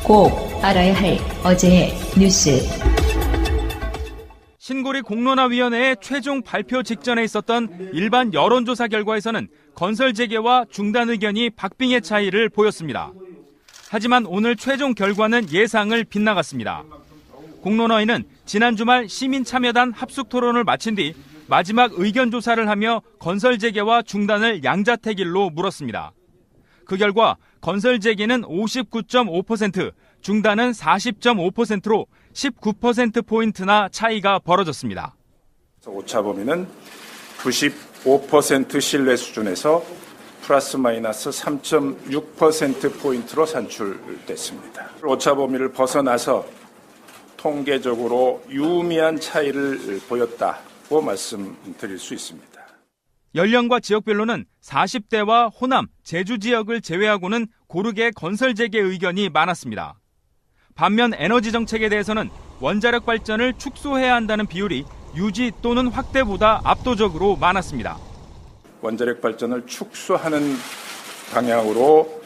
꼭 알아야 할 어제의 뉴스. 신고리 공론화위원회의 최종 발표 직전에 있었던 일반 여론조사 결과에서는 건설 재개와 중단 의견이 박빙의 차이를 보였습니다. 하지만 오늘 최종 결과는 예상을 빗나갔습니다. 공론화위는 지난 주말 시민참여단 합숙 토론을 마친 뒤 마지막 의견 조사를 하며 건설 재개와 중단을 양자택일로 물었습니다. 그 결과 건설 재개는 59.5%, 중단은 40.5%로 19%포인트나 차이가 벌어졌습니다. 오차 범위는 95% 신뢰 수준에서 플러스 마이너스 3.6%포인트로 산출됐습니다. 오차 범위를 벗어나서 통계적으로 유의미한 차이를 보였다고 말씀드릴 수 있습니다. 연령과 지역별로는 40대와 호남, 제주 지역을 제외하고는 고르게 건설 재개 의견이 많았습니다. 반면 에너지 정책에 대해서는 원자력 발전을 축소해야 한다는 비율이 유지 또는 확대보다 압도적으로 많았습니다. 원자력 발전을 축소하는 방향으로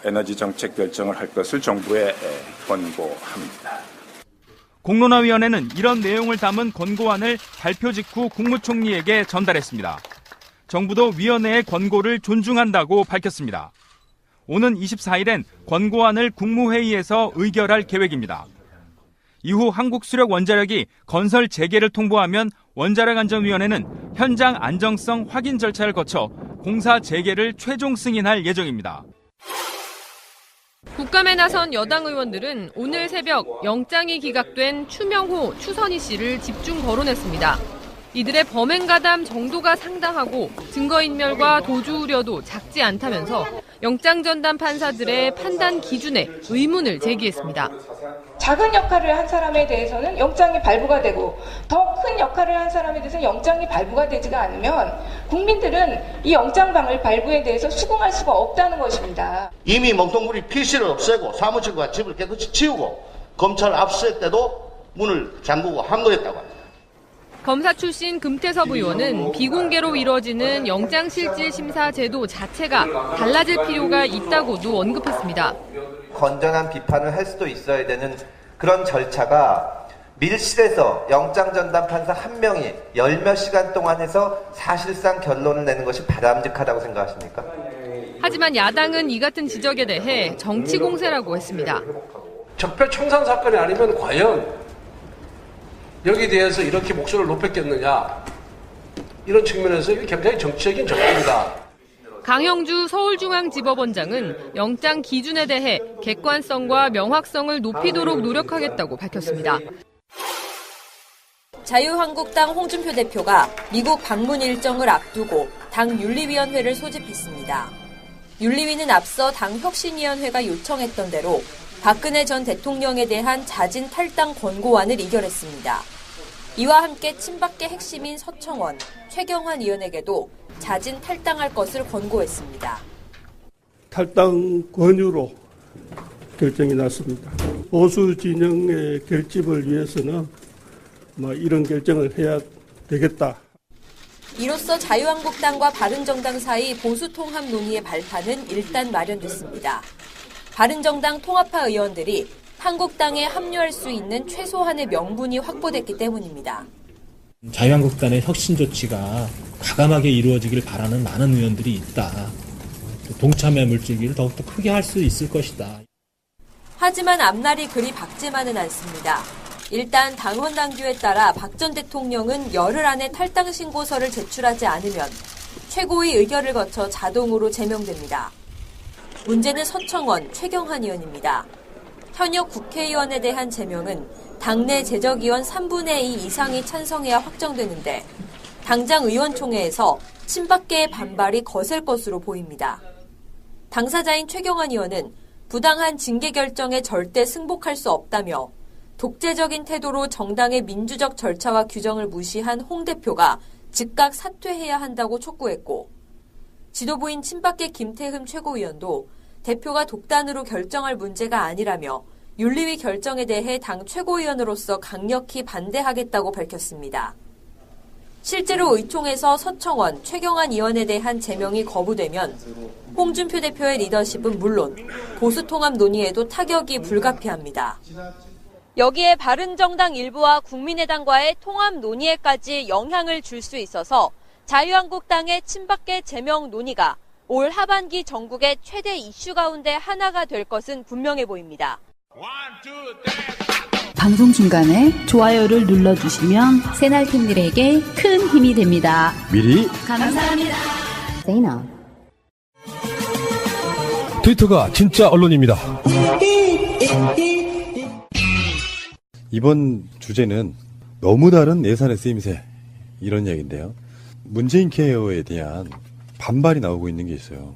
에너지 정책 결정을 할 것을 정부에 권고합니다. 공론화위원회는 이런 내용을 담은 권고안을 발표 직후 국무총리에게 전달했습니다. 정부도 위원회의 권고를 존중한다고 밝혔습니다. 오는 24일엔 권고안을 국무회의에서 의결할 계획입니다. 이후 한국수력원자력이 건설 재개를 통보하면 원자력안전위원회는 현장 안정성 확인 절차를 거쳐 공사 재개를 최종 승인할 예정입니다. 국감에 나선 여당 의원들은 오늘 새벽 영장이 기각된 추명호, 추선희 씨를 집중 거론했습니다. 이들의 범행 가담 정도가 상당하고 증거인멸과 도주 우려도 작지 않다면서 영장 전담 판사들의 판단 기준에 의문을 제기했습니다. 작은 역할을 한 사람에 대해서는 영장이 발부가 되고 더 큰 역할을 한 사람에 대해서는 영장이 발부가 되지가 않으면 국민들은 이 영장방을 발부에 대해서 수긍할 수가 없다는 것입니다. 이미 먹동물이 PC를 없애고 사무실과 집을 깨끗이 치우고 검찰 압수수색 때도 문을 잠그고 항거했다고 합니다. 검사 출신 금태섭 의원은 비공개로 이뤄지는 영장실질심사 제도 자체가 달라질 필요가 있다고도 언급했습니다. 건전한 비판을 할 수도 있어야 되는 그런 절차가 밀실에서 영장전담 판사 한 명이 열몇 시간 동안 해서 사실상 결론을 내는 것이 바람직하다고 생각하십니까? 하지만 야당은 이 같은 지적에 대해 정치 공세라고 했습니다. 적폐청산 사건이 아니면 과연 여기에 대해서 이렇게 목소리를 높였겠느냐, 이런 측면에서 이게 굉장히 정치적인 접근이다. 강형주 서울중앙지법원장은 영장 기준에 대해 객관성과 명확성을 높이도록 노력하겠다고 밝혔습니다. 자유한국당 홍준표 대표가 미국 방문 일정을 앞두고 당 윤리위원회를 소집했습니다. 윤리위는 앞서 당 혁신위원회가 요청했던 대로 박근혜 전 대통령에 대한 자진 탈당 권고안을 의결했습니다. 이와 함께 친박계 핵심인 서청원, 최경환 의원에게도 자진 탈당할 것을 권고했습니다. 탈당 권유로 결정이 났습니다. 보수 진영의 결집을 위해서는 이런 결정을 해야 되겠다. 이로써 자유한국당과 바른정당 사이 보수통합 논의의 발판은 일단 마련됐습니다. 바른정당 통합파 의원들이 한국당에 합류할 수 있는 최소한의 명분이 확보됐기 때문입니다. 자유한국당의 혁신 조치가 과감하게 이루어지길 바라는 많은 의원들이 있다. 동참의 물질기를 더욱더 크게 할 수 있을 것이다. 하지만 앞날이 그리 밝지만은 않습니다. 일단 당원 당규에 따라 박 전 대통령은 열흘 안에 탈당 신고서를 제출하지 않으면 최고위 의결을 거쳐 자동으로 제명됩니다. 문제는 서청원, 최경환 의원입니다. 현역 국회의원에 대한 제명은 당내 재적의원 3분의 2 이상이 찬성해야 확정되는데 당장 의원총회에서 친박계의 반발이 거셀 것으로 보입니다. 당사자인 최경환 의원은 부당한 징계 결정에 절대 승복할 수 없다며 독재적인 태도로 정당의 민주적 절차와 규정을 무시한 홍 대표가 즉각 사퇴해야 한다고 촉구했고 지도부인 친박계 김태흠 최고위원도 대표가 독단으로 결정할 문제가 아니라며 윤리위 결정에 대해 당 최고위원으로서 강력히 반대하겠다고 밝혔습니다. 실제로 의총에서 서청원, 최경환 의원에 대한 제명이 거부되면 홍준표 대표의 리더십은 물론 보수통합 논의에도 타격이 불가피합니다. 여기에 바른정당 일부와 국민의당과의 통합 논의에까지 영향을 줄 수 있어서 자유한국당의 친박계 제명 논의가 올 하반기 전국의 최대 이슈 가운데 하나가 될 것은 분명해 보입니다. 방송 중간에 좋아요를 눌러주시면 새날팀들에게 큰 힘이 됩니다. 미리 감사합니다. 트위터가 진짜 언론입니다. 이번 주제는 너무 다른 예산의 쓰임새 이런 이야기인데요. 문재인 케어에 대한 반발이 나오고 있는 게 있어요.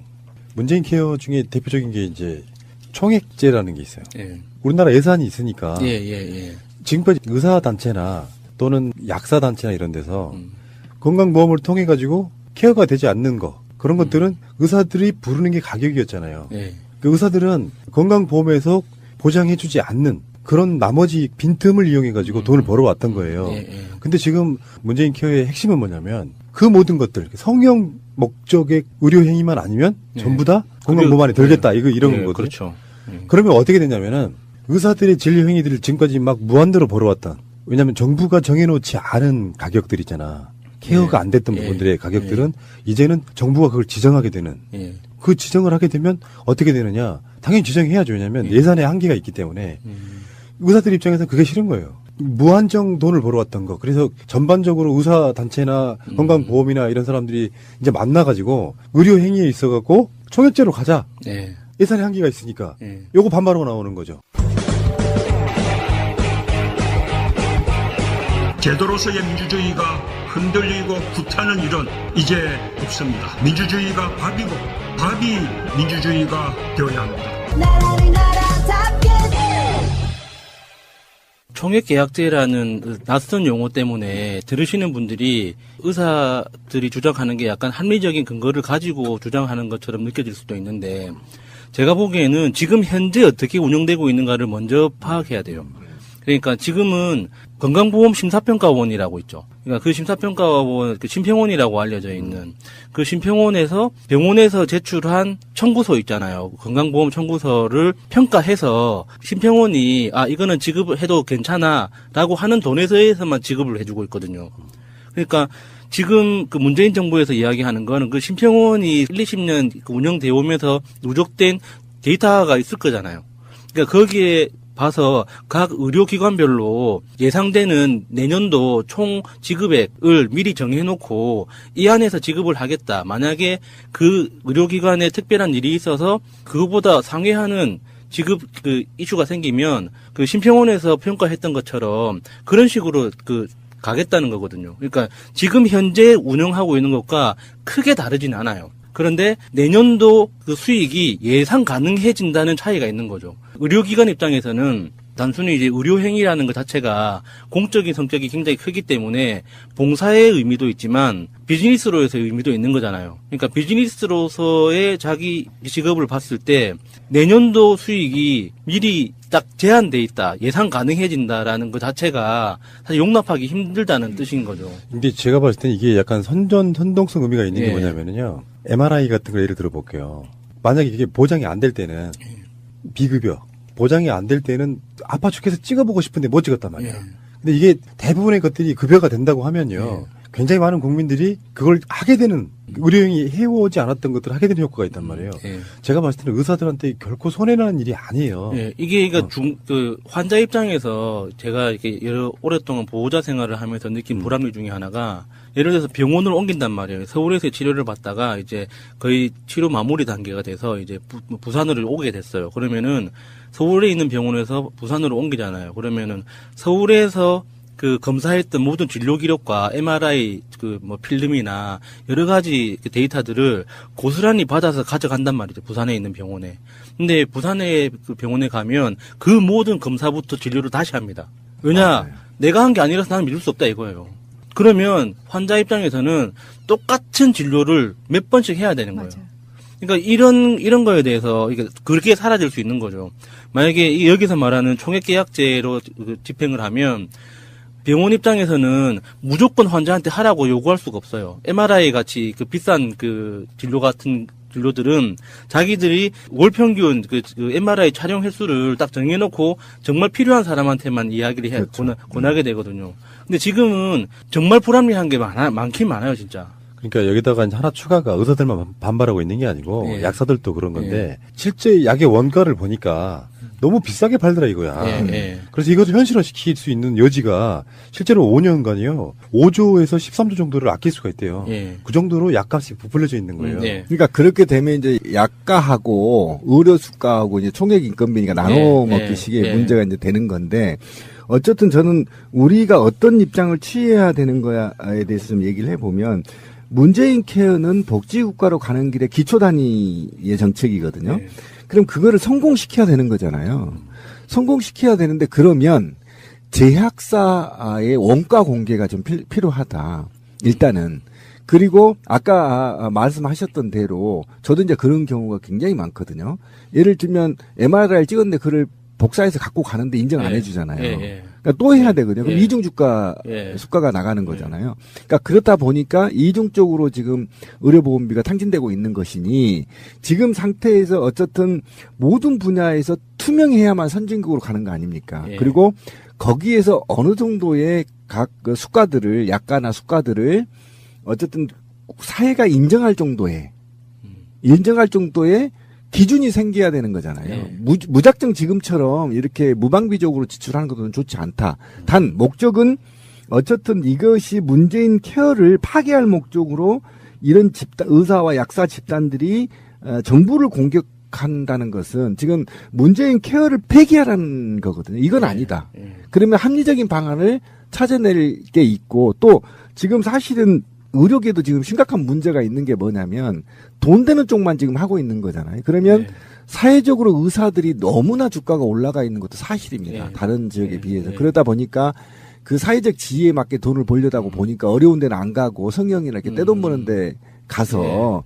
문재인 케어 중에 대표적인 게 이제 총액제라는 게 있어요. 예. 우리나라 예산이 있으니까 예. 지금까지 의사단체나 또는 약사단체나 이런 데서 건강보험을 통해 가지고 케어가 되지 않는 거 그런 것들은 의사들이 부르는 게 가격이었잖아요. 예. 그 의사들은 건강보험에서 보장해주지 않는 그런 나머지 빈틈을 이용해 가지고 돈을 벌어왔던 거예요. 근데 지금 문재인 케어의 핵심은 뭐냐면 그 모든 것들 성형 목적의 의료 행위만 아니면 전부 다 건강보험 안에 들겠다 이런 거거든요. 그렇죠. 그러면 어떻게 되냐면은 의사들의 진료 행위들을 지금까지 막 무한대로 벌어왔던 왜냐하면 정부가 정해놓지 않은 가격들 있잖아. 케어가 안 됐던 부분들의 가격들은 이제는 정부가 그걸 지정하게 되는 그 지정을 하게 되면 어떻게 되느냐 당연히 지정해야죠. 왜냐하면 예산에 한계가 있기 때문에 의사들 입장에서는 그게 싫은 거예요. 무한정 돈을 벌어왔던 거. 그래서 전반적으로 의사단체나 건강보험이나 이런 사람들이 이제 만나가지고 의료 행위에 있어갖고 총액제로 가자. 예산에 한계가 있으니까 요거 반발하고 나오는 거죠. 제도로서의 민주주의가 흔들리고 구타는 일은 이제 없습니다. 민주주의가 밥이고 밥이 민주주의가 되어야 합니다. 총액계약제라는 낯선 용어 때문에 들으시는 분들이 의사들이 주장하는 게 약간 합리적인 근거를 가지고 주장하는 것처럼 느껴질 수도 있는데 제가 보기에는 지금 현재 어떻게 운영되고 있는가를 먼저 파악해야 돼요. 그러니까 지금은 건강보험 심사평가원이라고 있죠. 그러니까 그 심사평가원, 그 심평원이라고 알려져 있는 그 심평원에서 병원에서 제출한 청구서 있잖아요. 건강보험 청구서를 평가해서 심평원이 이거는 지급을 해도 괜찮아라고 하는 돈에서만 지급을 해주고 있거든요. 그러니까 지금 그 문재인 정부에서 이야기하는 거는 그 심평원이 1, 20년 운영되어 오면서 누적된 데이터가 있을 거잖아요. 그러니까 거기에 봐서 각 의료기관별로 예상되는 내년도 총 지급액을 미리 정해놓고 이 안에서 지급을 하겠다. 만약에 그 의료기관에 특별한 일이 있어서 그거보다 상회하는 지급 그 이슈가 생기면 그 심평원에서 평가했던 것처럼 그런 식으로 가겠다는 거거든요. 그러니까 지금 현재 운영하고 있는 것과 크게 다르진 않아요. 그런데 내년도 그 수익이 예상 가능해진다는 차이가 있는 거죠. 의료기관 입장에서는 단순히 이제 의료행위라는 것 자체가 공적인 성격이 굉장히 크기 때문에 봉사의 의미도 있지만 비즈니스로서의 의미도 있는 거잖아요. 그러니까 비즈니스로서의 자기 직업을 봤을 때 내년도 수익이 미리 딱 제한돼 있다, 예상 가능해진다라는 것 자체가 사실 용납하기 힘들다는 뜻인 거죠. 근데 제가 봤을 때 이게 약간 선동성 의미가 있는 게 뭐냐면요. MRI 같은 거 예를 들어 볼게요. 만약에 이게 보장이 안 될 때는 비급여, 보장이 안 될 때는 아파 죽겠어 찍어보고 싶은데 못 찍었단 말이에요. 근데 이게 대부분의 것들이 급여가 된다고 하면요. 굉장히 많은 국민들이 그걸 하게 되는 의료행위 해오지 않았던 것들을 하게 되는 효과가 있단 말이에요. 제가 봤을 때는 의사들한테 결코 손해나는 일이 아니에요. 이게 그 환자 입장에서 제가 이렇게 오랫동안 보호자 생활을 하면서 느낀 불합리 중에 하나가 예를 들어서 병원을 옮긴단 말이에요. 서울에서 치료를 받다가 이제 거의 치료 마무리 단계가 돼서 이제 부산으로 오게 됐어요. 그러면은 서울에 있는 병원에서 부산으로 옮기잖아요. 그러면은 서울에서 그 검사했던 모든 진료 기록과 MRI 필름이나 여러 가지 데이터들을 고스란히 받아서 가져간단 말이죠. 부산에 있는 병원에. 근데 부산에 그 병원에 가면 그 모든 검사부터 진료를 다시 합니다. 왜냐? 내가 한 게 아니라서 나는 믿을 수 없다 이거예요. 그러면 환자 입장에서는 똑같은 진료를 몇 번씩 해야 되는 거예요. 그러니까 이런 거에 대해서 그렇게 사라질 수 있는 거죠. 만약에 여기서 말하는 총액계약제로 집행을 하면 병원 입장에서는 무조건 환자한테 하라고 요구할 수가 없어요. MRI 같이 그 비싼 그 진료 같은 진료들은 자기들이 월 평균 그 MRI 촬영 횟수를 딱 정해놓고 정말 필요한 사람한테만 이야기를 해 권하게 되거든요. 근데 지금은 정말 불합리한 게 많긴 많아요, 진짜. 그러니까 여기다가 이제 하나 추가가 의사들만 반발하고 있는 게 아니고 예. 약사들도 그런 건데 실제 약의 원가를 보니까 너무 비싸게 팔더라 이거야. 예. 그래서 이것을 현실화시킬 수 있는 여지가 실제로 5년간이요. 5조에서 13조 정도를 아낄 수가 있대요. 예. 그 정도로 약값이 부풀려져 있는 거예요. 그러니까 그렇게 되면 이제 약가하고 의료 수가하고 이제 총액 인건비니까 나눠 먹기식의 문제가 이제 되는 건데 어쨌든 저는 우리가 어떤 입장을 취해야 되는 거야에 대해서 좀 얘기를 해보면 문재인 케어는 복지국가로 가는 길에 기초 단위의 정책이거든요. 그럼 그거를 성공시켜야 되는 거잖아요. 성공시켜야 되는데 그러면 제약사의 원가 공개가 좀 필요하다. 일단은. 그리고 아까 말씀하셨던 대로 저도 이제 그런 경우가 굉장히 많거든요. 예를 들면 MRI를 찍었는데 그걸 복사해서 갖고 가는데 인정 안 해주잖아요. 그러니까 또 해야 되거든요. 그럼 이중 수가가 나가는 거잖아요. 그러니까 그렇다 보니까 이중적으로 지금 의료보험비가 탕진되고 있는 것이니 지금 상태에서 어쨌든 모든 분야에서 투명해야만 선진국으로 가는 거 아닙니까? 그리고 거기에서 어느 정도의 각 그 수가들을 약가나 수가들을 어쨌든 사회가 인정할 정도의 기준이 생겨야 되는 거잖아요. 무작정 지금처럼 이렇게 무방비적으로 지출하는 것은 좋지 않다. 단 목적은 어쨌든 이것이 문재인 케어를 파괴할 목적으로 이런 의사와 약사 집단들이 정부를 공격한다는 것은 지금 문재인 케어를 폐기하라는 거거든요. 이건 아니다. 그러면 합리적인 방안을 찾아낼 게 있고 또 지금 사실은 의료계도 지금 심각한 문제가 있는 게 뭐냐면 돈 되는 쪽만 지금 하고 있는 거잖아요. 그러면 사회적으로 의사들이 너무나 주가가 올라가 있는 것도 사실입니다. 다른 지역에 비해서. 그러다 보니까 그 사회적 지위에 맞게 돈을 벌려다고 보니까 어려운 데는 안 가고 성형이나 이렇게 떼돈 버는 데 가서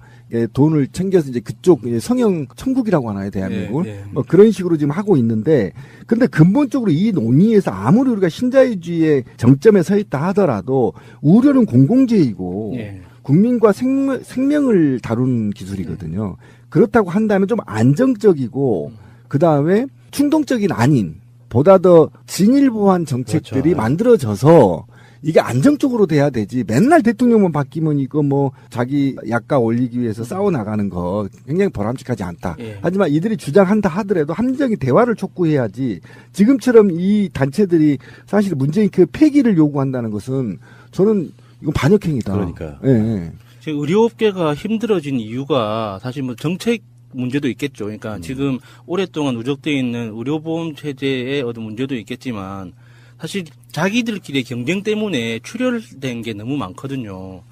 돈을 챙겨서 이제 그쪽 성형 천국이라고 하나요, 대한민국을? 뭐 그런 식으로 지금 하고 있는데, 근데 근본적으로 이 논의에서 아무리 우리가 신자유주의의 정점에 서 있다 하더라도 우려는 공공재이고 국민과 생명을 다루는 기술이거든요. 그렇다고 한다면 좀 안정적이고 그 다음에 충동적인 아닌 보다 더 진일보한 정책들이 만들어져서 이게 안정적으로 돼야 되지. 맨날 대통령만 바뀌면 이거 뭐 자기 약가 올리기 위해서 싸워 나가는 거 굉장히 보람직하지 않다. 하지만 이들이 주장한다 하더라도 합리적인 대화를 촉구해야지. 지금처럼 이 단체들이 사실 문재인 그 폐기를 요구한다는 것은 저는 이건 반역행위다. 그러니까요. 지금 의료업계가 힘들어진 이유가 사실 뭐 정책 문제도 있겠죠. 그러니까 지금 오랫동안 누적되어 있는 의료보험 체제의 어떤 문제도 있겠지만 사실 자기들끼리의 경쟁 때문에 출혈된 게 너무 많거든요.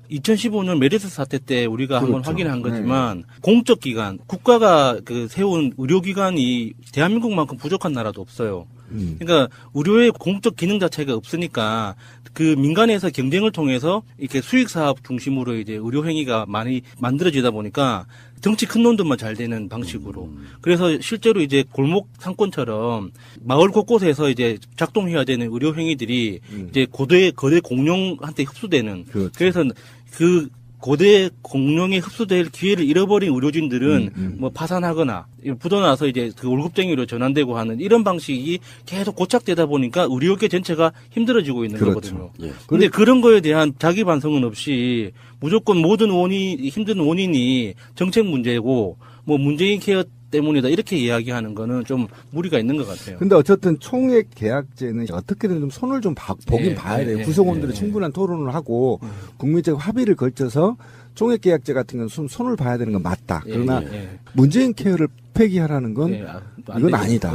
2015년 메르스 사태 때 우리가 한번 확인한 거지만 공적 기관, 국가가 그 세운 의료기관이 대한민국만큼 부족한 나라도 없어요. 그러니까 의료의 공적 기능 자체가 없으니까 그 민간에서 경쟁을 통해서 이렇게 수익 사업 중심으로 이제 의료 행위가 많이 만들어지다 보니까 정치 큰 놈들만 잘 되는 방식으로. 그래서 실제로 이제 골목 상권처럼 마을 곳곳에서 이제 작동해야 되는 의료 행위들이 이제 거대 공룡한테 흡수되는. 그래서 그 고대 공룡에 흡수될 기회를 잃어버린 의료진들은 뭐 파산하거나 부도나서 이제 그 월급쟁이로 전환되고 하는 이런 방식이 계속 고착되다 보니까 의료계 전체가 힘들어지고 있는 거거든요. 근데 그런 거에 대한 자기 반성은 없이 무조건 모든 힘든 원인이 정책 문제고 뭐 문재인 케어 때문이다 이렇게 이야기하는 거는 좀 무리가 있는 것 같아요. 근데 어쨌든 총액 계약제는 어떻게든 좀 손을 좀 보긴 봐야 돼요. 구성원들이 충분한 토론을 하고 국민적 합의를 걸쳐서 총액 계약제 같은 건 손을 봐야 되는 건 맞다. 그러나 문재인 케어를 폐기하라는 건 이건 아니다.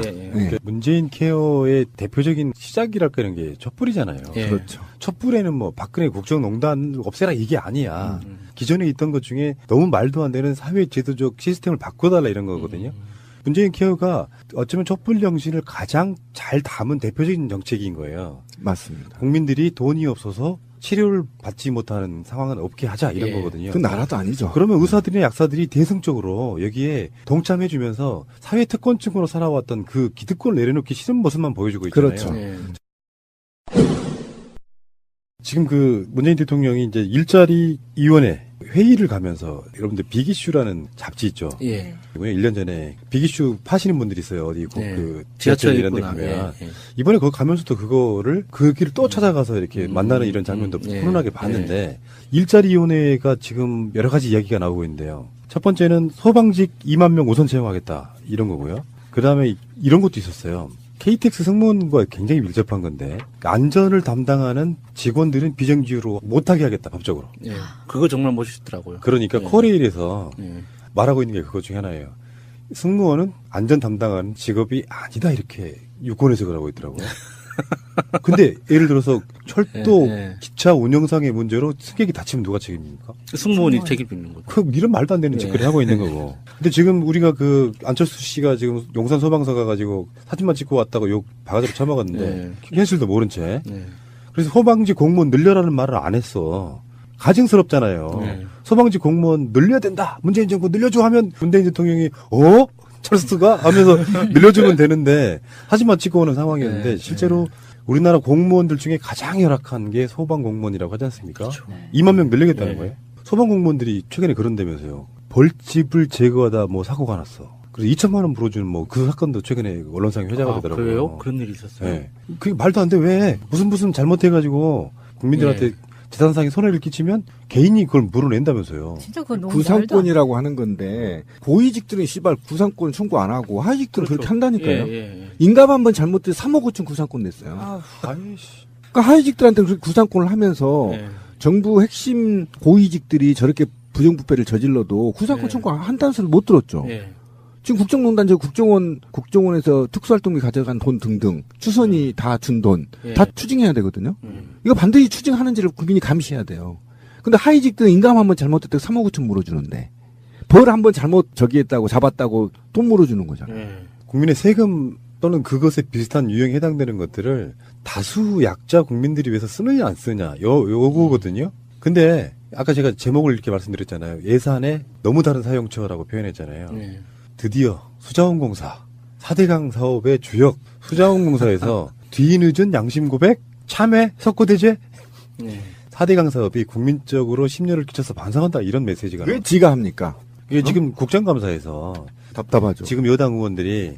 문재인 케어의 대표적인 시작이랄까 이런 게 촛불이잖아요. 그렇죠. 촛불에는 뭐 박근혜 국정농단 없애라 이게 아니야. 기존에 있던 것 중에 너무 말도 안 되는 사회 제도적 시스템을 바꿔달라 이런 거거든요. 문재인 케어가 어쩌면 촛불 정신을 가장 잘 담은 대표적인 정책인 거예요. 맞습니다. 국민들이 돈이 없어서 치료를 받지 못하는 상황은 없게 하자 이런 거거든요. 그 나라도 아니죠. 그러면 의사들이나 약사들이 대승적으로 여기에 동참해주면서 사회 특권층으로 살아왔던 그 기득권을 내려놓기 싫은 모습만 보여주고 있잖아요. 그렇죠. 지금 그 문재인 대통령이 이제 일자리 위원회 회의를 가면서 여러분들 빅이슈라는 잡지 있죠. 예. 1년 전에 빅이슈 파시는 분들이 있어요. 어디 예. 그 지하철 이런 데 있구나. 가면 예. 이번에 거기 가면서도 그거를 그 길을 또 찾아가서 이렇게 만나는 이런 장면도 훈훈하게 봤는데 일자리 위원회가 지금 여러 가지 이야기가 나오고 있는데요. 첫 번째는 소방직 2만 명 우선 채용하겠다 이런 거고요. 그다음에 이런 것도 있었어요. KTX 승무원과 굉장히 밀접한 건데 안전을 담당하는 직원들은 비정규로 못하게 하겠다 법적으로. 예. 그거 정말 멋있더라고요. 그러니까 코레일에서 말하고 있는 게 그것 중에 하나예요. 승무원은 안전 담당하는 직업이 아니다 이렇게 유권에서 그러고 있더라고요. 근데 예를 들어서 철도 기차 운영상의 문제로 승객이 다치면 누가 책임입니까? 승무원이 책임있는 거죠. 그 이런 말도 안 되는 짓거리 하고 있는 거고. 근데 지금 우리가 그 안철수 씨가 지금 용산 소방서 가가지고 사진만 찍고 왔다고 욕 바가지로 쳐먹었는데 현실도 모른 채. 그래서 소방직 공무원 늘려라는 말을 안 했어. 가증스럽잖아요. 소방직 공무원 늘려야 된다. 문재인 정부 늘려줘 하면 문재인 대통령이 철수가 하면서 늘려주면 되는데 사진만 찍고 오는 상황이었는데 실제로 우리나라 공무원들 중에 가장 열악한 게 소방 공무원이라고 하지 않습니까? 그렇죠. 2만 명 늘리겠다는 거예요. 소방 공무원들이 최근에 그런다면서요. 벌집을 제거하다 뭐 사고가 났어. 그래서 2천만 원 물어주는 뭐 그 사건도 최근에 언론상에 회자가 되더라고요. 그래요? 그런 일이 있었어요? 네. 그게 말도 안 돼. 왜? 무슨 잘못해가지고 국민들한테 재산상에 손해를 끼치면 개인이 그걸 물어낸다면서요. 진짜 그건 너무 구상권이라고 하는 건데 고위직들은 씨발 구상권 청구 안 하고 하위직들은 그렇게 한다니까요. 인감 한번 잘못해서 3억 5천 구상권 냈어요. 그러니까 하위직들한테 그렇게 구상권을 하면서 정부 핵심 고위직들이 저렇게 부정부패를 저질러도 구상권 청구 한다는 소리를 못 들었죠. 지금 국정농단 국정원에서 특수활동비 가져간 돈 등등 추선이 다 준 돈 다 추징해야 되거든요. 이거 반드시 추징하는지를 국민이 감시해야 돼요. 근데 하위직들은 인감 한번 잘못했다고 3억 5천 물어주는데 벌 한번 잘못 저기했다고 잡았다고 돈 물어주는 거잖아요. 국민의 세금 또는 그것에 비슷한 유형에 해당되는 것들을 다수 약자 국민들이 위해서 쓰느냐 안 쓰느냐 요거거든요. 근데 아까 제가 제목을 이렇게 말씀드렸잖아요. 예산에 너무 다른 사용처라고 표현했잖아요. 드디어 수자원공사 4대강 사업의 주역 수자원공사에서 뒤늦은 양심 고백 참회 석고대죄 4대강 사업이 국민적으로 심려를 끼쳐서 반성한다 이런 메시지가 왜 지가 합니까? 이게 지금 국정감사에서 답답하죠. 지금 여당 의원들이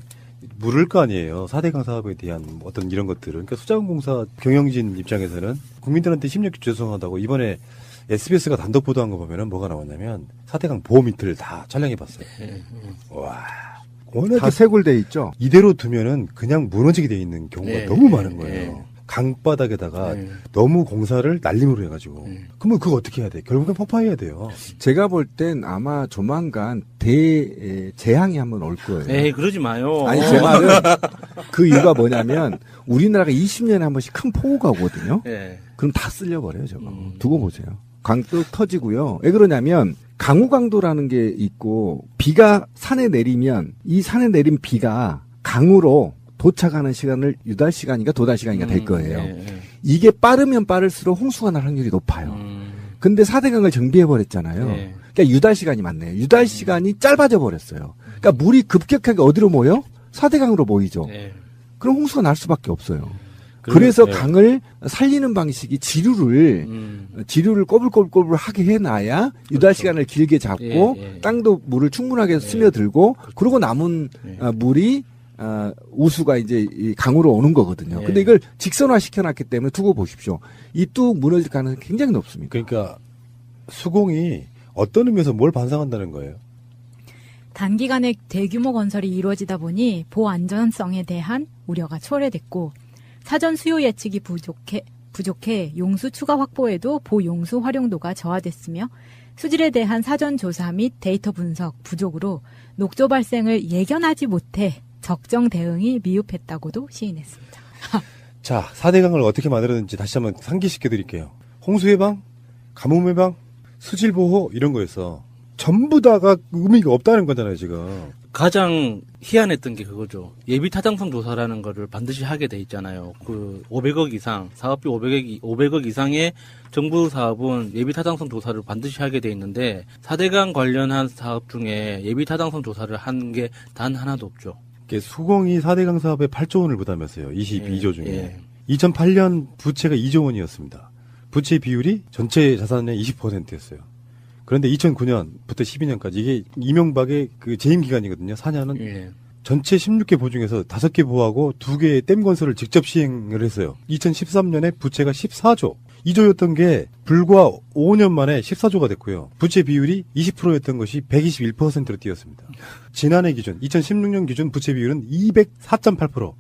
물을 거 아니에요. 4대강 사업에 대한 어떤 이런 것들을. 그러니까 수자원공사 경영진 입장에서는 국민들한테 심렵게 죄송하다고 이번에 SBS가 단독 보도한 거 보면은 뭐가 나왔냐면 4대강 보호 밑을 다 촬영해봤어요. 와, 다 쇄골돼 있죠. 이대로 두면은 그냥 무너지게 돼 있는 경우가 너무 많은 거예요. 강바닥에다가 너무 공사를 날림으로 해가지고. 그러면 그거 어떻게 해야 돼? 결국엔 폭파해야 돼요. 제가 볼 땐 아마 조만간 대재앙이 한번 올 거예요. 에이, 그러지 마요. 아니, 제 말은 그 이유가 뭐냐면 우리나라가 20년에 한 번씩 큰 폭우가 오거든요. 그럼 다 쓸려버려요, 저거. 두고 보세요. 강둑 터지고요. 왜 그러냐면 강우강도라는 게 있고 비가 산에 내리면 이 산에 내린 비가 강으로 도착하는 시간을 유달 시간인가 도달 시간인가 될 거예요. 이게 빠르면 빠를수록 홍수가 날 확률이 높아요. 근데 4대강을 정비해버렸잖아요. 그러니까 유달 시간이 많네요. 유달 시간이 짧아져 버렸어요. 그러니까 물이 급격하게 어디로 모여? 4대강으로 모이죠. 그럼 홍수가 날 수밖에 없어요. 그래서 강을 살리는 방식이 지류를 꼬불꼬불 하게 해놔야 유달 시간을 길게 잡고 땅도 물을 충분하게 스며들고 그리고 남은 물이 우수가 이제 이 강으로 오는 거거든요. 근데 이걸 직선화 시켜놨기 때문에 두고 보십시오. 이 뚝 무너질 가능성이 굉장히 높습니다. 그러니까 수공이 어떤 의미에서 뭘 반성한다는 거예요? 단기간에 대규모 건설이 이루어지다 보니 보안전성에 대한 우려가 초래됐고 사전 수요 예측이 부족해 용수 추가 확보에도 보용수 활용도가 저하됐으며 수질에 대한 사전 조사 및 데이터 분석 부족으로 녹조 발생을 예견하지 못해 적정 대응이 미흡했다고도 시인했습니다. 자, 4대강을 어떻게 만들었는지 다시 한번 상기시켜 드릴게요. 홍수 예방, 가뭄 예방, 수질 보호 이런 거에서 전부 다가 의미가 없다는 거잖아요, 지금. 가장 희한했던 게 그거죠. 예비 타당성 조사라는 거를 반드시 하게 돼 있잖아요. 그 500억 이상, 사업비 500억 이상의 정부 사업은 예비 타당성 조사를 반드시 하게 돼 있는데 4대강 관련한 사업 중에 예비 타당성 조사를 한 게 단 하나도 없죠. 수공이 4대강 사업에 8조 원을 부담했어요. 22조 중에. 2008년 부채가 2조 원이었습니다. 부채 비율이 전체 자산의 20%였어요. 그런데 2009년부터 12년까지 이게 이명박의 그 재임 기간이거든요. 4년은 예. 전체 16개 보 중에서 5개 보하고 2개의 댐 건설을 직접 시행을 했어요. 2013년에 부채가 14조. 2조였던 게 불과 5년 만에 14조가 됐고요. 부채 비율이 20%였던 것이 121%로 뛰었습니다. 지난해 기준, 2016년 기준 부채 비율은 204.8%.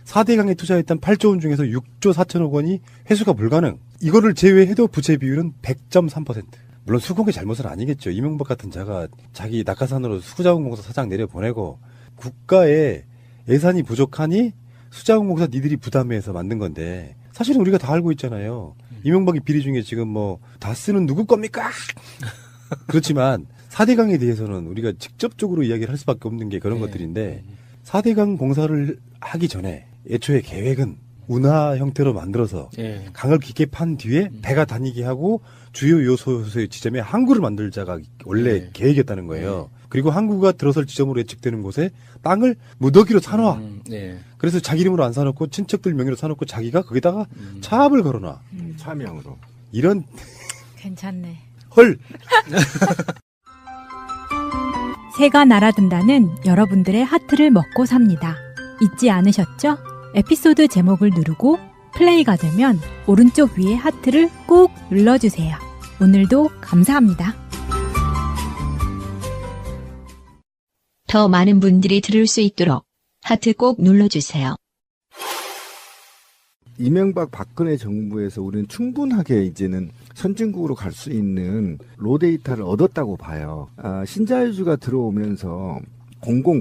4대강에 투자했던 8조 원 중에서 6조 4천억 원이 회수가 불가능. 이거를 제외해도 부채 비율은 100.3%. 물론 수공의 잘못은 아니겠죠. 이명박 같은 자가 자기 낙하산으로 수자원공사 사장 내려보내고 국가의 예산이 부족하니 수자원공사 니들이 부담해서 만든 건데 사실은 우리가 다 알고 있잖아요. 이명박이 비리 중에 지금 뭐 다스는 누구 겁니까? 그렇지만 4대강에 대해서는 우리가 직접적으로 이야기를 할 수밖에 없는 게 그런 것들인데 4대강 공사를 하기 전에 애초에 계획은 운하 형태로 만들어서 강을 깊게 판 뒤에 배가 다니게 하고 주요 요소의 지점에 항구를 만들자가 원래 계획이었다는 거예요. 그리고 항구가 들어설 지점으로 예측되는 곳에 땅을 무더기로 사놔. 그래서 자기 이름으로 안 사놓고 친척들 명의로 사놓고 자기가 거기다가 차압을 걸어놔. 차명으로. 이런 괜찮네. 헐. 새가 날아든다는 여러분들의 하트를 먹고 삽니다. 잊지 않으셨죠? 에피소드 제목을 누르고 플레이가 되면 오른쪽 위에 하트를 꼭 눌러주세요. 오늘도 감사합니다. 더 많은 분들이 들을 수 있도록 하트 꼭 눌러주세요. 이명박 박근혜 정부에서 우리는 충분하게 이제는 선진국으로 갈 수 있는 로데이터를 얻었다고 봐요. 신자유주가 들어오면서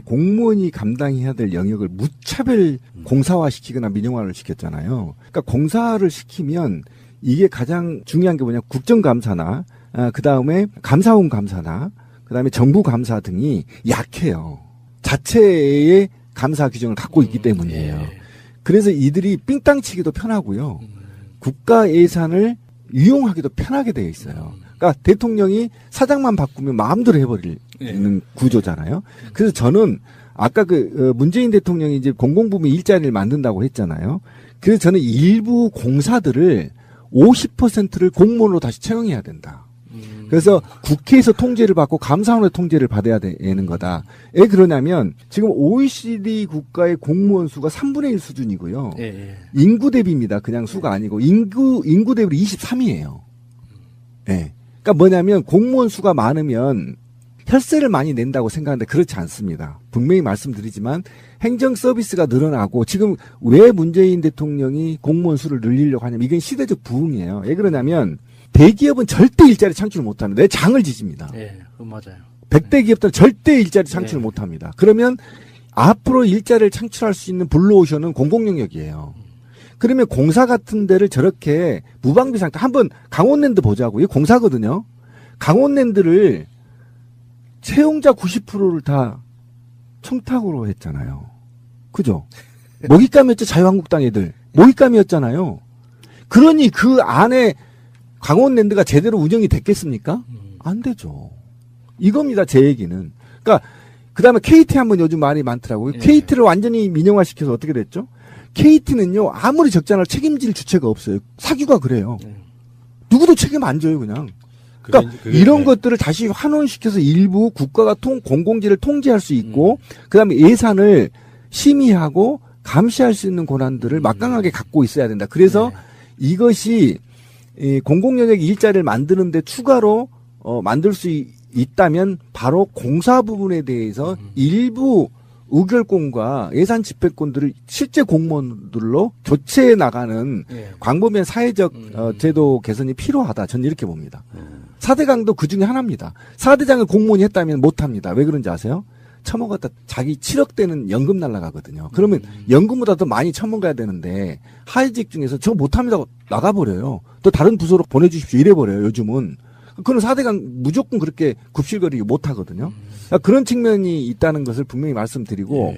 공무원이 감당해야 될 영역을 무차별 공사화시키거나 민영화를 시켰잖아요. 그러니까 공사를 시키면 이게 가장 중요한 게 뭐냐, 국정감사나 그 다음에 감사원 감사나 그 다음에 정부 감사 등이 약해요. 자체의 감사 규정을 갖고 있기 때문이에요. 그래서 이들이 삥땅치기도 편하고요. 국가 예산을 이용하기도 편하게 되어 있어요. 그러니까 대통령이 사장만 바꾸면 마음대로 해버리는 구조잖아요. 그래서 저는 아까 문재인 대통령이 이제 공공부문 일자리를 만든다고 했잖아요. 그래서 저는 일부 공사들을 50%를 공무원으로 다시 채용해야 된다. 그래서 국회에서 통제를 받고 감사원의 통제를 받아야 되는 거다. 왜 그러냐면 지금 OECD 국가의 공무원 수가 3분의 1 수준이고요. 인구 대비입니다. 그냥 수가 아니고 인구 대비로 23위예요. 그러니까 뭐냐면 공무원 수가 많으면 혈세를 많이 낸다고 생각하는데 그렇지 않습니다. 분명히 말씀드리지만 행정 서비스가 늘어나고 지금 왜 문재인 대통령이 공무원 수를 늘리려고 하냐면 이건 시대적 부흥이에요. 왜 그러냐면 대기업은 절대 일자리 창출을 못합니다. 내 장을 지집니다. 맞아요. 100대 기업들은 절대 일자리 창출을 못합니다. 그러면 앞으로 일자리를 창출할 수 있는 블루오션은 공공영역이에요. 그러면 공사 같은 데를 저렇게 무방비 상태, 한번 강원랜드 보자고. 이게 공사거든요. 강원랜드를 채용자 90%를 다 청탁으로 했잖아요. 그죠? 먹잇감이었죠. 자유한국당 애들. 먹잇감이었잖아요. 그러니 그 안에 강원랜드가 제대로 운영이 됐겠습니까? 안 되죠. 이겁니다. 제 얘기는. 그러니까 그다음에 KT 한번 요즘 말이 많더라고요. KT를 완전히 민영화시켜서 어떻게 됐죠? KT는요. 아무리 적자를 책임질 주체가 없어요. 사규가 그래요. 누구도 책임 안 져요. 그냥. 그러니까 이런 것들을 다시 환원시켜서 일부 국가가 공공재를 통제할 수 있고 그다음에 예산을 심의하고 감시할 수 있는 권한들을 막강하게 갖고 있어야 된다. 그래서 이것이 공공영역 일자리를 만드는데 추가로 만들 수 있다면 바로 공사 부분에 대해서 일부 의결권과 예산 집행권들을 실제 공무원들로 교체해 나가는 광범위한 사회적 제도 개선이 필요하다. 저는 이렇게 봅니다. 4대강도 그 중에 하나입니다. 4대장을 공무원이 했다면 못합니다. 왜 그런지 아세요? 처먹었다 자기 7억대는 연금 날라가거든요. 그러면 연금보다 더 많이 처먹어야 되는데 하위직 중에서 저 못합니다 하고 나가버려요. 또 다른 부서로 보내주십시오 이래버려요. 요즘은. 그건 4대강 무조건 그렇게 굽실거리기 못하거든요. 그러니까 그런 측면이 있다는 것을 분명히 말씀드리고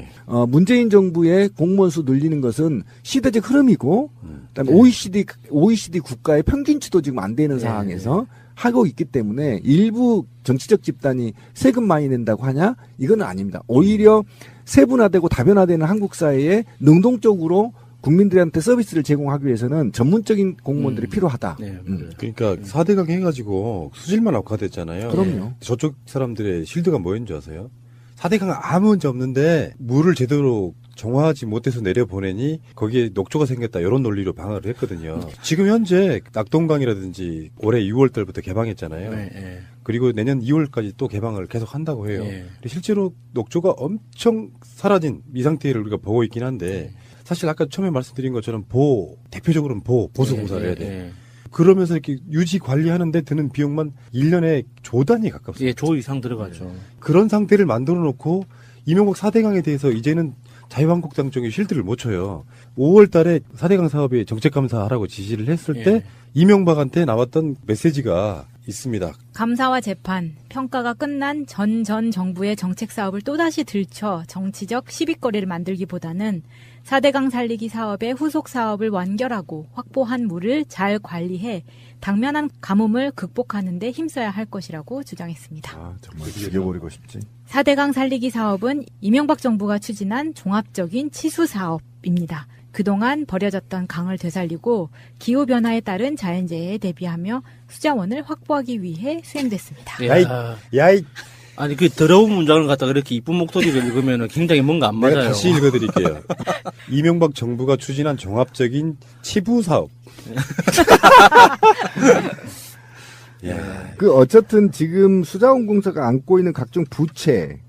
문재인 정부의 공무원 수 늘리는 것은 시대적 흐름이고 그다음에 OECD 국가의 평균치도 지금 안 되는 상황에서 하고 있기 때문에 일부 정치적 집단이 세금 많이 낸다고 하냐? 이건 아닙니다. 오히려 세분화되고 다변화되는 한국 사회에 능동적으로 국민들한테 서비스를 제공하기 위해서는 전문적인 공무원들이 필요하다. 그러니까 4대강 해가지고 수질만 악화됐잖아요. 그럼요. 저쪽 사람들의 실드가 뭐였는 줄 아세요? 4대강 아무 문제 없는데 물을 제대로 정화하지 못해서 내려보내니 거기에 녹조가 생겼다 이런 논리로 방어를 했거든요. 지금 현재 낙동강이라든지 올해 6월 달부터 개방했잖아요. 네. 그리고 내년 2월까지 또 개방을 계속 한다고 해요. 네. 실제로 녹조가 엄청 사라진 이 상태를 우리가 보고 있긴 한데 사실 아까 처음에 말씀드린 것처럼 대표적으로는 보수공사를 해야 돼. 그러면서 이렇게 유지 관리하는데 드는 비용만 1년에 조 단위에 가깝습니다. 예, 조 이상 들어가죠. 그런 상태를 만들어 놓고 이명박 4대강에 대해서 이제는 자유한국당 쪽에 실드를 못 쳐요. 5월 달에 4대강 사업에 정책감사하라고 지시를 했을 때 이명박한테 나왔던 메시지가 있습니다. 감사와 재판, 평가가 끝난 전 정부의 정책 사업을 또다시 들춰 정치적 시비거리를 만들기보다는 4대강 살리기 사업의 후속 사업을 완결하고 확보한 물을 잘 관리해 당면한 가뭄을 극복하는 데 힘써야 할 것이라고 주장했습니다. 정말 죽여버리고 싶지. 4대강 살리기 사업은 이명박 정부가 추진한 종합적인 치수 사업입니다. 그동안 버려졌던 강을 되살리고 기후변화에 따른 자연재해에 대비하며 수자원을 확보하기 위해 수행됐습니다. 아니 그 더러운 문장을 갖다가 이렇게 이쁜 목소리를 읽으면 굉장히 뭔가 안 맞아요. 다시 읽어드릴게요. 이명박 정부가 추진한 종합적인 치부 사업. 어쨌든 지금 수자원공사가 안고 있는 각종 부채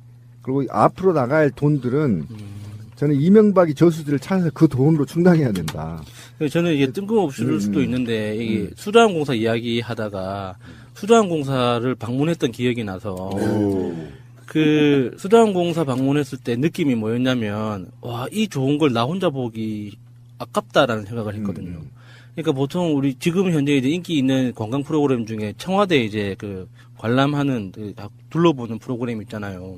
그리고 앞으로 나갈 돈들은 저는 이명박이 저수지를 찾아서 그 돈으로 충당해야 된다. 저는 이게 뜬금없을 수도 있는데 이게 수자원공사 이야기 하다가 수자원공사를 방문했던 기억이 나서 그 수자원공사 방문했을 때 느낌이 뭐였냐면 와, 이 좋은 걸 나 혼자 보기 아깝다라는 생각을 했거든요. 그러니까 보통 우리 지금 현재 이제 인기 있는 관광 프로그램 중에 청와대 이제 그 관람하는 둘러보는 프로그램 있잖아요.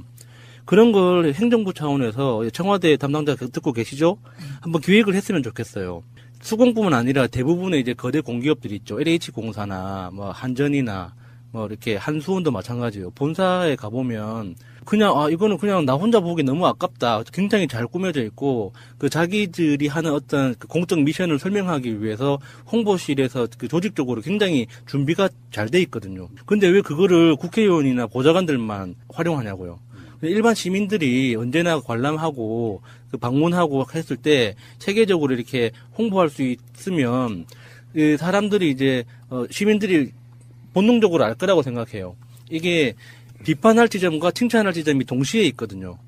그런 걸 행정부 차원에서 청와대 담당자 듣고 계시죠? 한번 기획을 했으면 좋겠어요. 수공뿐만 아니라 대부분의 이제 거대 공기업들이 있죠. LH공사나 뭐 한전이나 뭐 이렇게 한수원도 마찬가지예요. 본사에 가보면 그냥 이거는 그냥 나 혼자 보기 너무 아깝다. 굉장히 잘 꾸며져 있고 그 자기들이 하는 어떤 그 공적 미션을 설명하기 위해서 홍보실에서 그 조직적으로 굉장히 준비가 잘 돼 있거든요. 근데 왜 그거를 국회의원이나 보좌관들만 활용하냐고요. 일반 시민들이 언제나 관람하고 그 방문하고 했을 때 체계적으로 이렇게 홍보할 수 있으면 그 사람들이 이제 시민들이 본능적으로 알 거라고 생각해요. 이게 비판할 지점과 칭찬할 지점이 동시에 있거든요.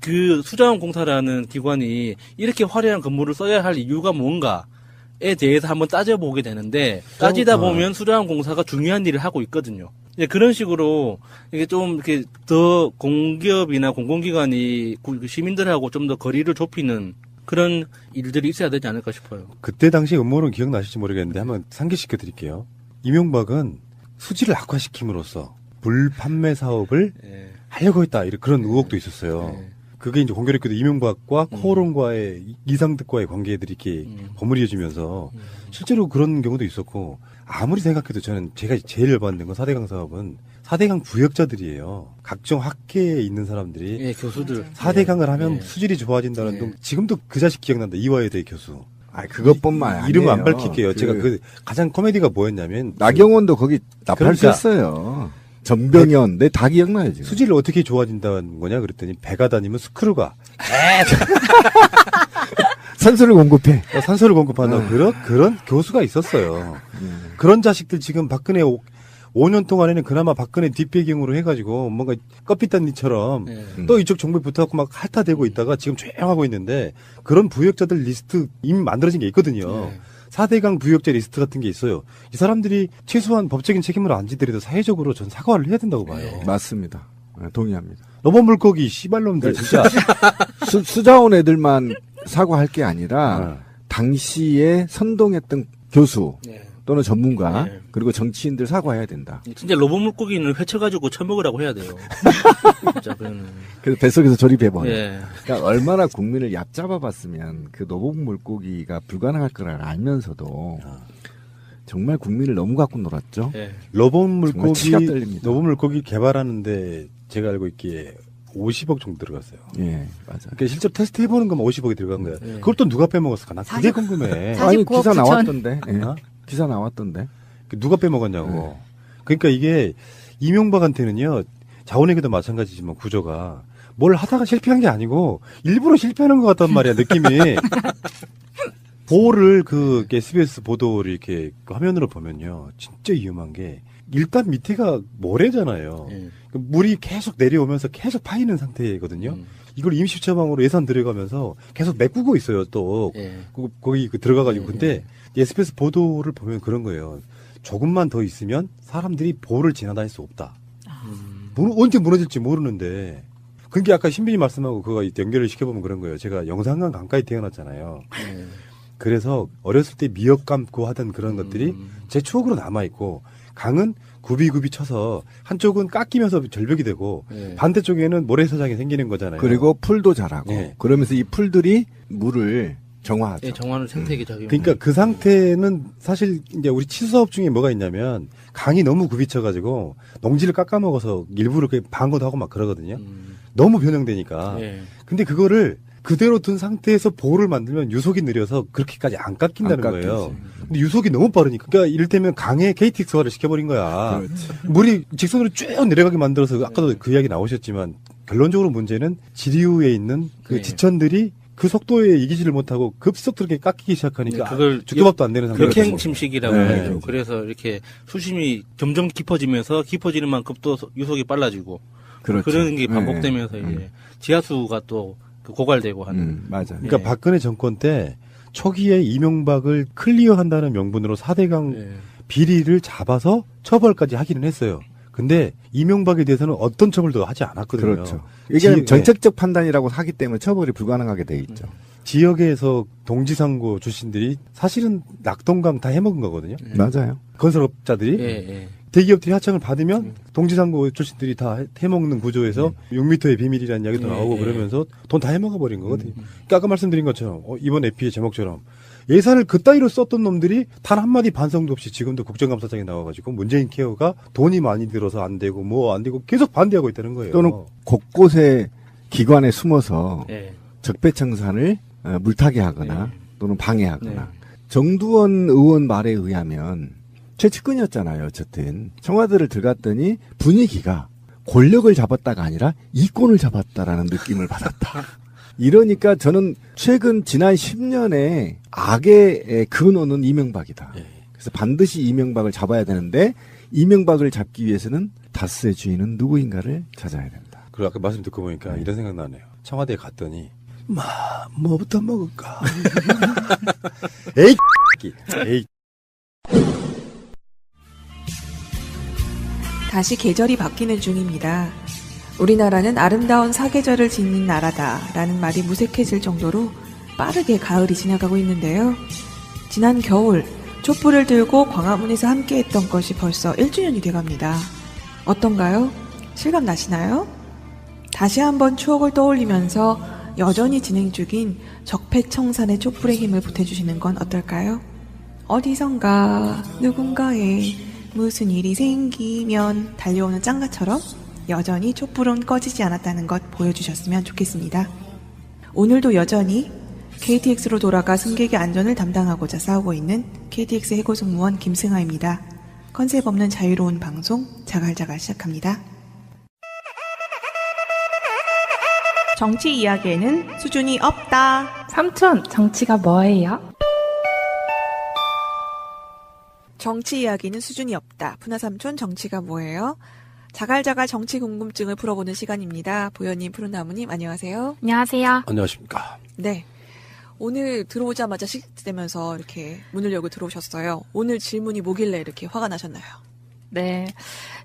그 수자원공사라는 기관이 이렇게 화려한 건물을 써야 할 이유가 뭔가에 대해서 한번 따져보게 되는데 따지다 보면 수자원공사가 중요한 일을 하고 있거든요. 그런 식으로 이게 좀 이렇게 더 공기업이나 공공기관이 시민들하고 좀 더 거리를 좁히는 그런 일들이 있어야 되지 않을까 싶어요. 그때 당시 음모론 기억나실지 모르겠는데 한번 상기시켜 드릴게요. 이명박은 수지를 악화시킴으로써 불 판매 사업을 하려고 했다. 이런 그런 의혹도 있었어요. 그게 이제 공교롭게도 이명박과 코오롱과의 이상득과의 관계들이 이렇게 버무려지면서 실제로 그런 경우도 있었고 아무리 생각해도 저는 제가 제일 열받는 건 4대강 사업은 4대강 부역자들이에요. 각종 학계에 있는 사람들이 교수들 4대강을 하면 수질이 좋아진다는 동 지금도 그 자식 기억난다. 이화여대 교수. 그것뿐만 아니에요. 이름 안 밝힐게요. 제가 그 가장 코미디가 뭐였냐면 나경원도 거기 납품했어요. 전병현, 내 다 기억나요 지금. 수질을 어떻게 좋아진다는 거냐 그랬더니 배가 다니면 스크루가 산소를 공급해. 산소를 공급한다. 그런 교수가 있었어요. 그런 자식들 지금 박근혜 5년 동안에는 그나마 박근혜 뒷배경으로 해가지고 뭔가 껍빗단니처럼 또 이쪽 정부에 붙어갖고 막 핥아대고 있다가 지금 조용하고 있는데 그런 부역자들 리스트 이미 만들어진 게 있거든요. 4대강 부역자 리스트 같은 게 있어요. 이 사람들이 최소한 법적인 책임을 안 지더라도 사회적으로 전 사과를 해야 된다고 봐요. 맞습니다. 동의합니다. 로봇 물고기 씨발놈들 진짜. 수자원 애들만 사과할 게 아니라 당시에 선동했던 교수 또는 전문가 그리고 정치인들 사과해야 된다. 진짜 로봇 물고기는 회쳐가지고 처먹으라고 해야 돼요. 진짜 그래서 뱃속에서 조립해버려. 그러니까 얼마나 국민을 얕잡아봤으면 그 로봇 물고기가 불가능할 거를 알면서도 정말 국민을 너무 갖고 놀았죠. 로봇 물고기 개발하는데 제가 알고 있기에 50억 정도 들어갔어요. 예, 맞아요. 그러니까 실제로 테스트 해보는 것만 50억이 들어간 거예요. 그걸 또 누가 빼먹었을까? 나 그게 궁금해. 아니, 기사 나왔던데. 예. 기사 나왔던데. 누가 빼먹었냐고. 그러니까 이게 이명박한테는요, 자원외교도 마찬가지지만 구조가 뭘 하다가 실패한 게 아니고 일부러 실패하는 것 같단 말이야, 느낌이. 보호를 SBS 보도를 이렇게 화면으로 보면요, 진짜 위험한 게 일단 밑에가 모래잖아요. 물이 계속 내려오면서 계속 파이는 상태거든요. 이걸 임시 처방으로 예산 들어가면서 계속 메꾸고 있어요, 또. 거기 들어가가지고. 근데 SBS 보도를 보면 그런 거예요. 조금만 더 있으면 사람들이 보호를 지나다닐 수 없다. 언제 무너질지 모르는데. 그게 아까 신빈이 말씀하고 그거 연결을 시켜보면 그런 거예요. 제가 영산강 강가에 태어났잖아요. 그래서 어렸을 때 미역 감고 하던 그런 것들이 제 추억으로 남아있고, 강은 굽이굽이 쳐서 한쪽은 깎이면서 절벽이 되고 반대쪽에는 모래사장이 생기는 거잖아요. 그리고 풀도 자라고. 그러면서 이 풀들이 물을 정화하죠. 예, 정화는 생태계 작용. 그러니까 그 상태는 사실 이제 우리 치수사업 중에 뭐가 있냐면 강이 너무 굽이쳐가지고 농지를 깎아먹어서 일부러 방어도 하고 막 그러거든요. 너무 변형되니까. 근데 그거를 그대로 둔 상태에서 보호를 만들면 유속이 느려서 그렇게까지 안 깎인다는 거예요. 근데 유속이 너무 빠르니까. 그러니까 이를테면 강에 KTX화를 시켜버린 거야. 그렇지. 물이 직선으로 쭉 내려가게 만들어서 아까도 그 이야기 나오셨지만 결론적으로 문제는 지류에 있는 그 지천들이 그 속도에 이기지를 못하고 급속도로 이렇게 깎이기 시작하니까 그걸 죽도밥도 안 되는 상태가 극행 침식이라고 하죠. 그래서 이렇게 수심이 점점 깊어지면서 깊어지는 만큼 또 유속이 빨라지고 그런 게 반복되면서 이제 지하수가 또 고갈되고 하는. 맞아요. 그러니까 박근혜 정권 때 초기에 이명박을 클리어한다는 명분으로 4대강 비리를 잡아서 처벌까지 하기는 했어요. 근데 이명박에 대해서는 어떤 처벌도 하지 않았거든요. 그렇죠. 이게 정책적 판단이라고 하기 때문에 처벌이 불가능하게 돼 있죠. 지역에서 동지상고 출신들이 사실은 낙동강 다 해먹은 거거든요. 맞아요. 건설업자들이 대기업들이 하청을 받으면 동지상고 출신들이 다 해먹는 구조에서 6m의 비밀이라는 이야기도 나오고 그러면서 돈 다 해먹어버린 거거든요. 그러니까 아까 말씀드린 것처럼 이번 에피의 제목처럼 예산을 그따위로 썼던 놈들이 단 한마디 반성도 없이 지금도 국정감사장에 나와가지고 문재인 케어가 돈이 많이 들어서 안 되고 뭐 안 되고 계속 반대하고 있다는 거예요. 또는 곳곳에 기관에 숨어서 적폐청산을 물타기 하거나 또는 방해하거나. 정두원 의원 말에 의하면 최측근이었잖아요. 어쨌든 청와대를 들어갔더니 분위기가 권력을 잡았다가 아니라 이권을 잡았다라는 느낌을 받았다. 이러니까 저는 최근 지난 10년의 악의 근원은 이명박이다. 그래서 반드시 이명박을 잡아야 되는데 이명박을 잡기 위해서는 다스의 주인은 누구인가를 찾아야 된다. 그리고 아까 말씀 듣고 보니까 이런 생각 나네요. 청와대에 갔더니 뭐부터 먹을까? 에이. 다시 계절이 바뀌는 중입니다. 우리나라는 아름다운 사계절을 지닌 나라다라는 말이 무색해질 정도로 빠르게 가을이 지나가고 있는데요. 지난 겨울 촛불을 들고 광화문에서 함께했던 것이 벌써 1주년이 돼갑니다. 어떤가요? 실감 나시나요? 다시 한번 추억을 떠올리면서 여전히 진행 중인 적폐청산의 촛불에 힘을 보태주시는 건 어떨까요? 어디선가 누군가에 무슨 일이 생기면 달려오는 짱가처럼 여전히 촛불은 꺼지지 않았다는 것 보여주셨으면 좋겠습니다. 오늘도 여전히 KTX로 돌아가 승객의 안전을 담당하고자 싸우고 있는 KTX 해고승무원 김승아입니다. 컨셉 없는 자유로운 방송 자갈자갈 시작합니다. 정치 이야기에는 수준이 없다. 삼촌, 정치가 뭐예요? 정치 이야기는 수준이 없다. 푸나삼촌 정치가 뭐예요? 자갈자갈 정치 궁금증을 풀어보는 시간입니다. 보현님, 푸른나무님 안녕하세요. 안녕하세요. 안녕하십니까. 네. 오늘 들어오자마자 식대면서 이렇게 문을 열고 들어오셨어요. 오늘 질문이 뭐길래 이렇게 화가 나셨나요? 네.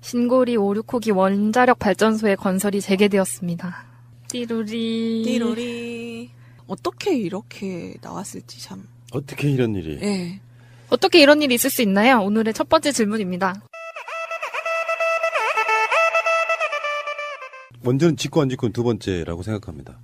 신고리 5,6호기 원자력 발전소의 건설이 재개되었습니다. 띠루리. 어떻게 이렇게 나왔을지 참. 어떻게 이런 일이. 네. 어떻게 이런 일이 있을 수 있나요? 오늘의 첫 번째 질문입니다. 먼저는 짓고 안 짓고는 두 번째라고 생각합니다.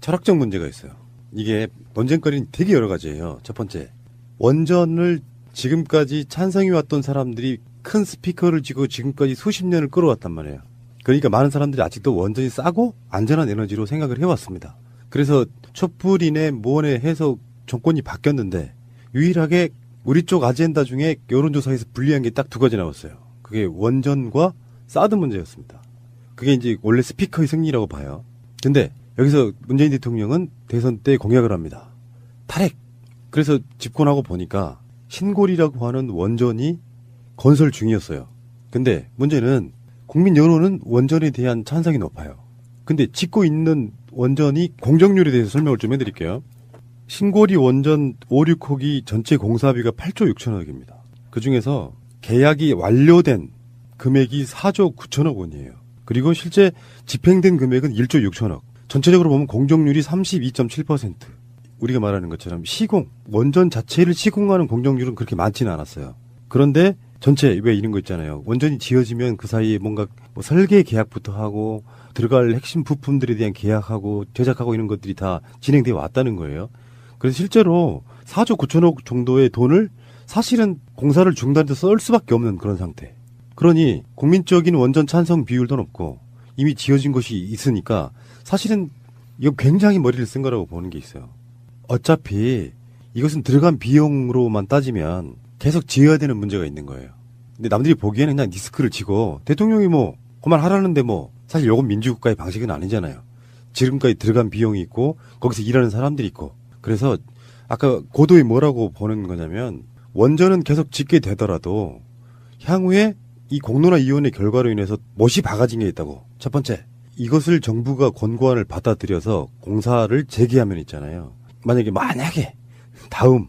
철학적 문제가 있어요. 이게 논쟁거리는 되게 여러 가지예요. 첫 번째, 원전을 지금까지 찬성해왔던 사람들이 큰 스피커를 쥐고 지금까지 수십 년을 끌어왔단 말이에요. 그러니까 많은 사람들이 아직도 원전이 싸고 안전한 에너지로 생각을 해왔습니다. 그래서 촛불이네 뭐네 해서 정권이 바뀌었는데 유일하게 우리 쪽 아젠다 중에 여론조사에서 불리한 게 딱 두 가지 나왔어요. 그게 원전과 사드 문제였습니다. 그게 이제 원래 스피커의 승리라고 봐요. 근데 여기서 문재인 대통령은 대선 때 공약을 합니다. 탈핵. 그래서 집권하고 보니까 신골이라고 하는 원전이 건설 중이었어요. 근데 문제는 국민 여론은 원전에 대한 찬성이 높아요. 근데 짓고 있는 원전이 공정률에 대해서 설명을 좀 해드릴게요. 신고리 원전 5, 6호기 전체 공사비가 8조 6천억입니다. 그중에서 계약이 완료된 금액이 4조 9천억 원이에요. 그리고 실제 집행된 금액은 1조 6천억. 전체적으로 보면 공정률이 32.7%. 우리가 말하는 것처럼 시공, 원전 자체를 시공하는 공정률은 그렇게 많지는 않았어요. 그런데 전체 왜 이런 거 있잖아요. 원전이 지어지면 그 사이에 뭔가 뭐 설계 계약부터 하고 들어갈 핵심 부품들에 대한 계약하고 제작하고 이런 것들이 다 진행되어 왔다는 거예요. 그래서 실제로 4조 9천억 정도의 돈을 사실은 공사를 중단해서 쓸 수밖에 없는 그런 상태. 그러니 국민적인 원전 찬성 비율도 높고 이미 지어진 것이 있으니까 사실은 이거 굉장히 머리를 쓴 거라고 보는 게 있어요. 어차피 이것은 들어간 비용으로만 따지면 계속 지어야 되는 문제가 있는 거예요. 근데 남들이 보기에는 그냥 리스크를 지고 대통령이 뭐 그만하라는데 뭐 사실 요건 민주국가의 방식은 아니잖아요. 지금까지 들어간 비용이 있고 거기서 일하는 사람들이 있고 그래서 아까 고도의 뭐라고 보는 거냐면 원전은 계속 짓게 되더라도 향후에 이 공론화위원회 결과로 인해서 못이 박아진 게 있다고. 첫 번째, 이것을 정부가 권고안을 받아들여서 공사를 재개하면 있잖아요. 만약에 다음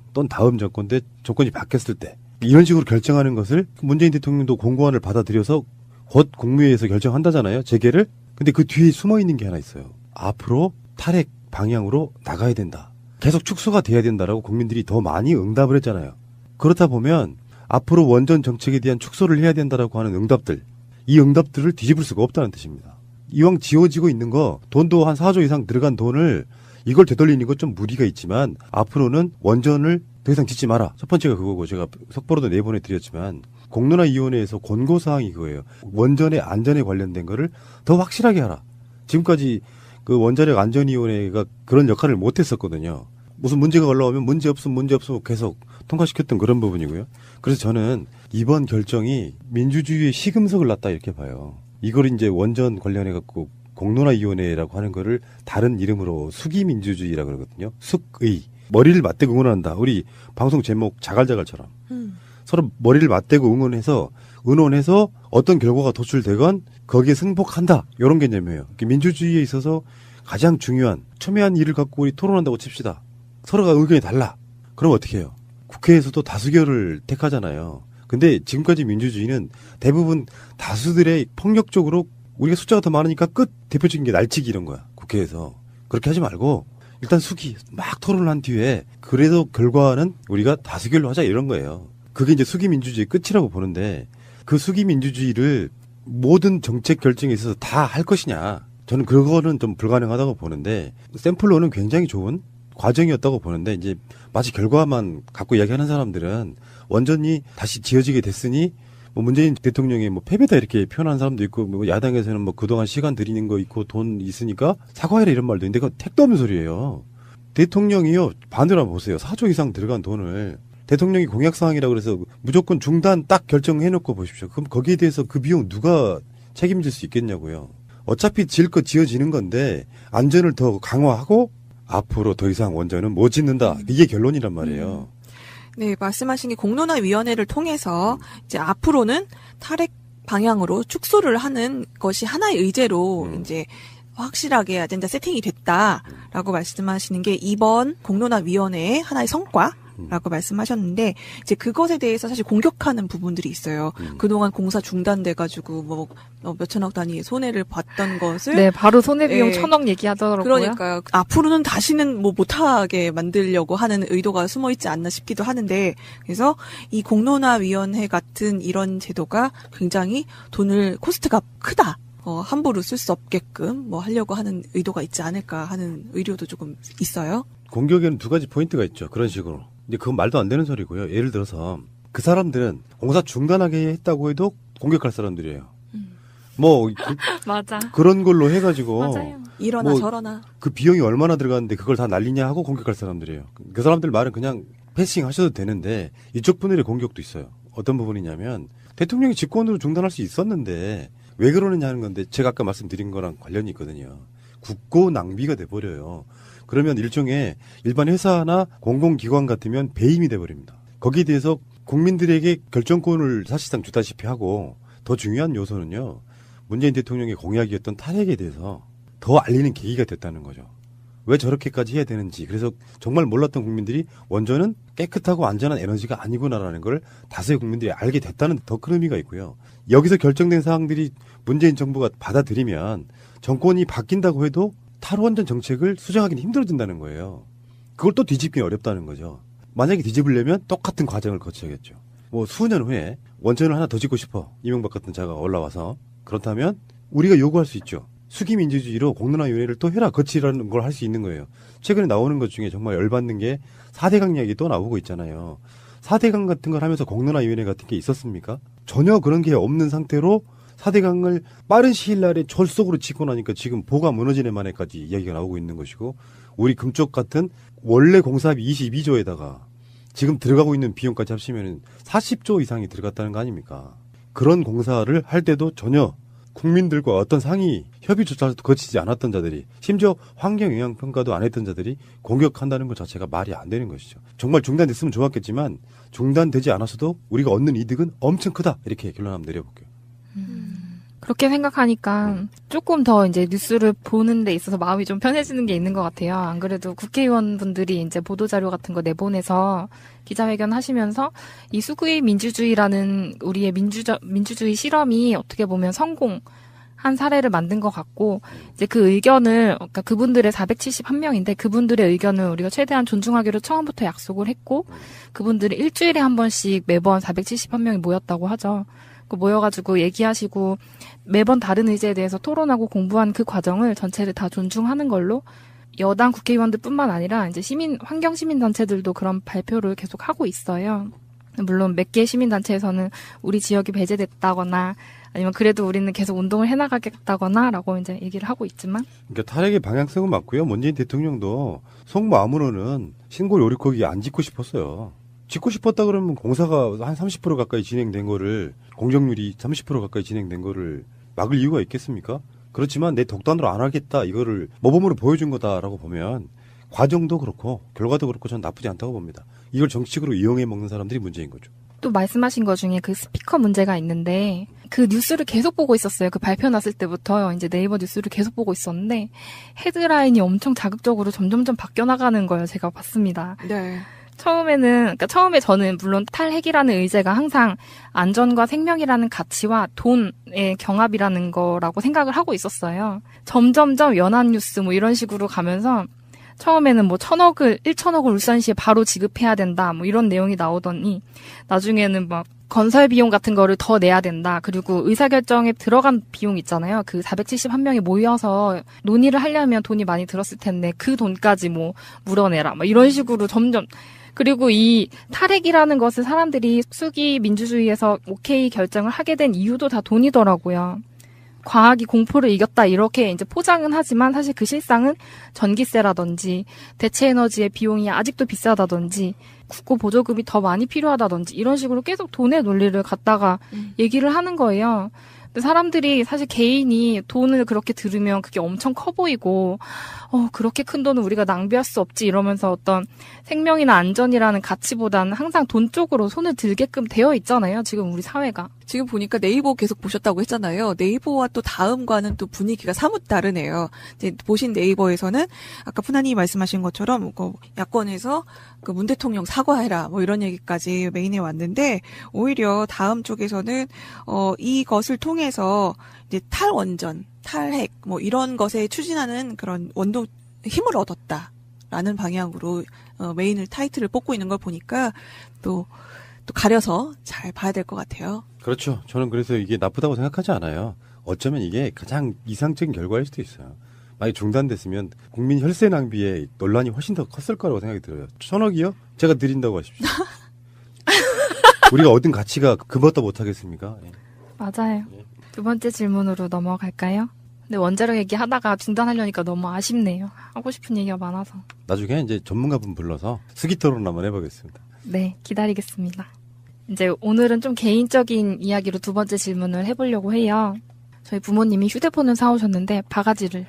정권 때 정권이 바뀌었을 때 이런 식으로 결정하는 것을 문재인 대통령도 권고안을 받아들여서 곧 국무회의에서 결정한다잖아요. 재개를. 근데 그 뒤에 숨어 있는 게 하나 있어요. 앞으로 탈핵 방향으로 나가야 된다. 계속 축소가 돼야 된다라고 국민들이 더 많이 응답을 했잖아요. 그렇다 보면 앞으로 원전 정책에 대한 축소를 해야 된다라고 하는 응답들, 이 응답들을 뒤집을 수가 없다는 뜻입니다. 이왕 지어지고 있는 거 돈도 한 4조 이상 들어간 돈을 이걸 되돌리는 건 좀 무리가 있지만 앞으로는 원전을 더 이상 짓지 마라. 첫 번째가 그거고 제가 속보로도 내보내드렸지만 공론화위원회에서 권고사항이 그거예요. 원전의 안전에 관련된 거를 더 확실하게 하라. 지금까지 그 원자력 안전위원회가 그런 역할을 못했었거든요. 무슨 문제가 올라오면 문제 없으면 계속 통과시켰던 그런 부분이고요. 그래서 저는 이번 결정이 민주주의의 시금석을 놨다 이렇게 봐요. 이걸 이제 원전 관련해갖고 공론화위원회라고 하는 거를 다른 이름으로 수기민주주의라 그러거든요. 숙의. 머리를 맞대고 응원한다. 우리 방송 제목 자갈자갈처럼. 서로 머리를 맞대고 응원해서 어떤 결과가 도출되건 거기에 승복한다. 이런 개념이에요. 민주주의에 있어서 가장 중요한 첨예한 일을 갖고 우리 토론한다고 칩시다. 서로가 의견이 달라. 그럼 어떻게 해요? 국회에서도 다수결을 택하잖아요. 근데 지금까지 민주주의는 대부분 다수들의 폭력적으로 우리가 숫자가 더 많으니까 대표적인 게 날치기 이런 거야. 국회에서. 그렇게 하지 말고 일단 막 토론을 한 뒤에 그래도 결과는 우리가 다수결로 하자 이런 거예요. 그게 이제 수기민주주의 끝이라고 보는데 그 수기민주주의를 모든 정책 결정에 있어서 다 할 것이냐. 저는 그거는 좀 불가능하다고 보는데 샘플로는 굉장히 좋은 과정이었다고 보는데 이제 마치 결과만 갖고 이야기하는 사람들은 원전이 다시 지어지게 됐으니 뭐 문재인 대통령이 뭐 패배다 이렇게 표현하는 사람도 있고 뭐 야당에서는 뭐 그동안 시간 들이는 거 있고 돈 있으니까 사과해라 이런 말도 있는데 그건 택도 없는 소리예요. 대통령이요 반대로 한번 보세요. 4조 이상 들어간 돈을 대통령이 공약사항이라고 그래서 무조건 중단 딱 결정해놓고 보십시오. 그럼 거기에 대해서 그 비용 누가 책임질 수 있겠냐고요. 어차피 지을 거 지어지는 건데 안전을 더 강화하고 앞으로 더 이상 원전은 못 짓는다. 이게 결론이란 말이에요. 네, 말씀하신 게 공론화위원회를 통해서 이제 앞으로는 탈핵 방향으로 축소를 하는 것이 하나의 의제로 이제 확실하게 아젠다 세팅이 됐다라고 말씀하시는 게 이번 공론화위원회의 하나의 성과라고 말씀하셨는데 이제 그것에 대해서 사실 공격하는 부분들이 있어요. 그동안 공사 중단돼가지고 뭐 몇천억 단위의 손해를 봤던 것을 네, 바로 손해비용 1,000억 얘기하더라고요. 그러니까요. 앞으로는 다시는 뭐 못하게 만들려고 하는 의도가 숨어 있지 않나 싶기도 하는데 그래서 이 공론화위원회 같은 이런 제도가 굉장히 코스트가 크다. 함부로 쓸 수 없게끔 뭐 하려고 하는 의도가 있지 않을까 하는 의료도 조금 있어요. 공격에는 두 가지 포인트가 있죠. 그런 식으로. 근데 그건 말도 안 되는 소리고요. 예를 들어서 그 사람들은 공사 중단하게 했다고 해도 공격할 사람들이에요. 뭐 맞아. 그런 걸로 해가지고 맞아요. 이러나 저러나 그 비용이 얼마나 들어갔는데 그걸 다 날리냐 하고 공격할 사람들이에요. 그 사람들 말은 그냥 패싱 하셔도 되는데 이쪽 분들의 공격도 있어요. 어떤 부분이냐면 대통령이 직권으로 중단할 수 있었는데 왜 그러느냐 하는 건데 제가 아까 말씀드린 거랑 관련이 있거든요. 국고 낭비가 돼버려요. 그러면 일종의 일반 회사나 공공기관 같으면 배임이 돼버립니다. 거기에 대해서 국민들에게 결정권을 사실상 주다시피 하고 더 중요한 요소는요. 문재인 대통령의 공약이었던 탈핵에 대해서 더 알리는 계기가 됐다는 거죠. 왜 저렇게까지 해야 되는지. 그래서 정말 몰랐던 국민들이 원전은 깨끗하고 안전한 에너지가 아니구나라는 걸 다수의 국민들이 알게 됐다는 더 큰 의미가 있고요. 여기서 결정된 사항들이 문재인 정부가 받아들이면 정권이 바뀐다고 해도 탈원전 정책을 수정하기는 힘들어진다는 거예요. 그걸 또 뒤집기 어렵다는 거죠. 만약에 뒤집으려면 똑같은 과정을 거쳐야겠죠. 뭐 수년 후에 원전을 하나 더 짓고 싶어. 이명박 같은 자가 올라와서. 그렇다면 우리가 요구할 수 있죠. 수기민주주의로 공론화위원회를 또 해라. 거치라는 걸 할 수 있는 거예요. 최근에 나오는 것 중에 정말 열받는 게 4대강 이야기 또 나오고 있잖아요. 4대강 같은 걸 하면서 공론화위원회 같은 게 있었습니까? 전혀 그런 게 없는 상태로 4대강을 빠른 시일 날에 졸속으로 짓고 나니까 지금 보가 무너지는 만에까지 이야기가 나오고 있는 것이고 우리 금쪽 같은 원래 공사비 22조에다가 지금 들어가고 있는 비용까지 합치면 40조 이상이 들어갔다는 거 아닙니까? 그런 공사를 할 때도 전혀 국민들과 어떤 상의 협의조차도 거치지 않았던 자들이 심지어 환경영향평가도 안 했던 자들이 공격한다는 것 자체가 말이 안 되는 것이죠. 정말 중단됐으면 좋았겠지만 중단되지 않았어도 우리가 얻는 이득은 엄청 크다. 이렇게 결론 한번 내려볼게요. 그렇게 생각하니까 조금 더 이제 뉴스를 보는 데 있어서 마음이 좀 편해지는 게 있는 것 같아요. 안 그래도 국회의원분들이 이제 보도자료 같은 거 내보내서 기자회견 하시면서 이 수구의 민주주의라는 우리의 민주주의 실험이 어떻게 보면 성공한 사례를 만든 것 같고, 이제 그 의견을, 그러니까 그분들의 471명인데 그분들의 의견을 우리가 최대한 존중하기로 처음부터 약속을 했고, 그분들이 일주일에 한 번씩 매번 471명이 모였다고 하죠. 모여가지고 얘기하시고 매번 다른 의제에 대해서 토론하고 공부한 그 과정을 전체를 다 존중하는 걸로 여당 국회의원들뿐만 아니라 이제 환경 시민단체들도 그런 발표를 계속 하고 있어요. 물론 몇 개의 시민단체에서는 우리 지역이 배제됐다거나 아니면 그래도 우리는 계속 운동을 해나가겠다거나라고 이제 얘기를 하고 있지만. 그러니까 탈핵의 방향성은 맞고요. 문재인 대통령도 속마음으로는 신골 요리코기 안 짓고 싶었어요. 짓고 싶었다 그러면 공사가 한 30% 가까이 진행된 거를 공정률이 30% 가까이 진행된 거를 막을 이유가 있겠습니까? 그렇지만 내 독단으로 안 하겠다 이거를 모범으로 보여준 거다라고 보면 과정도 그렇고 결과도 그렇고 전 나쁘지 않다고 봅니다. 이걸 정치적으로 이용해 먹는 사람들이 문제인 거죠. 또 말씀하신 것 중에 그 스피커 문제가 있는데 그 뉴스를 계속 보고 있었어요. 그 발표 났을 때부터 이제 네이버 뉴스를 계속 보고 있었는데 헤드라인이 엄청 자극적으로 점점점 바뀌어 나가는 거예요. 제가 봤습니다. 네. 처음에 저는 물론 탈핵이라는 의제가 항상 안전과 생명이라는 가치와 돈의 경합이라는 거라고 생각을 하고 있었어요. 점점점 연합뉴스 뭐 이런 식으로 가면서 처음에는 뭐 1,000억을 울산시에 바로 지급해야 된다 뭐 이런 내용이 나오더니 나중에는 막 건설 비용 같은 거를 더 내야 된다. 그리고 의사결정에 들어간 비용 있잖아요. 그 471명이 모여서 논의를 하려면 돈이 많이 들었을 텐데 그 돈까지 뭐 물어내라. 뭐 이런 식으로 점점. 그리고 이 탈핵이라는 것을 사람들이 수기 민주주의에서 오케이 결정을 하게 된 이유도 다 돈이더라고요. 과학이 공포를 이겼다 이렇게 이제 포장은 하지만 사실 그 실상은 전기세라든지 대체 에너지의 비용이 아직도 비싸다든지 국고 보조금이 더 많이 필요하다든지 이런 식으로 계속 돈의 논리를 갖다가 얘기를 하는 거예요. 근데 사람들이 사실 개인이 돈을 그렇게 들으면 그게 엄청 커 보이고 그렇게 큰 돈은 우리가 낭비할 수 없지 이러면서 어떤 생명이나 안전이라는 가치보다는 항상 돈 쪽으로 손을 들게끔 되어 있잖아요. 지금 우리 사회가. 지금 보니까 네이버 계속 보셨다고 했잖아요. 네이버와 또 다음과는 또 분위기가 사뭇 다르네요. 이제 보신 네이버에서는 아까 푸나님이 말씀하신 것처럼 야권에서 그 문 대통령 사과해라 뭐 이런 얘기까지 메인에 왔는데 오히려 다음 쪽에서는 이것을 통해서 이제 탈원전, 탈핵 뭐 이런 것에 추진하는 그런 힘을 얻었다라는 방향으로 메인을 타이틀을 뽑고 있는 걸 보니까 또 가려서 잘 봐야 될 것 같아요. 그렇죠. 저는 그래서 이게 나쁘다고 생각하지 않아요. 어쩌면 이게 가장 이상적인 결과일 수도 있어요. 만약 중단됐으면 국민 혈세 낭비에 논란이 훨씬 더 컸을 거라고 생각이 들어요. 1,000억이요? 제가 드린다고 하십시오. 우리가 얻은 가치가 그것도 못하겠습니까? 예. 맞아요. 두 번째 질문으로 넘어갈까요? 근데 원자력 얘기하다가 중단하려니까 너무 아쉽네요. 하고 싶은 얘기가 많아서. 나중에 이제 전문가분 불러서 수기토론 한번 해보겠습니다. 네, 기다리겠습니다. 이제 오늘은 좀 개인적인 이야기로 두 번째 질문을 해보려고 해요. 저희 부모님이 휴대폰을 사오셨는데 바가지를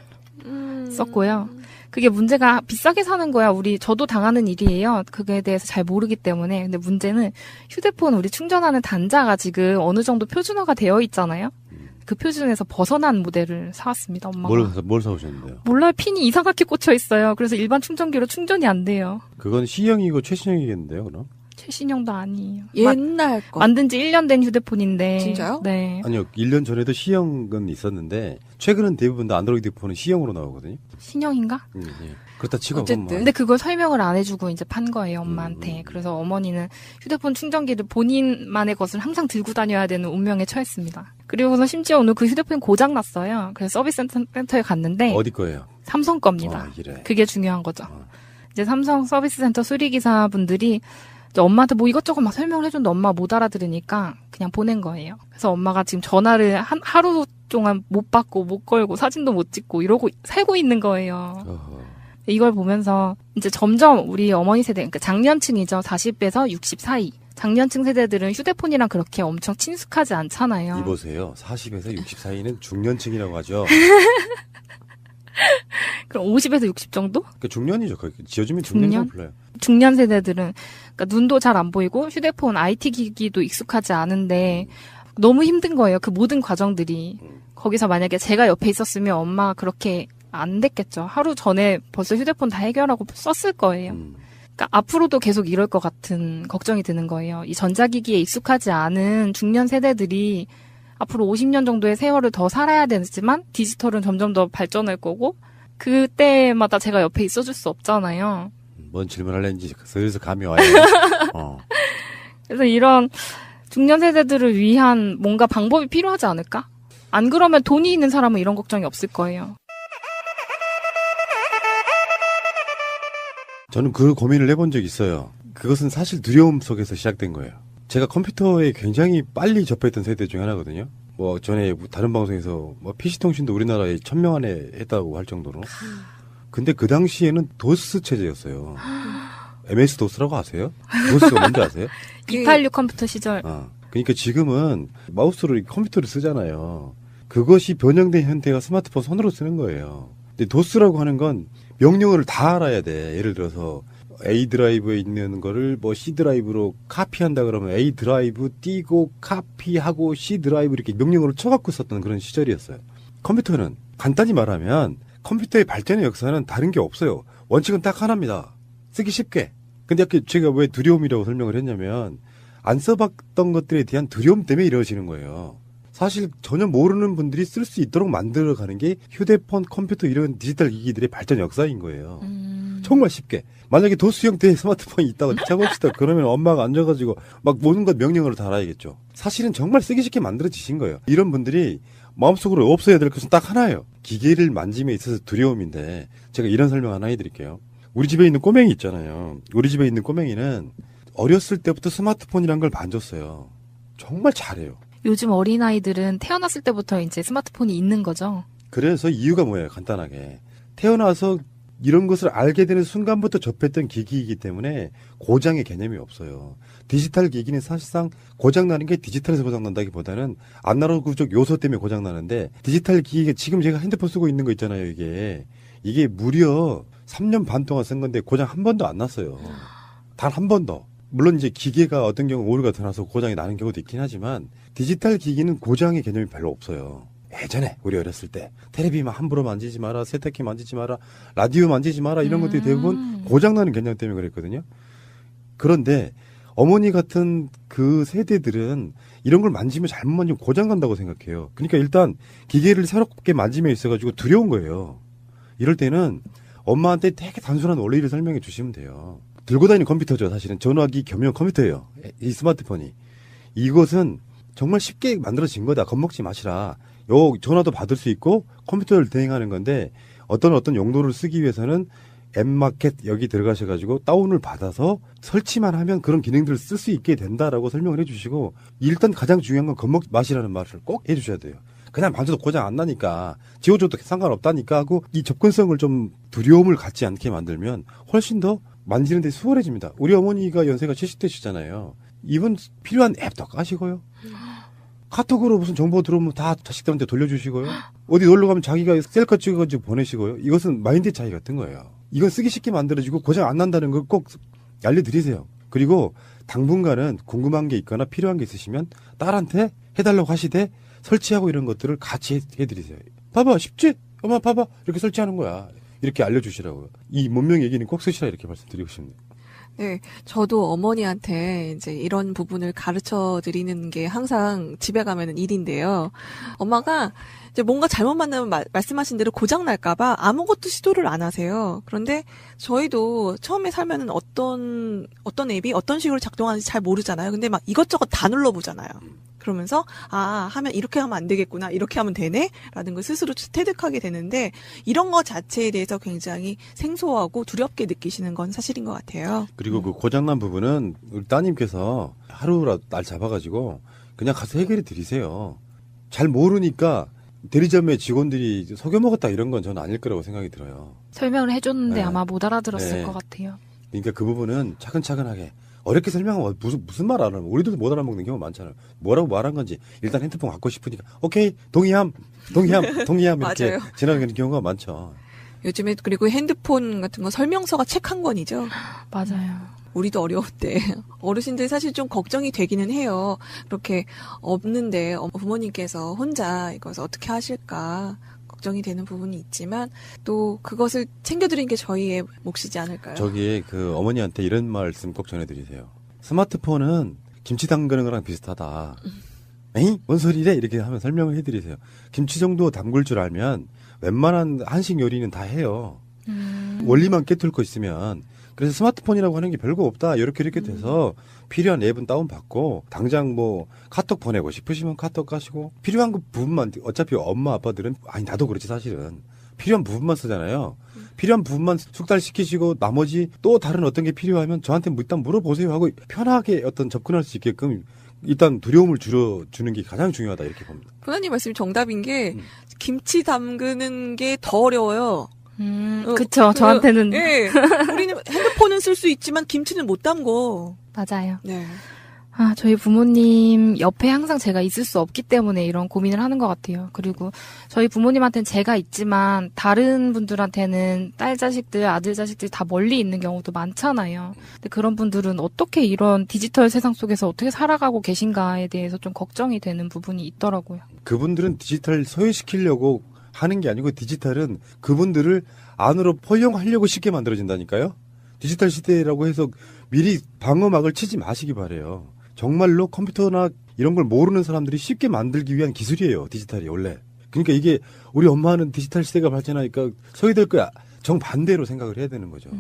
썼고요. 그게 문제가 비싸게 사는 거야. 저도 당하는 일이에요. 그거에 대해서 잘 모르기 때문에. 근데 문제는 휴대폰 우리 충전하는 단자가 지금 어느 정도 표준화가 되어 있잖아요. 그 표준에서 벗어난 모델을 사왔습니다, 엄마가. 뭘 사오셨는데요? 몰라요. 핀이 이상하게 꽂혀 있어요. 그래서 일반 충전기로 충전이 안 돼요. 그건 C형이고 최신형이겠는데요, 그럼? 최신형도 아니에요. 옛날 거. 만든 지 1년 된 휴대폰인데. 진짜요? 네. 아니요, 1년 전에도 C형은 있었는데 최근은 대부분 다 안드로이드 폰은 C형으로 나오거든요. 신형인가? 예. 그렇다 치고 어쨌든. 근데 그걸 설명을 안 해주고 이제 판 거예요, 엄마한테. 그래서 어머니는 휴대폰 충전기를 본인만의 것을 항상 들고 다녀야 되는 운명에 처했습니다. 그리고서 심지어 오늘 그 휴대폰이 고장 났어요. 그래서 서비스 센터에 갔는데. 어디 거예요? 삼성 겁니다. 이래. 그게 중요한 거죠. 이제 삼성 서비스 센터 수리기사 분들이 엄마한테 뭐 이것저것 막 설명을 해줬는데 엄마가 못 알아들으니까 그냥 보낸 거예요. 그래서 엄마가 지금 전화를 하루 동안 못 받고 못 걸고 사진도 못 찍고 이러고 살고 있는 거예요. 이걸 보면서 이제 점점 우리 어머니 세대, 그러니까 장년층이죠. 40에서 60 사이. 장년층 세대들은 휴대폰이랑 그렇게 엄청 친숙하지 않잖아요. 이보세요. 40에서 60 사이는 중년층이라고 하죠. 그럼 50에서 60 정도? 그러니까 중년이죠. 지어주면 중년이라고 불러요. 중년 세대들은 그러니까 눈도 잘 안 보이고 휴대폰, IT 기기도 익숙하지 않은데 너무 힘든 거예요. 그 모든 과정들이. 거기서 만약에 제가 옆에 있었으면 엄마 그렇게 안 됐겠죠. 하루 전에 벌써 휴대폰 다 해결하고 썼을 거예요. 그러니까 앞으로도 계속 이럴 것 같은 걱정이 드는 거예요. 이 전자기기에 익숙하지 않은 중년 세대들이 앞으로 50년 정도의 세월을 더 살아야 되지만 디지털은 점점 더 발전할 거고 그때마다 제가 옆에 있어줄 수 없잖아요. 뭔 질문하려는지 슬슬 감이 와요. 그래서 이런 중년 세대들을 위한 뭔가 방법이 필요하지 않을까? 안 그러면 돈이 있는 사람은 이런 걱정이 없을 거예요. 저는 그 고민을 해본 적이 있어요. 그것은 사실 두려움 속에서 시작된 거예요. 제가 컴퓨터에 굉장히 빨리 접했던 세대 중에 하나거든요. 뭐 전에 다른 방송에서 뭐 PC통신도 우리나라에 1000명 안에 했다고 할 정도로. 근데 그 당시에는 도스 체제였어요. MS-DOS라고 아세요? 도스가 뭔지 아세요? 286 컴퓨터 시절. 그러니까 지금은 마우스로 컴퓨터를 쓰잖아요. 그것이 변형된 현대가 스마트폰 손으로 쓰는 거예요. 근데 도스라고 하는 건 명령어를 다 알아야 돼. 예를 들어서 A 드라이브에 있는 거를 뭐 C 드라이브로 카피한다 그러면 A 드라이브 띄고 카피하고 C 드라이브 이렇게 명령어를 쳐갖고 썼던 그런 시절이었어요. 컴퓨터는 간단히 말하면 컴퓨터의 발전의 역사는 다른 게 없어요. 원칙은 딱 하나입니다. 쓰기 쉽게. 근데 아까 제가 왜 두려움이라고 설명을 했냐면 안 써봤던 것들에 대한 두려움 때문에 이루어지는 거예요. 사실 전혀 모르는 분들이 쓸 수 있도록 만들어가는 게 휴대폰, 컴퓨터 이런 디지털 기기들의 발전 역사인 거예요. 정말 쉽게. 만약에 도스 형태의 스마트폰이 있다고 쳐봅시다. 그러면 엄마가 앉아가지고 막 모든 것 명령어를 다 알아야겠죠. 사실은 정말 쓰기 쉽게 만들어지신 거예요. 이런 분들이 마음속으로 없어야 될 것은 딱 하나예요. 기계를 만짐에 있어서 두려움인데 제가 이런 설명 하나 해드릴게요. 우리 집에 있는 꼬맹이 있잖아요. 우리 집에 있는 꼬맹이는 어렸을 때부터 스마트폰이란 걸 만졌어요. 정말 잘해요. 요즘 어린아이들은 태어났을 때부터 이제 스마트폰이 있는 거죠. 그래서 이유가 뭐예요? 간단하게. 태어나서 이런 것을 알게 되는 순간부터 접했던 기기이기 때문에 고장의 개념이 없어요. 디지털 기기는 사실상 고장나는 게 디지털에서 고장난다기보다는 아날로그적 요소 때문에 고장나는데 디지털 기기가 지금 제가 핸드폰 쓰고 있는 거 있잖아요. 이게 무려 3년 반 동안 쓴 건데 고장 한 번도 안 났어요. 단 한 번도. 물론 이제 기계가 어떤 경우 오류가 더 나서 고장이 나는 경우도 있긴 하지만 디지털 기기는 고장의 개념이 별로 없어요. 예전에 우리 어렸을 때 텔레비만 함부로 만지지 마라, 세탁기 만지지 마라, 라디오 만지지 마라 이런 것들이 대부분 고장나는 개념 때문에 그랬거든요. 그런데 어머니 같은 그 세대들은 이런 걸 만지면 잘못 만지면 고장난다고 생각해요. 그러니까 일단 기계를 새롭게 만짐에 있어가지고 두려운 거예요. 이럴 때는 엄마한테 되게 단순한 원리를 설명해 주시면 돼요. 들고 다니는 컴퓨터죠. 사실은 전화기 겸용 컴퓨터예요. 이 스마트폰이. 이것은 정말 쉽게 만들어진 거다. 겁먹지 마시라. 요 전화도 받을 수 있고 컴퓨터를 대행하는 건데 어떤 용도를 쓰기 위해서는 앱마켓 여기 들어가셔가지고 다운을 받아서 설치만 하면 그런 기능들을 쓸 수 있게 된다라고 설명을 해주시고 일단 가장 중요한 건 겉먹 맛이라는 말을 꼭 해주셔야 돼요. 그냥 만져도 고장 안 나니까 지워줘도 상관없다니까 하고 이 접근성을 좀 두려움을 갖지 않게 만들면 훨씬 더 만지는 데 수월해집니다. 우리 어머니가 연세가 70대시잖아요. 이분 필요한 앱도 까시고요. 카톡으로 무슨 정보 들어오면 다 자식들한테 돌려주시고요. 어디 놀러 가면 자기가 셀카 찍어가지고 보내시고요. 이것은 마인드 차이 같은 거예요. 이건 쓰기 쉽게 만들어지고 고장 안 난다는 걸 꼭 알려드리세요. 그리고 당분간은 궁금한 게 있거나 필요한 게 있으시면 딸한테 해달라고 하시되 설치하고 이런 것들을 같이 해드리세요. 봐봐 쉽지? 엄마 봐봐 이렇게 설치하는 거야. 이렇게 알려주시라고요. 이 문명 얘기는 꼭 쓰시라 이렇게 말씀드리고 싶네요. 네, 저도 어머니한테 이제 이런 부분을 가르쳐 드리는 게 항상 집에 가면은 일인데요. 엄마가 이제 뭔가 잘못 만나면 말씀하신 대로 고장 날까봐 아무것도 시도를 안 하세요. 그런데 저희도 처음에 살면은 어떤 앱이 어떤 식으로 작동하는지 잘 모르잖아요. 근데 막 이것저것 다 눌러보잖아요. 그러면서 하면 이렇게 하면 안 되겠구나, 이렇게 하면 되네 라는 걸 스스로 체득하게 되는데 이런 거 자체에 대해서 굉장히 생소하고 두렵게 느끼시는 건 사실인 것 같아요. 그리고 그 고장난 부분은 우리 따님께서 하루라도 날 잡아가지고 그냥 가서 해결해 드리세요. 잘 모르니까 대리점의 직원들이 속여먹었다 이런 건 저는 아닐 거라고 생각이 들어요. 설명을 해줬는데 네. 아마 못 알아들었을 네. 것 같아요. 그러니까 그 부분은 차근차근하게 어렵게 설명하면 무슨 말 안 하면 우리들도 못 알아먹는 경우가 많잖아요. 뭐라고 말한 건지 일단 핸드폰 갖고 싶으니까 오케이 동의함 이렇게 지나가는 경우가 많죠. 요즘에 그리고 핸드폰 같은 거 설명서가 책 한 권이죠. 맞아요. 우리도 어려울 때 어르신들 사실 좀 걱정이 되기는 해요. 그렇게 없는데 부모님께서 혼자 이것을 어떻게 하실까 걱정이 되는 부분이 있지만 또 그것을 챙겨드리는 게 저희의 몫이지 않을까요? 저기 그 어머니한테 이런 말씀 꼭 전해드리세요. 스마트폰은 김치 담그는 거랑 비슷하다. 에이? 뭔 소리래? 이렇게 하면 설명을 해드리세요. 김치 정도 담글 줄 알면 웬만한 한식 요리는 다 해요. 원리만 깨뚫을 거 있으면. 그래서 스마트폰이라고 하는 게 별거 없다. 이렇게 돼서 필요한 앱은 다운받고 당장 뭐 카톡 보내고 싶으시면 카톡 가시고 필요한 그 부분만 어차피 엄마 아빠들은 아니 나도 그렇지 사실은 필요한 부분만 쓰잖아요. 필요한 부분만 숙달시키시고 나머지 또 다른 어떤 게 필요하면 저한테 일단 물어보세요 하고 편하게 어떤 접근할 수 있게끔 일단 두려움을 줄여주는 게 가장 중요하다 이렇게 봅니다. 부모님 말씀이 정답인 게 김치 담그는 게 더 어려워요. 그쵸. 저한테는. 네. 우리는 핸드폰은 쓸 수 있지만 김치는 못 담궈. 맞아요. 네. 저희 부모님 옆에 항상 제가 있을 수 없기 때문에 이런 고민을 하는 것 같아요. 그리고 저희 부모님한테는 제가 있지만 다른 분들한테는 딸 자식들, 아들 자식들 다 멀리 있는 경우도 많잖아요. 근데 그런 분들은 어떻게 이런 디지털 세상 속에서 어떻게 살아가고 계신가에 대해서 좀 걱정이 되는 부분이 있더라고요. 그분들은 디지털 소외시키려고 하는 게 아니고 디지털은 그분들을 안으로 포용하려고 쉽게 만들어진다니까요. 디지털 시대라고 해서 미리 방어막을 치지 마시기 바래요. 정말로 컴퓨터나 이런 걸 모르는 사람들이 쉽게 만들기 위한 기술이에요. 디지털이 원래. 그러니까 이게 우리 엄마는 디지털 시대가 발전하니까 소외될 거야. 정반대로 생각을 해야 되는 거죠.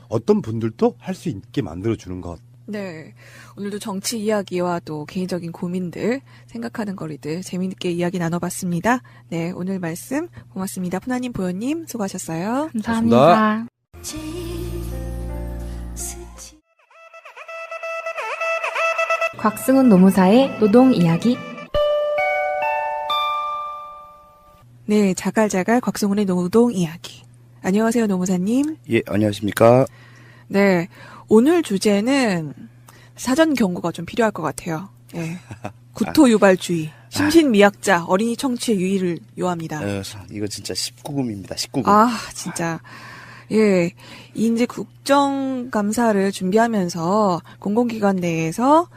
어떤 분들도 할 수 있게 만들어주는 것. 네. 오늘도 정치 이야기와 또 개인적인 고민들, 생각하는 거리들 재미있게 이야기 나눠봤습니다. 네. 오늘 말씀 고맙습니다. 푸나님, 보현님 수고하셨어요. 감사합니다. 곽승훈 노무사의 노동 이야기. 네. 자갈자갈 곽승훈의 노동 이야기. 안녕하세요, 노무사님. 예, 안녕하십니까. 네. 오늘 주제는 사전 경고가 좀 필요할 것 같아요. 예. 구토 유발주의, 심신미약자, 어린이 청취의 유의를 요합니다. 이거 진짜 19금입니다. 19금. 진짜. 예. 이제 국정감사를 준비하면서 공공기관 내에서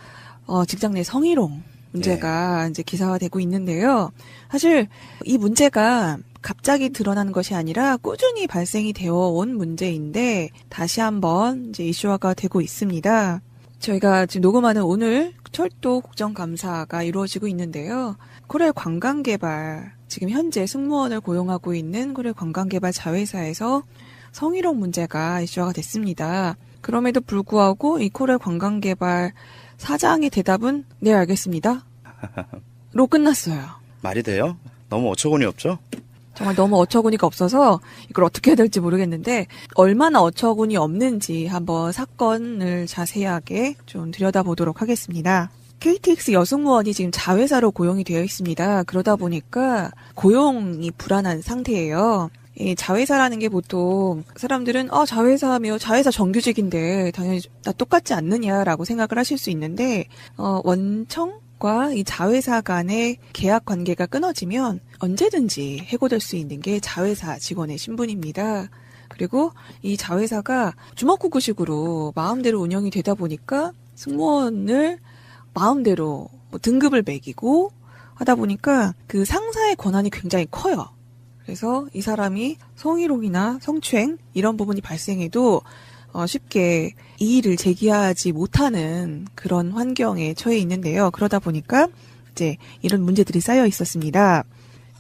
직장 내 성희롱 문제가 이제 기사화되고 있는데요. 사실 이 문제가 갑자기 드러나는 것이 아니라 꾸준히 발생이 되어 온 문제인데 다시 한번 이제 이슈화가 되고 있습니다. 저희가 지금 녹음하는 오늘 철도 국정감사가 이루어지고 있는데요. 코레일 관광개발, 지금 현재 승무원을 고용하고 있는 코레일 관광개발 자회사에서 성희롱 문제가 이슈화가 됐습니다. 그럼에도 불구하고 이 코레일 관광개발 사장의 대답은 네, 알겠습니다. 로 끝났어요. 말이 돼요? 너무 어처구니 없죠? 정말 너무 어처구니가 없어서 이걸 어떻게 해야 될지 모르겠는데 얼마나 어처구니 없는지 한번 사건을 자세하게 좀 들여다보도록 하겠습니다. KTX 여승무원이 지금 자회사로 고용이 되어 있습니다. 그러다 보니까 고용이 불안한 상태예요. 이 자회사라는 게 보통 사람들은 자회사며 자회사 정규직인데 당연히 다 똑같지 않느냐라고 생각을 하실 수 있는데 원청과 이 자회사 간의 계약 관계가 끊어지면 언제든지 해고될 수 있는 게 자회사 직원의 신분입니다. 그리고 이 자회사가 주먹구구식으로 마음대로 운영이 되다 보니까 승무원을 마음대로 등급을 매기고 하다 보니까 그 상사의 권한이 굉장히 커요. 그래서 이 사람이 성희롱이나 성추행 이런 부분이 발생해도 쉽게 이의를 제기하지 못하는 그런 환경에 처해 있는데요. 그러다 보니까 이제 이런 문제들이 쌓여 있었습니다.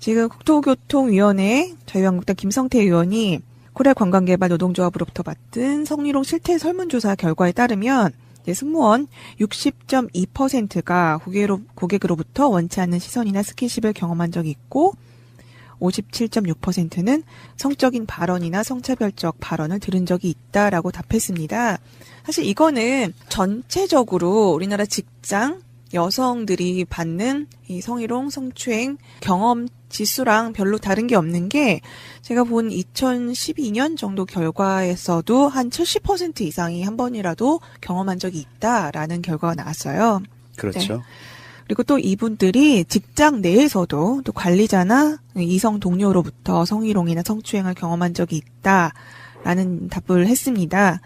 지금 국토교통위원회 자유한국당 김성태 의원이 코레아관광개발노동조합으로부터 받은 성희롱 실태 설문조사 결과에 따르면 승무원 60.2%가 고객으로부터 원치 않는 시선이나 스킨십을 경험한 적이 있고 57.6%는 성적인 발언이나 성차별적 발언을 들은 적이 있다라고 답했습니다. 사실 이거는 전체적으로 우리나라 직장 여성들이 받는 이 성희롱, 성추행 경험 지수랑 별로 다른 게 없는 게 제가 본 2012년 정도 결과에서도 한 70% 이상이 한 번이라도 경험한 적이 있다라는 결과가 나왔어요. 그렇죠. 네. 그리고 또 이분들이 직장 내에서도 또 관리자나 이성 동료로부터 성희롱이나 성추행을 경험한 적이 있다라는 답을 했습니다.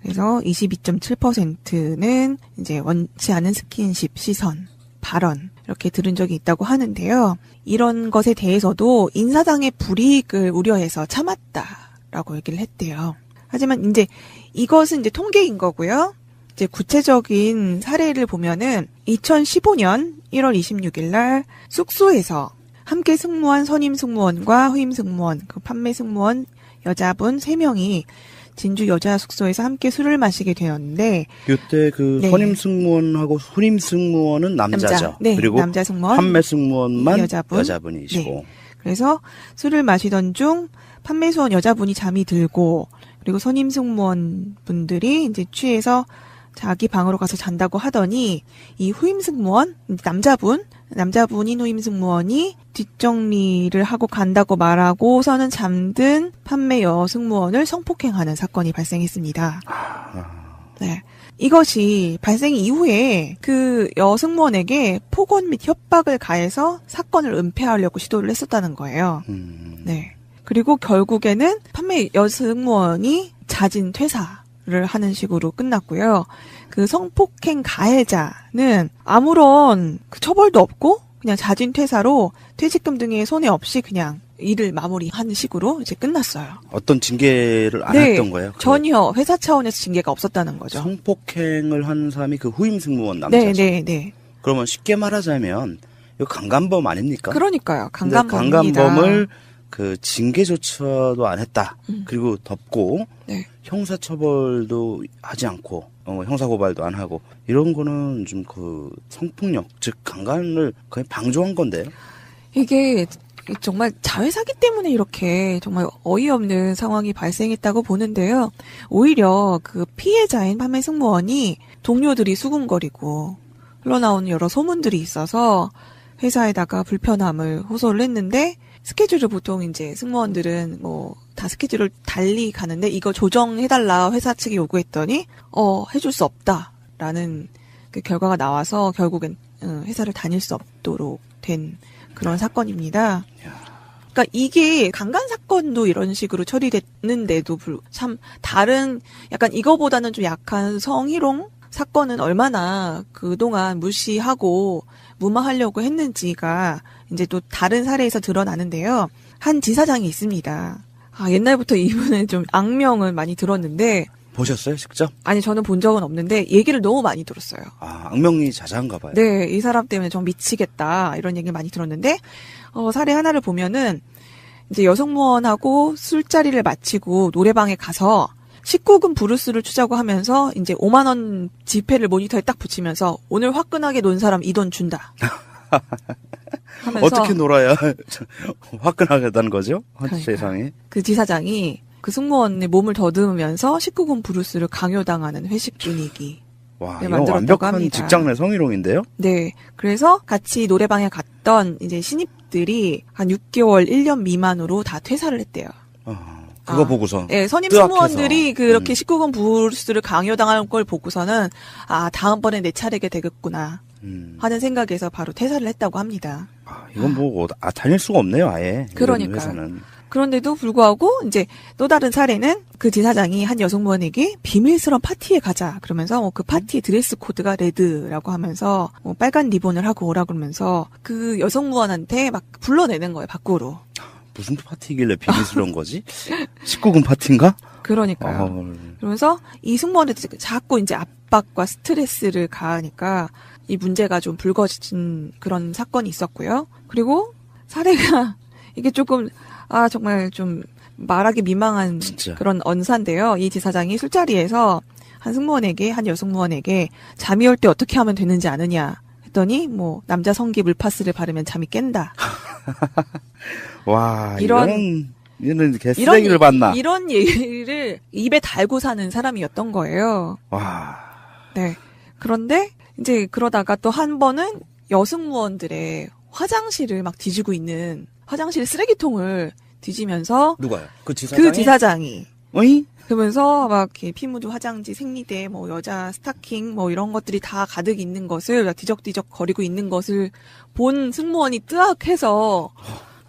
그래서 22.7%는 이제 원치 않은 스킨십, 시선, 발언 이렇게 들은 적이 있다고 하는데요. 이런 것에 대해서도 인사상의 불이익을 우려해서 참았다라고 얘기를 했대요. 하지만 이제 이것은 이제 통계인 거고요. 이제 구체적인 사례를 보면은 2015년 1월 26일 날 숙소에서 함께 승무한 선임 승무원과 후임 승무원, 그 판매 승무원 여자분 3명이 진주 여자 숙소에서 함께 술을 마시게 되었는데 이때 그 네. 선임 승무원하고 후임 승무원은 남자죠. 네, 그리고 남자 승무원, 판매 승무원만 여자분. 여자분이시고. 네. 그래서 술을 마시던 중 판매 수원 여자분이 잠이 들고 그리고 선임 승무원 분들이 이제 취해서 자기 방으로 가서 잔다고 하더니 이 후임 승무원 남자분인 후임 승무원이 뒷정리를 하고 간다고 말하고서는 잠든 판매 여승무원을 성폭행하는 사건이 발생했습니다. 네. 이것이 발생 이후에 그 여승무원에게 폭언 및 협박을 가해서 사건을 은폐하려고 시도를 했었다는 거예요. 네. 그리고 결국에는 판매 여승무원이 자진 퇴사를 하는 식으로 끝났고요. 그 성폭행 가해자는 아무런 그 처벌도 없고 그냥 자진 퇴사로 퇴직금 등의 손해 없이 그냥 일을 마무리하는 식으로 이제 끝났어요. 어떤 징계를 안 네, 했던 거예요? 전혀 회사 차원에서 징계가 없었다는 거죠. 성폭행을 한 사람이 그 후임 승무원 남자죠. 네. 그러면 쉽게 말하자면 이거 강간범 아닙니까? 그러니까 근데 강간범입니다. 강간범을 그 징계조차도 안 했다. 그리고 덮고 네. 형사처벌도 하지 않고 형사고발도 안 하고 이런 거는 좀 그 성폭력 즉 강간을 거의 방조한 건데요. 이게 정말 자회사기 때문에 이렇게 정말 어이없는 상황이 발생했다고 보는데요. 오히려 그 피해자인 판매 승무원이 동료들이 수군거리고 흘러나오는 여러 소문들이 있어서 회사에다가 불편함을 호소를 했는데 스케줄을 보통 이제 승무원들은 다 스케줄을 달리 가는데 이거 조정해달라 회사 측이 요구했더니 해줄 수 없다라는 그 결과가 나와서 결국엔 회사를 다닐 수 없도록 된 그런 사건입니다. 그러니까 이게 강간 사건도 이런 식으로 처리됐는데도 참 다른 약간 이거보다는 좀 약한 성희롱 사건은 얼마나 그동안 무시하고 무마하려고 했는지가 이제 또 다른 사례에서 드러나는데요. 한 지사장이 있습니다. 옛날부터 이분은 좀 악명을 많이 들었는데 보셨어요, 직접? 아니 저는 본 적은 없는데 얘기를 너무 많이 들었어요. 악명이 자자한가 봐요. 네, 이 사람 때문에 좀 미치겠다 이런 얘기를 많이 들었는데 사례 하나를 보면은 이제 여성무원하고 술자리를 마치고 노래방에 가서 19금 브루스를 추자고 하면서 이제 5만 원 지폐를 모니터에 딱 붙이면서 오늘 화끈하게 논 사람 이 돈 준다. 하면서 어떻게 놀아야 화끈하다는 거죠? 그러니까요. 세상에. 그 지사장이 그 승무원의 몸을 더듬으면서 19금 브루스를 강요당하는 회식 분위기. 와, 네, 이건 만들었다고 완벽한 합니다. 직장 내 성희롱인데요? 네. 그래서 같이 노래방에 갔던 이제 신입들이 한 6개월, 1년 미만으로 다 퇴사를 했대요. 그거 보고서. 네, 선임 뜨악해서. 승무원들이 그렇게 19금 브루스를 강요당하는 걸 보고서는 아, 다음번에 내 차례게 되겠구나 하는 생각에서 바로 퇴사를 했다고 합니다. 이건 뭐 다닐 수가 없네요, 아예. 이런 그러니까요. 회사는. 그런데도 불구하고 이제 또 다른 사례는 그 지사장이 한 여성무원에게 비밀스러운 파티에 가자 그러면서 뭐 그 파티 드레스 코드가 레드라고 하면서 뭐 빨간 리본을 하고 오라 그러면서 그 여성무원한테 막 불러내는 거예요, 밖으로. 무슨 파티길래 비밀스러운 거지? 19금 파티인가? 그러니까요. 그러면서 이 승무원한테 자꾸 이제 압박과 스트레스를 가하니까 이 문제가 좀 불거진 그런 사건이 있었고요. 그리고 사례가 이게 조금 정말 좀 말하기 민망한 그런 언사인데요. 이 지사장이 술자리에서 한 여승무원에게 잠이 올 때 어떻게 하면 되는지 아느냐 했더니 뭐 남자 성기 물파스를 바르면 잠이 깬다. 와, 이런 개쓰레기를 봤나? 이런 얘기를 입에 달고 사는 사람이었던 거예요. 와. 네. 그런데 이제 그러다가 또 한 번은 여승무원들의 화장실을 막 뒤지고 있는 화장실 쓰레기통을 뒤지면서 누가요? 그 지사장이? 그 지사장이. 어이? 그러면서 막 이렇게 피무드 화장지, 생리대, 뭐 여자 스타킹 뭐 이런 것들이 다 가득 있는 것을 뒤적뒤적 거리고 있는 것을 본 승무원이 뜨악해서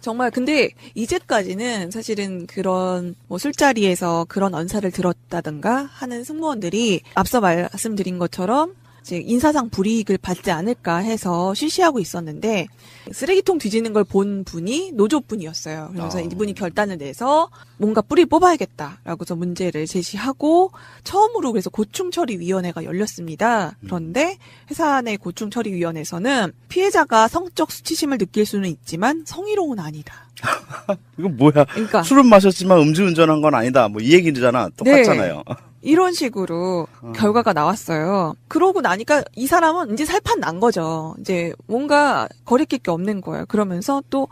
정말 근데 이제까지는 사실은 그런 뭐 술자리에서 그런 언사를 들었다든가 하는 승무원들이 앞서 말씀드린 것처럼 이제 인사상 불이익을 받지 않을까 해서 쉬쉬하고 있었는데 쓰레기통 뒤지는 걸 본 분이 노조분이었어요. 그러면서 이분이 결단을 내서 뭔가 뿌리 뽑아야겠다라고서 문제를 제시하고 처음으로 그래서 고충처리위원회가 열렸습니다. 그런데 회사 내 고충처리위원회에서는 피해자가 성적 수치심을 느낄 수는 있지만 성희롱은 아니다. 이건 뭐야? 그러니까 술은 마셨지만 음주운전한 건 아니다. 뭐 이 얘기잖아. 똑같잖아요. 네. 이런 식으로 결과가 나왔어요. 그러고 나니까 이 사람은 이제 살판 난 거죠. 이제 뭔가 거리낄 게 없는 거예요. 그러면서 또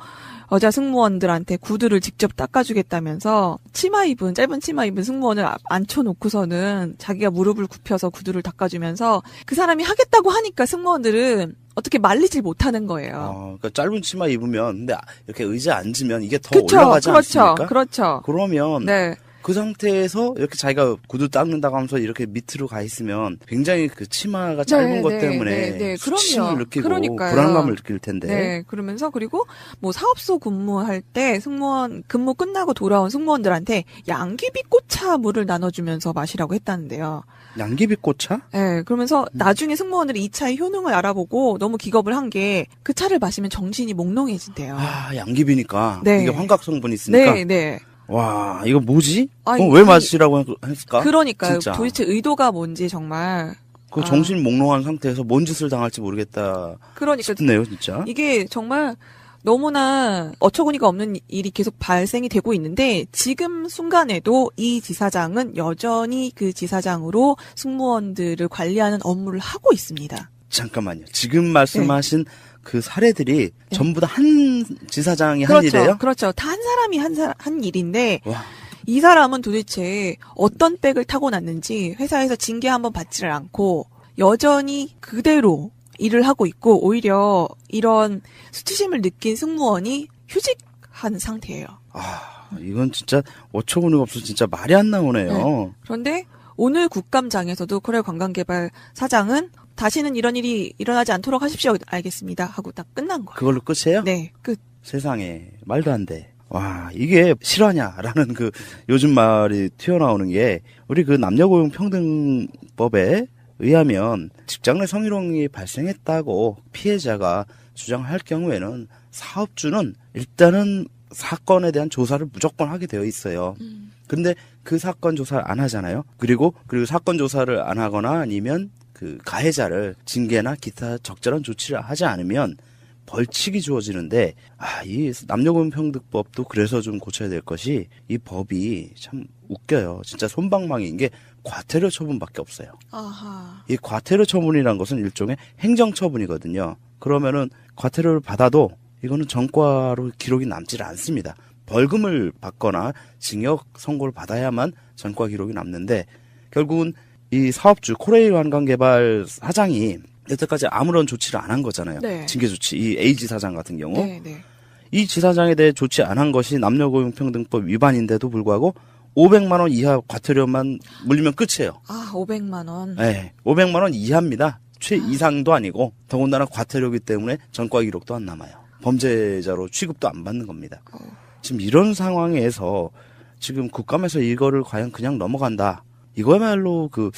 여자 승무원들한테 구두를 직접 닦아주겠다면서 짧은 치마 입은 승무원을 앉혀놓고서는 자기가 무릎을 굽혀서 구두를 닦아주면서 그 사람이 하겠다고 하니까 승무원들은 어떻게 말리질 못하는 거예요. 그러니까 짧은 치마 입으면 근데 이렇게 의자에 앉으면 이게 더 올라가지 않습니까? 그렇죠. 그러면 네. 그 상태에서 이렇게 자기가 구두 닦는다고 하면서 이렇게 밑으로 가 있으면 굉장히 그 치마가 짧은 것 때문에 수치심을 느끼고 그러니까요. 불안감을 느낄 텐데. 네, 그러면서 그리고 뭐 사업소 근무할 때 근무 끝나고 돌아온 승무원들한테 양귀비꽃차 물을 나눠주면서 마시라고 했다는데요. 양귀비꽃차? 네, 그러면서 나중에 승무원들이 이 차의 효능을 알아보고 너무 기겁을 한 게 그 차를 마시면 정신이 몽롱해진대요. 양귀비니까. 네. 이게 환각 성분이 있으니까. 네, 네. 와, 이거 뭐지? 아니, 왜 마시라고 했을까? 그러니까요. 진짜. 도대체 의도가 뭔지 정말. 그 정신 몽롱한 상태에서 뭔 짓을 당할지 모르겠다. 그러니까 싶네요, 진짜. 이게 정말 너무나 어처구니가 없는 일이 계속 발생이 되고 있는데 지금 순간에도 이 지사장은 여전히 그 지사장으로 승무원들을 관리하는 업무를 하고 있습니다. 잠깐만요. 지금 말씀하신 그 사례들이 전부 다 한 지사장이 한 일이에요? 그렇죠. 다 한 사람이 한 일인데 이 사람은 도대체 어떤 백을 타고났는지 회사에서 징계 한번 받지를 않고 여전히 그대로 일을 하고 있고 오히려 이런 수치심을 느낀 승무원이 휴직한 상태예요. 이건 진짜 어처구니가 없어 진짜 말이 안 나오네요. 네. 그런데 오늘 국감장에서도 코레관광개발 사장은 다시는 이런 일이 일어나지 않도록 하십시오. 알겠습니다. 하고 딱 끝난 거예요. 그걸로 끝이에요? 네, 끝. 세상에 말도 안 돼. 와, 이게 실화냐라는 그 요즘 말이 튀어나오는 게 우리 그 남녀고용평등법에 의하면 직장 내 성희롱이 발생했다고 피해자가 주장할 경우에는 사업주는 일단은 사건에 대한 조사를 무조건 하게 되어 있어요. 근데 그 사건 조사를 안 하잖아요. 그리고 사건 조사를 안 하거나 아니면 그 가해자를 징계나 기타 적절한 조치를 하지 않으면 벌칙이 주어지는데 이 남녀고용평등법도 그래서 좀 고쳐야 될 것이 이 법이 참 웃겨요. 진짜 솜방망이인 게 과태료 처분밖에 없어요. 이 과태료 처분이란 것은 일종의 행정처분이거든요. 그러면은 과태료를 받아도 이거는 전과로 기록이 남질 않습니다. 벌금을 받거나 징역 선고를 받아야만 전과 기록이 남는데 결국은 이 사업주 코레일 관광개발 사장이 여태까지 아무런 조치를 안 한 거잖아요. 네. 징계 조치. 이 A 지사장 같은 경우. 네, 네. 이 지사장에 대해 조치 안 한 것이 남녀고용평등법 위반인데도 불구하고 500만 원 이하 과태료만 물리면 끝이에요. 아, 500만 원. 네, 500만 원 이하입니다. 최이상도 아니고 더군다나 과태료이기 때문에 전과 기록도 안 남아요. 범죄자로 취급도 안 받는 겁니다. 지금 이런 상황에서 지금 국감에서 이거를 과연 그냥 넘어간다. 이거야말로 그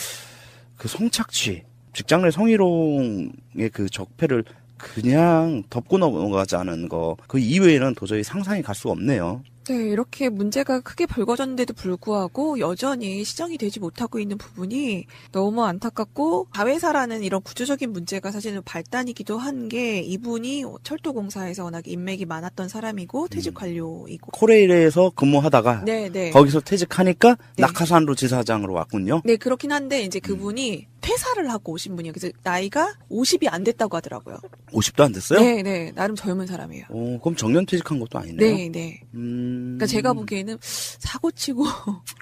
성착취, 직장 내 성희롱의 그 적폐를 그냥 덮고 넘어가자는 거, 그 이외에는 도저히 상상이 갈 수가 없네요. 네, 이렇게 문제가 크게 불거졌는데도 불구하고 여전히 시정이 되지 못하고 있는 부분이 너무 안타깝고, 자회사라는 이런 구조적인 문제가 사실은 발단이기도 한 게 이분이 철도공사에서 워낙 인맥이 많았던 사람이고 퇴직 완료이고 코레일에서 근무하다가 네. 거기서 퇴직하니까 네. 낙하산으로 지사장으로 왔군요. 네, 그렇긴 한데 이제 그분이 퇴사를 하고 오신 분이에요. 그래서 나이가 50이 안 됐다고 하더라고요. 50도 안 됐어요? 네, 나름 젊은 사람이에요. 그럼 정년 퇴직한 것도 아니네요. 네. 그러니까 제가 보기에는 사고치고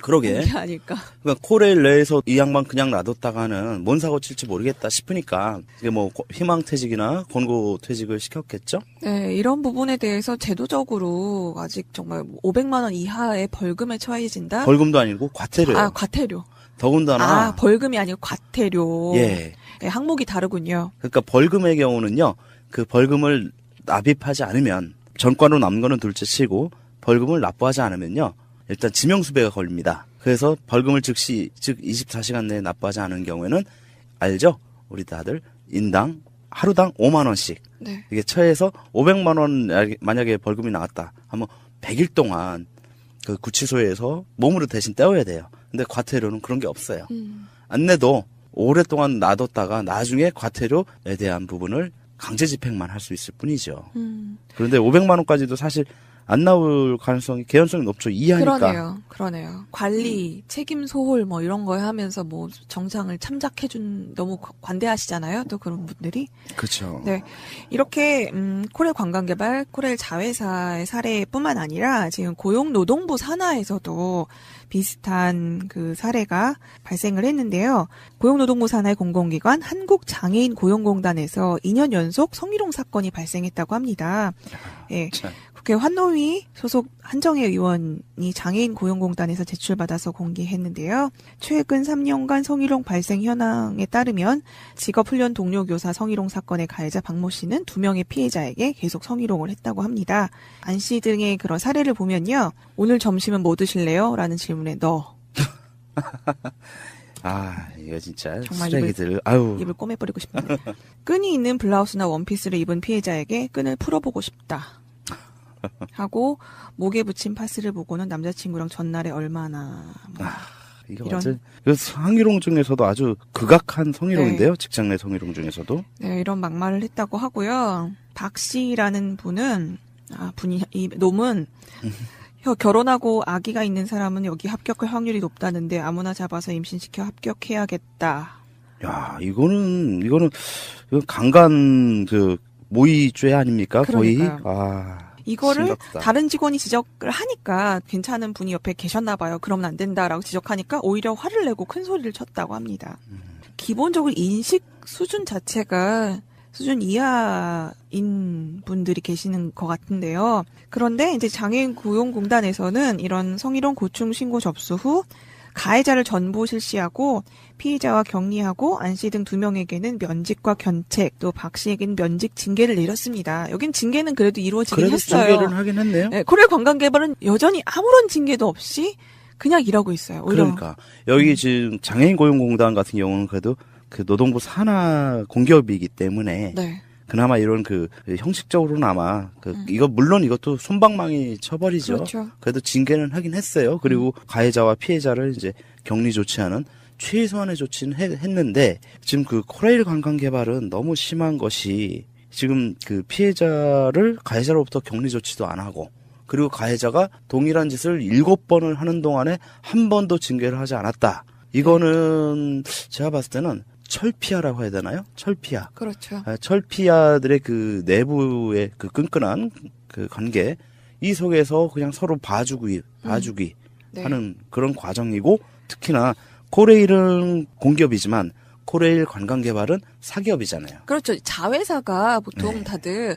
그러게. 게 아닐까. 그러니까 코레일 내에서 이 양반 그냥 놔뒀다가는 뭔 사고 칠지 모르겠다 싶으니까 이게 뭐 희망퇴직이나 권고퇴직을 시켰겠죠? 네, 이런 부분에 대해서 제도적으로 아직 정말 500만 원 이하의 벌금에 처해진다? 벌금도 아니고 과태료요. 아, 과태료. 더군다나 벌금이 아니고 과태료. 예. 네, 항목이 다르군요. 그러니까 벌금의 경우는요. 그 벌금을 납입하지 않으면 전과로 남은 거는 둘째치고 벌금을 납부하지 않으면요. 일단 지명수배가 걸립니다. 그래서 벌금을 즉시 즉 24시간 내에 납부하지 않은 경우에는 알죠? 우리 다들 인당 하루당 5만 원씩. 네. 이게 처해서 500만 원 만약에 벌금이 나왔다 하면 100일 동안 그 구치소에서 몸으로 대신 떼어야 돼요. 근데 과태료는 그런 게 없어요. 안 내도 오랫동안 놔뒀다가 나중에 과태료에 대한 부분을 강제 집행만 할 수 있을 뿐이죠. 그런데 500만 원까지도 사실 안 나올 가능성이 개연성이 높죠. 이해하니까. 그러네요. 관리, 책임 소홀 뭐 이런 거 하면서 뭐 정상을 참작해준 너무 관대하시잖아요. 또 그런 분들이. 그렇죠. 네, 이렇게 코레일 관광개발, 코레일 자회사의 사례뿐만 아니라 지금 고용노동부 산하에서도 비슷한 그 사례가 발생을 했는데요. 고용노동부 산하의 공공기관 한국장애인 고용공단에서 2년 연속 성희롱 사건이 발생했다고 합니다. 예. 국회 환노위 소속 한정혜 의원이 장애인 고용공단에서 제출받아서 공개했는데요. 최근 3년간 성희롱 발생 현황에 따르면 직업훈련 동료 교사 성희롱 사건의 가해자 박모 씨는 2명의 피해자에게 계속 성희롱을 했다고 합니다. 안 씨 등의 그런 사례를 보면요. 오늘 점심은 뭐 드실래요? 라는 질문에 너. 이거 진짜 정말 쓰레기들. 입을 꼬매버리고 싶네. 끈이 있는 블라우스나 원피스를 입은 피해자에게 끈을 풀어보고 싶다. 하고 목에 붙인 파스를 보고는 남자친구랑 전날에 얼마나 이게 이런. 완전 성희롱 중에서도 아주 극악한 성희롱인데요. 네. 직장 내 성희롱 중에서도. 네, 이런 막말을 했다고 하고요. 박 씨라는 분은 이 놈은 결혼하고 아기가 있는 사람은 여기 합격할 확률이 높다는데 아무나 잡아서 임신시켜 합격해야겠다. 야, 이거는 강간 모의죄 아닙니까? 그러니까요. 거의. 이거를 심각하다. 다른 직원이 지적을 하니까 괜찮은 분이 옆에 계셨나 봐요. 그러면 안 된다라고 지적하니까 오히려 화를 내고 큰 소리를 쳤다고 합니다. 기본적으로 인식 수준 자체가 수준 이하인 분들이 계시는 것 같은데요. 그런데 이제 장애인 고용공단에서는 이런 성희롱 고충 신고 접수 후 가해자를 전보 실시하고 피의자와 격리하고 안 씨 등 2명에게는 면직과 견책, 또 박 씨에게는 면직 징계를 내렸습니다. 여긴 징계는 그래도 이루어지긴 했어요. 징계를 하긴 했네요. 네, 코레일 관광개발은 여전히 아무런 징계도 없이 그냥 일하고 있어요. 오히려. 그러니까 여기 지금 장애인 고용공단 같은 경우는 그래도 그 노동부 산하 공기업이기 때문에 네. 그나마 이런 형식적으로나마 이거 물론 이것도 솜방망이 쳐버리죠. 그렇죠. 그래도 징계는 하긴 했어요. 그리고 가해자와 피해자를 이제 격리 조치하는 최소한의 조치는 했는데 지금 그 코레일 관광개발은 너무 심한 것이 지금 그 피해자를 가해자로부터 격리 조치도 안 하고 그리고 가해자가 동일한 짓을 7번을 하는 동안에 한 번도 징계를 하지 않았다. 이거는 제가 봤을 때는 철피아라고 해야 되나요? 철피아. 그렇죠. 철피아들의 그 내부의 그 끈끈한 그 관계, 이 속에서 그냥 서로 봐주기 네. 하는 그런 과정이고, 특히나 코레일은 공기업이지만 코레일 관광개발은 사기업이잖아요. 그렇죠. 자회사가 보통 네. 다들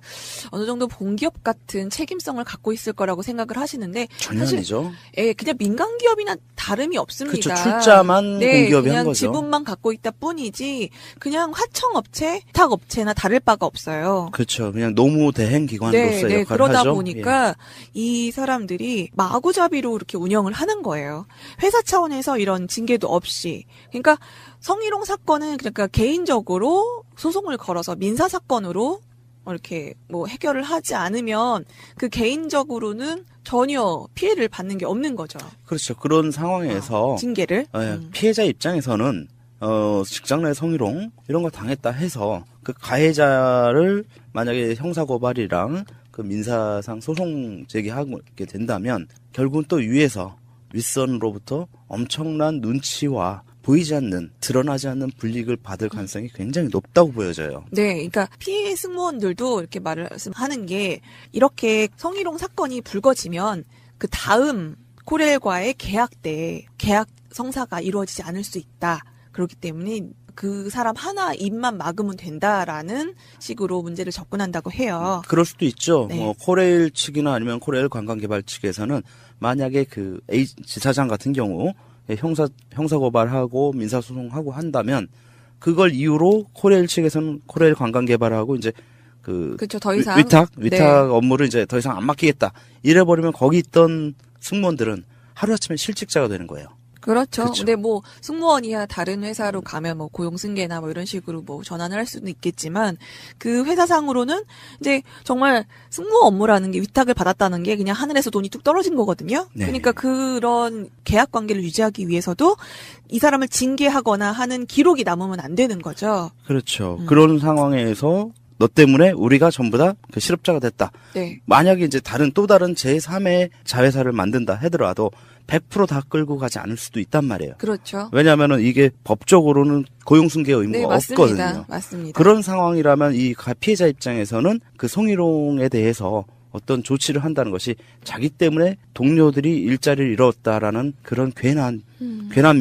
어느 정도 공기업 같은 책임성을 갖고 있을 거라고 생각을 하시는데 전혀 사실 아니죠. 그냥 민간 기업이나 다름이 없습니다. 그렇죠. 출자만 공기업이 한 그냥 거죠. 지분만 갖고 있다 뿐이지 그냥 하청업체, 위탁업체나 다를 바가 없어요. 그렇죠. 그냥 노무 대행 기관으로서 역할을 그러다 하죠. 보니까 이 사람들이 마구잡이로 이렇게 운영을 하는 거예요. 회사 차원에서 이런 징계도 없이. 그러니까 성희롱 사건은 그러니까 개인적으로 소송을 걸어서 민사 사건으로 이렇게 뭐 해결을 하지 않으면 그 개인적으로는 전혀 피해를 받는 게 없는 거죠. 그렇죠. 그런 상황에서 징계를 피해자 입장에서는 직장 내 성희롱 이런 거 당했다 해서 그 가해자를 만약에 형사고발이랑 그 민사상 소송 제기하게 된다면 결국은 또 위에서 윗선으로부터 엄청난 눈치와 보이지 않는, 드러나지 않는 불이익을 받을 가능성이 굉장히 높다고 보여져요. 네, 그러니까 피해 승무원들도 이렇게 말하는 게 이렇게 성희롱 사건이 불거지면 그 다음 코레일과의 계약 때 계약 성사가 이루어지지 않을 수 있다. 그렇기 때문에 그 사람 하나 입만 막으면 된다라는 식으로 문제를 접근한다고 해요. 그럴 수도 있죠. 네. 뭐 코레일 측이나 아니면 코레일 관광개발 측에서는 만약에 그 A 지사장 같은 경우 형사고발하고 민사소송하고 한다면 그걸 이유로 코레일 측에서는 코레일 관광개발하고 이제 그렇죠. 더 이상 위탁 업무를 이제 더 이상 안 맡기겠다. 이래버리면 거기 있던 승무원들은 하루아침에 실직자가 되는 거예요. 그렇죠. 그쵸. 근데 뭐 승무원이야 다른 회사로 가면 뭐 고용 승계나 뭐 이런 식으로 뭐 전환을 할 수는 있겠지만 그 회사상으로는 이제 정말 승무 업무라는 게 위탁을 받았다는 게 그냥 하늘에서 돈이 뚝 떨어진 거거든요. 네. 그러니까 그런 계약 관계를 유지하기 위해서도 이 사람을 징계하거나 하는 기록이 남으면 안 되는 거죠. 그렇죠. 그런 상황에서 너 때문에 우리가 전부 다 그 실업자가 됐다. 네. 만약에 이제 또 다른 제3의 자회사를 만든다 하더라도 100% 다 끌고 가지 않을 수도 있단 말이에요. 그렇죠. 왜냐하면은 이게 법적으로는 고용승계 의무가 네, 맞습니다. 없거든요. 맞습니다. 그런 상황이라면 이 피해자 입장에서는 그 성희롱에 대해서 어떤 조치를 한다는 것이 자기 때문에 동료들이 일자리를 잃었다라는 그런 괜한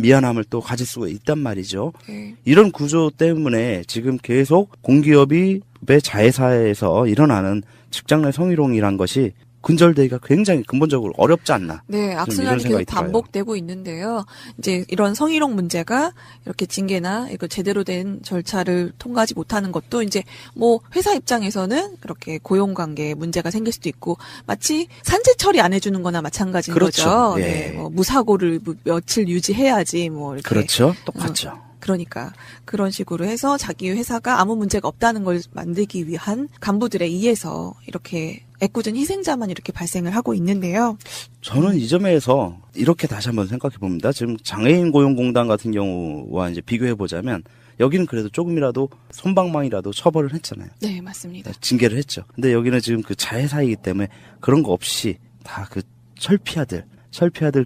미안함을 또 가질 수가 있단 말이죠. 네. 이런 구조 때문에 지금 계속 공기업의 자회사에서 일어나는 직장 내 성희롱이란 것이 근절되기가 굉장히 근본적으로 어렵지 않나. 네, 악순환이 계속 반복되고 있는데요. 이제 이런 성희롱 문제가 이렇게 징계나 이거 제대로 된 절차를 통과하지 못하는 것도 이제 뭐 회사 입장에서는 그렇게 고용 관계에 문제가 생길 수도 있고 마치 산재 처리 안 해주는 거나 마찬가지인 그렇죠. 거죠. 예. 네, 뭐 무사고를 며칠 유지해야지 뭐 이렇게. 그렇죠. 똑같죠. 그러니까 그런 식으로 해서 자기 회사가 아무 문제가 없다는 걸 만들기 위한 간부들에 의해서 이렇게 애꿎은 희생자만 이렇게 발생을 하고 있는데요. 저는 이 점에서 이렇게 다시 한번 생각해 봅니다. 지금 장애인 고용공단 같은 경우와 이제 비교해 보자면 여기는 그래도 조금이라도 솜방망이라도 처벌을 했잖아요. 네, 맞습니다. 징계를 했죠. 근데 여기는 지금 그 자회사이기 때문에 그런 거 없이 다 그 철피아들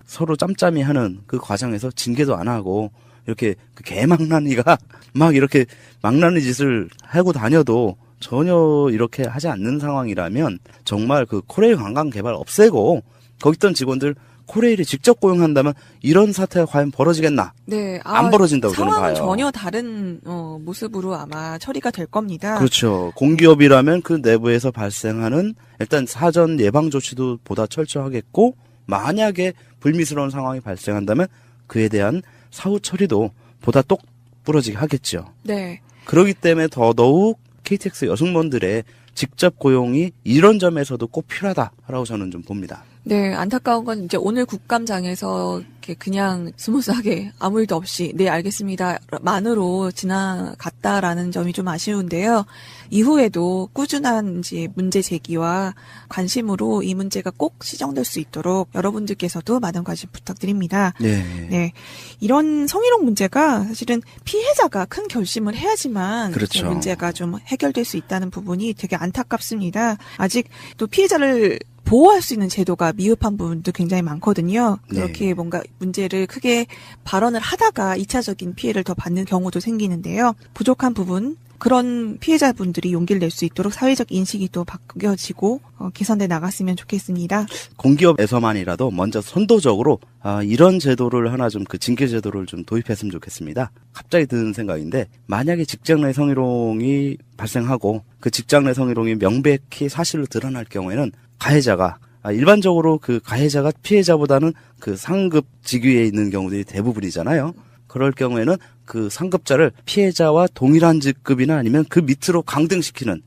서로 짬짬이 하는 그 과정에서 징계도 안 하고 이렇게 그 개망나니가 막 이렇게 망나니 짓을 하고 다녀도 전혀 이렇게 하지 않는 상황이라면 정말 그 코레일 관광 개발 없애고 거기 있던 직원들 코레일이 직접 고용한다면 이런 사태가 과연 벌어지겠나? 네, 안 벌어진다고 저는 상황은 봐요. 전혀 다른 모습으로 아마 처리가 될 겁니다. 그렇죠. 공기업이라면 그 내부에서 발생하는 일단 사전 예방 조치도 보다 철저하겠고 만약에 불미스러운 상황이 발생한다면 그에 대한 사후 처리도 보다 똑부러지게 하겠죠. 네. 그렇기 때문에 더더욱 KTX 여승무원들의 직접 고용이 이런 점에서도 꼭 필요하다라고 저는 좀 봅니다. 네, 안타까운 건 이제 오늘 국감장에서 이렇게 그냥 스무스하게 아무 일도 없이 네 알겠습니다 만으로 지나갔다라는 점이 좀 아쉬운데요. 이후에도 꾸준한 이제 문제 제기와 관심으로 이 문제가 꼭 시정될 수 있도록 여러분들께서도 많은 관심 부탁드립니다. 네. 이런 성희롱 문제가 사실은 피해자가 큰 결심을 해야지만 그렇죠. 문제가 좀 해결될 수 있다는 부분이 되게 안타깝습니다. 아직 또 피해자를 보호할 수 있는 제도가 미흡한 부분도 굉장히 많거든요. 그렇게 뭔가 문제를 크게 발언을 하다가 2차적인 피해를 더 받는 경우도 생기는데요. 부족한 부분, 그런 피해자분들이 용기를 낼 수 있도록 사회적 인식이 또 바뀌어지고 개선돼 나갔으면 좋겠습니다. 공기업에서만이라도 먼저 선도적으로 이런 제도를 하나 좀 그 징계 제도를 좀 도입했으면 좋겠습니다. 갑자기 드는 생각인데 만약에 직장 내 성희롱이 발생하고 그 직장 내 성희롱이 명백히 사실로 드러날 경우에는 가해자가 일반적으로 그 가해자가 피해자보다는 그 상급 직위에 있는 경우들이 대부분이잖아요. 그럴 경우에는 그 상급자를 피해자와 동일한 직급이나 아니면 그 밑으로 강등시키는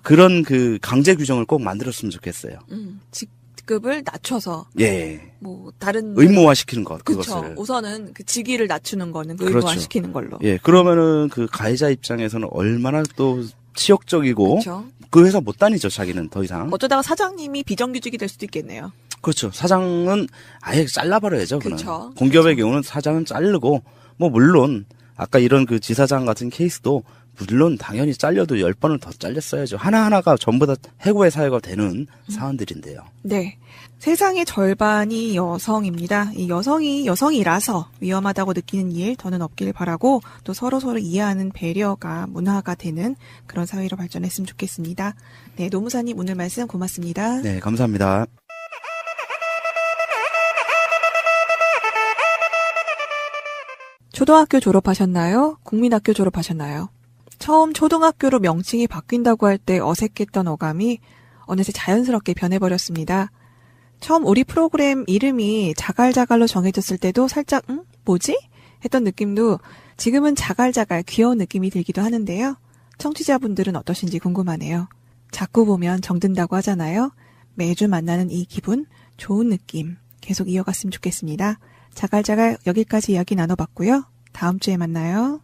그런 그 강제 규정을 꼭 만들었으면 좋겠어요. 직급을 낮춰서 예. 뭐 다른 의무화시키는 것 그렇죠. 그것을. 우선은 그 직위를 낮추는 거는 그렇죠. 의무화시키는 걸로. 예. 그러면은 그 가해자 입장에서는 얼마나 또 치욕적이고 그렇죠. 그 회사 못 다니죠, 자기는 더 이상. 어쩌다가 사장님이 비정규직이 될 수도 있겠네요. 그렇죠. 사장은 아예 잘라버려야죠. 그렇죠. 공기업의 경우는 사장은 자르고, 뭐, 물론, 아까 이런 그 지사장 같은 케이스도, 물론 당연히 잘려도 10번을 더 잘렸어야죠. 하나하나가 전부 다 해고의 사유가 되는 사안들인데요. 네. 세상의 절반이 여성입니다. 이 여성이라서 위험하다고 느끼는 일 더는 없길 바라고 또 서로서로 이해하는 배려가 문화가 되는 그런 사회로 발전했으면 좋겠습니다. 네, 노무사님 오늘 말씀 고맙습니다. 네, 감사합니다. 초등학교 졸업하셨나요? 국민학교 졸업하셨나요? 처음 초등학교로 명칭이 바뀐다고 할 때 어색했던 어감이 어느새 자연스럽게 변해버렸습니다. 처음 우리 프로그램 이름이 자갈자갈로 정해졌을 때도 살짝 뭐지? 했던 느낌도 지금은 자갈자갈 귀여운 느낌이 들기도 하는데요. 청취자분들은 어떠신지 궁금하네요. 자꾸 보면 정든다고 하잖아요. 매주 만나는 이 기분, 좋은 느낌 계속 이어갔으면 좋겠습니다. 자갈자갈 여기까지 이야기 나눠봤고요. 다음 주에 만나요.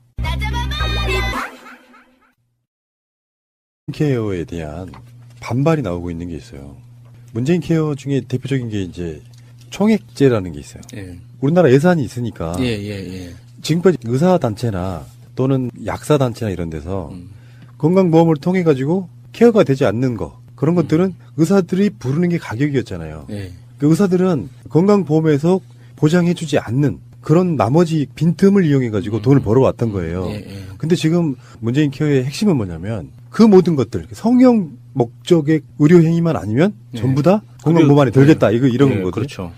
케어에 대한 반발이 나오고 있는 게 있어요. 문재인 케어 중에 대표적인 게 이제 총액제라는 게 있어요. 예. 우리나라 예산이 있으니까 예. 지금까지 의사단체나 또는 약사단체나 이런 데서 건강보험을 통해 가지고 케어가 되지 않는 거 그런 것들은 의사들이 부르는 게 가격이었잖아요. 예. 그 의사들은 건강보험에서 보장해주지 않는 그런 나머지 빈틈을 이용해 가지고 돈을 벌어왔던 거예요. 근데 지금 문재인 케어의 핵심은 뭐냐면 그 모든 것들 성형 목적의 의료 행위만 아니면 전부 다 건강보험 안에 들겠다 이런 거거든요. 그렇죠.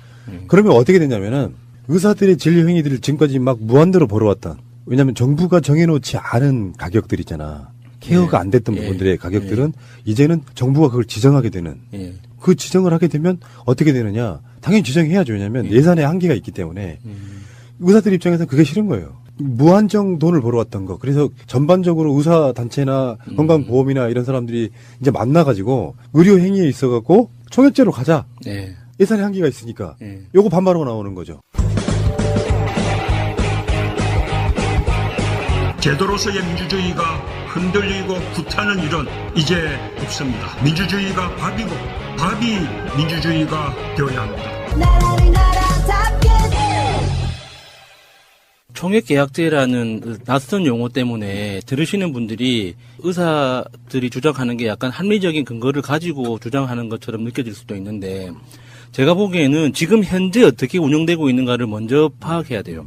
그러면 어떻게 되냐면은 의사들의 진료 행위들을 지금까지 막 무한대로 벌어왔던 왜냐하면 정부가 정해놓지 않은 가격들 있잖아. 케어가 안 됐던 부분들의 가격들은 이제는 정부가 그걸 지정하게 되는 그 지정을 하게 되면 어떻게 되느냐 당연히 지정해야죠. 왜냐하면 예산의 한계가 있기 때문에 의사들 입장에서는 그게 싫은 거예요. 무한정 돈을 벌어왔던 거. 그래서 전반적으로 의사단체나 건강보험이나 이런 사람들이 이제 만나가지고 의료 행위에 있어갖고 총액제로 가자. 예산의 한계가 있으니까. 요거 반발하고 나오는 거죠. 제도로서의 민주주의가 흔들리고 구타는 일은 이제 없습니다. 민주주의가 밥이고 밥이 민주주의가 되어야 합니다. 총액계약제라는 낯선 용어 때문에 들으시는 분들이 의사들이 주장하는 게 약간 합리적인 근거를 가지고 주장하는 것처럼 느껴질 수도 있는데 제가 보기에는 지금 현재 어떻게 운영되고 있는가를 먼저 파악해야 돼요.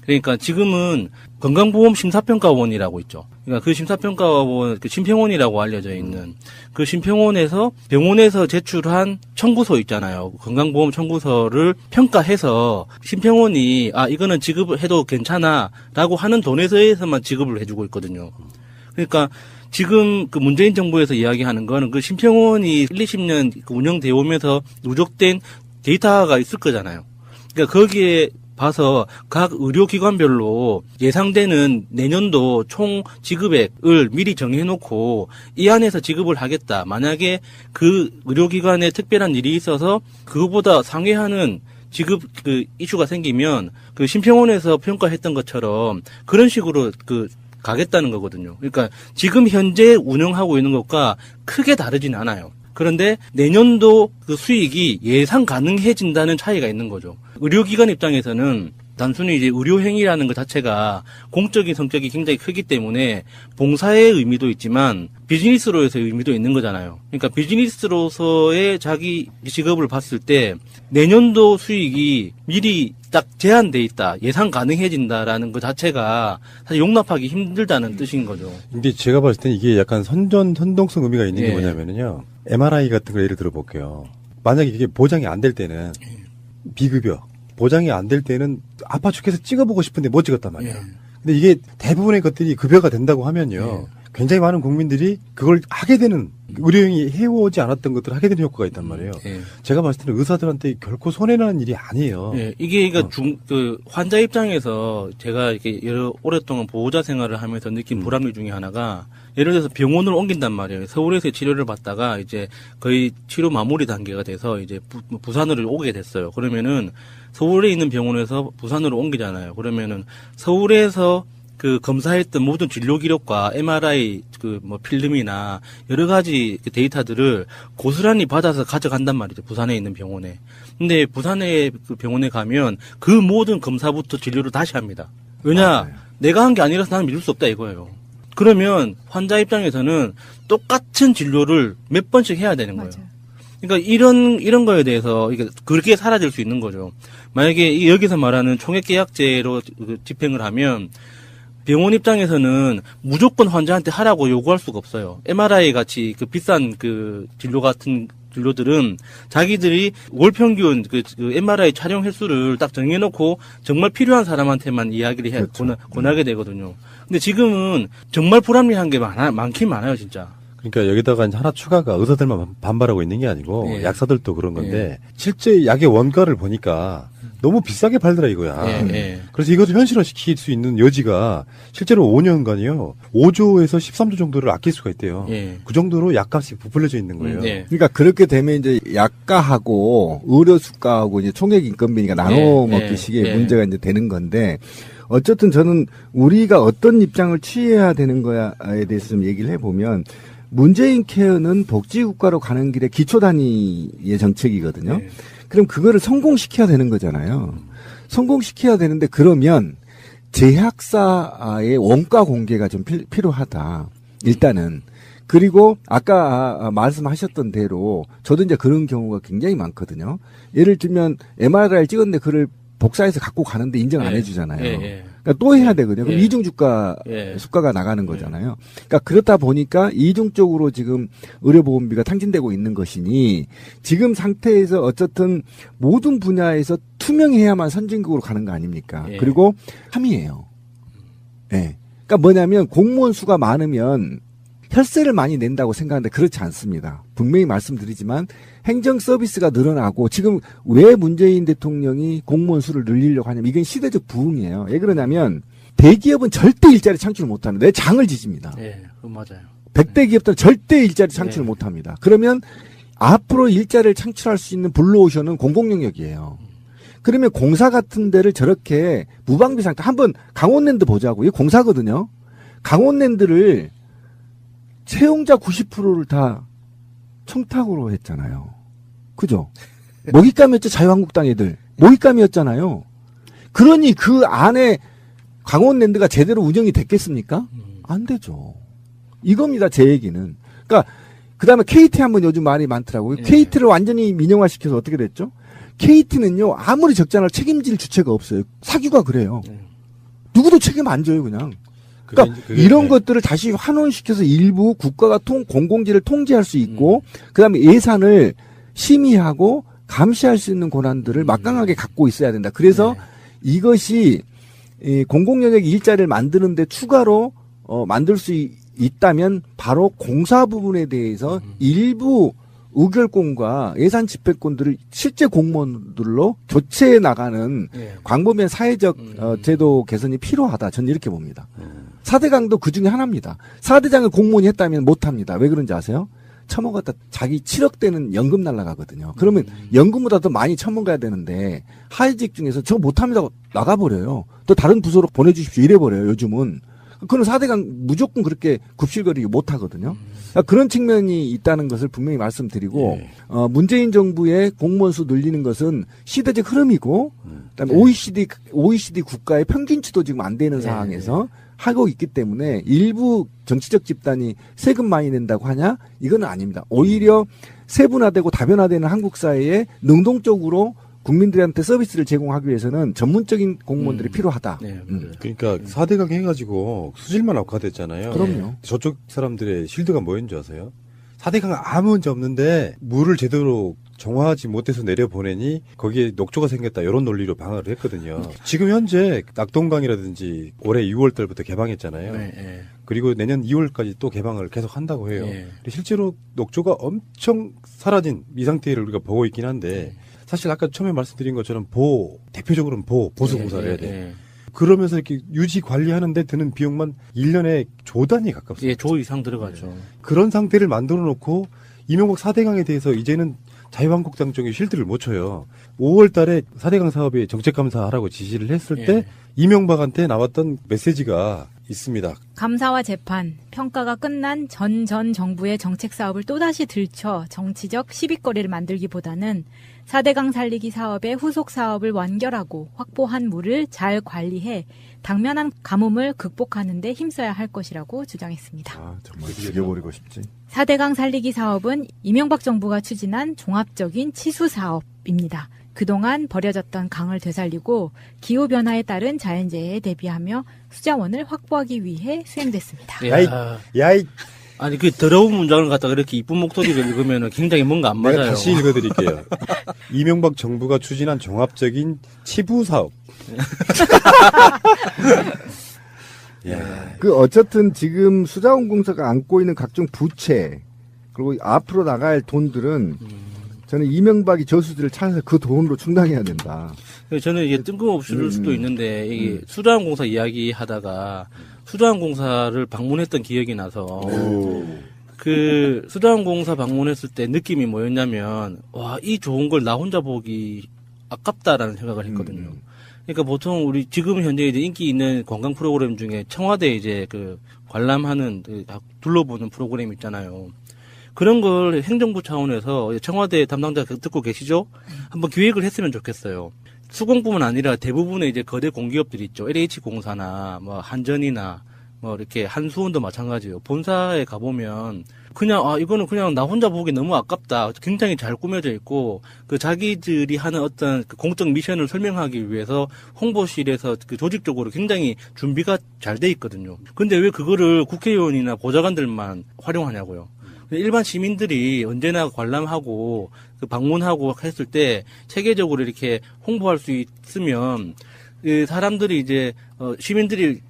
그러니까 지금은 건강보험심사평가원이라고 있죠. 그러니까 그 심사평가원, 그 심평원이라고 알려져 있는 그 심평원에서 병원에서 제출한 청구서 있잖아요. 건강보험 청구서를 평가해서 심평원이 이거는 지급을 해도 괜찮아라고 하는 돈에서만 지급을 해주고 있거든요. 그러니까 지금 그 문재인 정부에서 이야기하는 거는 그 심평원이 1, 20년 운영되어 오면서 누적된 데이터가 있을 거잖아요. 그러니까 거기에 봐서 각 의료기관별로 예상되는 내년도 총 지급액을 미리 정해놓고 이 안에서 지급을 하겠다. 만약에 그 의료기관에 특별한 일이 있어서 그거보다 상회하는 지급 그 이슈가 생기면 그 심평원에서 평가했던 것처럼 그런 식으로 가겠다는 거거든요. 그러니까 지금 현재 운영하고 있는 것과 크게 다르진 않아요. 그런데 내년도 그 수익이 예상 가능해진다는 차이가 있는 거죠. 의료기관 입장에서는 단순히 이제 의료 행위라는 것 자체가 공적인 성격이 굉장히 크기 때문에 봉사의 의미도 있지만 비즈니스로서의 의미도 있는 거잖아요. 그러니까 비즈니스로서의 자기 직업을 봤을 때 내년도 수익이 미리 딱 제한돼 있다, 예상 가능해진다라는 것 자체가 사실 용납하기 힘들다는 뜻인 거죠. 근데 제가 봤을 때 이게 약간 선동성 의미가 있는 게 예. 뭐냐면요. MRI 같은 거 예를 들어 볼게요. 만약에 이게 보장이 안 될 때는 비급여, 보장이 안 될 때는 아파 죽겠어 찍어보고 싶은데 못 찍었단 말이에요. 근데 이게 대부분의 것들이 급여가 된다고 하면요. 굉장히 많은 국민들이 그걸 하게 되는, 의료행위 해오지 않았던 것들을 하게 되는 효과가 있단 말이에요. 제가 봤을 때는 의사들한테 결코 손해나는 일이 아니에요. 이게 그러니까 환자 입장에서 제가 이렇게 오랫동안 보호자 생활을 하면서 느낀 불합리 중에 하나가, 예를 들어서 병원을 옮긴단 말이에요. 서울에서 치료를 받다가 이제 거의 치료 마무리 단계가 돼서 이제 부산으로 오게 됐어요. 그러면은 서울에 있는 병원에서 부산으로 옮기잖아요. 그러면은 서울에서 그 검사했던 모든 진료 기록과 MRI 그 뭐 필름이나 여러 가지 데이터들을 고스란히 받아서 가져간단 말이죠. 부산에 있는 병원에. 근데 부산에 그 병원에 가면 그 모든 검사부터 진료를 다시 합니다. 왜냐? 내가 한 게 아니라서 나는 믿을 수 없다 이거예요. 그러면 환자 입장에서는 똑같은 진료를 몇 번씩 해야 되는 거예요. 그러니까 이런 거에 대해서 이게 그렇게 사라질 수 있는 거죠. 만약에 여기서 말하는 총액계약제로 집행을 하면 병원 입장에서는 무조건 환자한테 하라고 요구할 수가 없어요. MRI 같이 그 비싼 그 진료 같은 진료들은 자기들이 월 평균 그 MRI 촬영 횟수를 딱 정해놓고 정말 필요한 사람한테만 이야기를 해 권하게 되거든요. 근데 지금은 정말 불합리한 게 많긴 많아요, 진짜. 그러니까 여기다가 이제 하나 추가가 의사들만 반발하고 있는 게 아니고 약사들도 그런 건데 실제 약의 원가를 보니까 너무 비싸게 팔더라 이거야. 그래서 이것을 현실화시킬 수 있는 여지가 실제로 5년간이요. 5조에서 13조 정도를 아낄 수가 있대요. 그 정도로 약값이 부풀려져 있는 거예요. 그러니까 그렇게 되면 이제 약가하고 의료 수가하고 이제 총액 인건비니까 나눠 먹기 식의 문제가 이제 되는 건데, 어쨌든 저는 우리가 어떤 입장을 취해야 되는 거야에 대해서 좀 얘기를 해보면, 문재인 케어는 복지국가로 가는 길에 기초 단위의 정책이거든요. 그럼 그거를 성공시켜야 되는 거잖아요. 성공시켜야 되는데, 그러면 제약사의 원가 공개가 좀 필요하다. 일단은. 그리고 아까 말씀하셨던 대로 저도 이제 그런 경우가 굉장히 많거든요. 예를 들면 MRI를 찍었는데 그걸 복사해서 갖고 가는데 인정 안 해주잖아요. 그러니까 또 해야 되거든요. 그럼 이중주가 수가가 나가는 거잖아요. 그러니까 그렇다 보니까 이중적으로 지금 의료보험비가 탕진되고 있는 것이니, 지금 상태에서 어쨌든 모든 분야에서 투명해야만 선진국으로 가는 거 아닙니까? 그리고 함이에요. 그러니까 뭐냐면 공무원 수가 많으면 혈세를 많이 낸다고 생각하는데 그렇지 않습니다. 분명히 말씀드리지만 행정 서비스가 늘어나고, 지금 왜 문재인 대통령이 공무원 수를 늘리려고 하냐면 이건 시대적 부흥이에요. 왜 그러냐면 대기업은 절대 일자리 창출 못합니다. 내 장을 지집니다. 그건 맞아요. 100대 기업들은 절대 일자리 창출을 못합니다. 그러면 앞으로 일자리를 창출할 수 있는 블루오션은 공공영역이에요. 그러면 공사 같은 데를 저렇게 무방비 상태, 한번 강원랜드 보자고. 이게 공사거든요. 강원랜드를 채용자 90%를 다 청탁으로 했잖아요. 그죠? 먹잇감이었죠, 자유한국당 애들. 먹잇감이었잖아요. 그러니 그 안에 강원랜드가 제대로 운영이 됐겠습니까? 안 되죠. 이겁니다, 제 얘기는. 그러니까 그 다음에 KT 한번 요즘 말이 많더라고요. KT를 완전히 민영화시켜서 어떻게 됐죠? KT는요, 아무리 적잖아도 책임질 주체가 없어요. 사규가 그래요. 누구도 책임 안 져요, 그냥. 그러니까 이런 것들을 다시 환원시켜서 일부 국가가 공공지를 통제할 수 있고, 그다음에 예산을 심의하고 감시할 수 있는 권한들을 막강하게 갖고 있어야 된다. 그래서 이것이 공공영역 일자리를 만드는데 추가로 만들 수 있다면 바로 공사 부분에 대해서 일부 의결권과 예산 집행권들을 실제 공무원들로 교체해 나가는 광범위한 사회적 제도 개선이 필요하다. 저는 이렇게 봅니다. 4대강도 그 중에 하나입니다. 4대장을 공무원이 했다면 못합니다. 왜 그런지 아세요? 처먹었다 자기 7억 대는 연금 날라가거든요. 그러면 연금보다 더 많이 처먹어야 되는데 하위직 중에서 저 못합니다 나가버려요. 또 다른 부서로 보내주십시오 이래버려요. 요즘은. 그거는 4대강 무조건 그렇게 굽실거리기 못 하거든요. 그러니까 그런 측면이 있다는 것을 분명히 말씀드리고, 문재인 정부의 공무원 수 늘리는 것은 시대적 흐름이고, 그다음에 OECD 국가의 평균치도 지금 안 되는 상황에서 하고 있기 때문에 일부 정치적 집단이 세금 많이 낸다고 하냐? 이거는 아닙니다. 오히려 세분화되고 다변화되는 한국 사회에 능동적으로 국민들한테 서비스를 제공하기 위해서는 전문적인 공무원들이 필요하다. 그러니까 4대강 해가지고 수질만 악화됐잖아요. 그럼요. 저쪽 사람들의 실드가 뭐였는 줄 아세요? 4대강 아무 문제 없는데 물을 제대로 정화하지 못해서 내려보내니 거기에 녹조가 생겼다 이런 논리로 방어를 했거든요. 지금 현재 낙동강이라든지 올해 6월 달부터 개방했잖아요. 그리고 내년 2월까지 또 개방을 계속 한다고 해요. 실제로 녹조가 엄청 사라진 이 상태를 우리가 보고 있긴 한데 사실 아까 처음에 말씀드린 것처럼 대표적으로는 보수공사를 해야 돼. 그러면서 이렇게 유지 관리하는데 드는 비용만 1년에 조 단위에 가깝습니다. 예, 조 이상 들어가죠. 그런 상태를 만들어 놓고 이명박 4대강에 대해서 이제는 자유한국당 쪽에 실드를 못 쳐요. 5월 달에 4대강 사업에 정책감사하라고 지시를 했을 때 이명박한테 나왔던 메시지가 있습니다. 감사와 재판, 평가가 끝난 전 정부의 정책 사업을 또다시 들춰 정치적 시비거리를 만들기보다는 4대강 살리기 사업의 후속 사업을 완결하고 확보한 물을 잘 관리해 당면한 가뭄을 극복하는 데 힘써야 할 것이라고 주장했습니다. 정말 죽여버리고 싶지. 4대강 살리기 사업은 이명박 정부가 추진한 종합적인 치수 사업입니다. 그동안 버려졌던 강을 되살리고 기후변화에 따른 자연재해에 대비하며 수자원을 확보하기 위해 수행됐습니다. 아니, 그 더러운 문장을 갖다가 이렇게 이쁜 목소리를 읽으면 굉장히 뭔가 안 맞아요. 다시 읽어드릴게요. 이명박 정부가 추진한 종합적인 치부 사업. 그 어쨌든 지금 수자원공사가 안고 있는 각종 부채 그리고 앞으로 나갈 돈들은 저는 이명박이 저수지를 찾아서 그 돈으로 충당해야 된다. 저는 이게 뜬금없을 수도 있는데 이게 수자원공사 이야기 하다가 수자원공사를 방문했던 기억이 나서 그 수자원공사 방문했을 때 느낌이 뭐였냐면 와, 이 좋은 걸 나 혼자 보기 아깝다라는 생각을 했거든요. 그러니까 보통 우리 지금 현재 이제 인기 있는 관광 프로그램 중에 청와대 이제 그 관람하는 둘러보는 프로그램 있잖아요. 그런 걸 행정부 차원에서 청와대 담당자 듣고 계시죠? 한번 기획을 했으면 좋겠어요. 수공뿐만 아니라 대부분의 이제 거대 공기업들이 있죠. LH공사나 뭐 한전이나 뭐 이렇게 한수원도 마찬가지예요. 본사에 가보면 그냥 이거는 그냥 나 혼자 보기 너무 아깝다. 굉장히 잘 꾸며져 있고 그 자기들이 하는 어떤 그 공적 미션을 설명하기 위해서 홍보실에서 그 조직적으로 굉장히 준비가 잘 돼 있거든요. 근데 왜 그거를 국회의원이나 보좌관들만 활용하냐고요. 일반 시민들이 언제나 관람하고 그 방문하고 했을 때 체계적으로 이렇게 홍보할 수 있으면 그 사람들이 이제 시민들이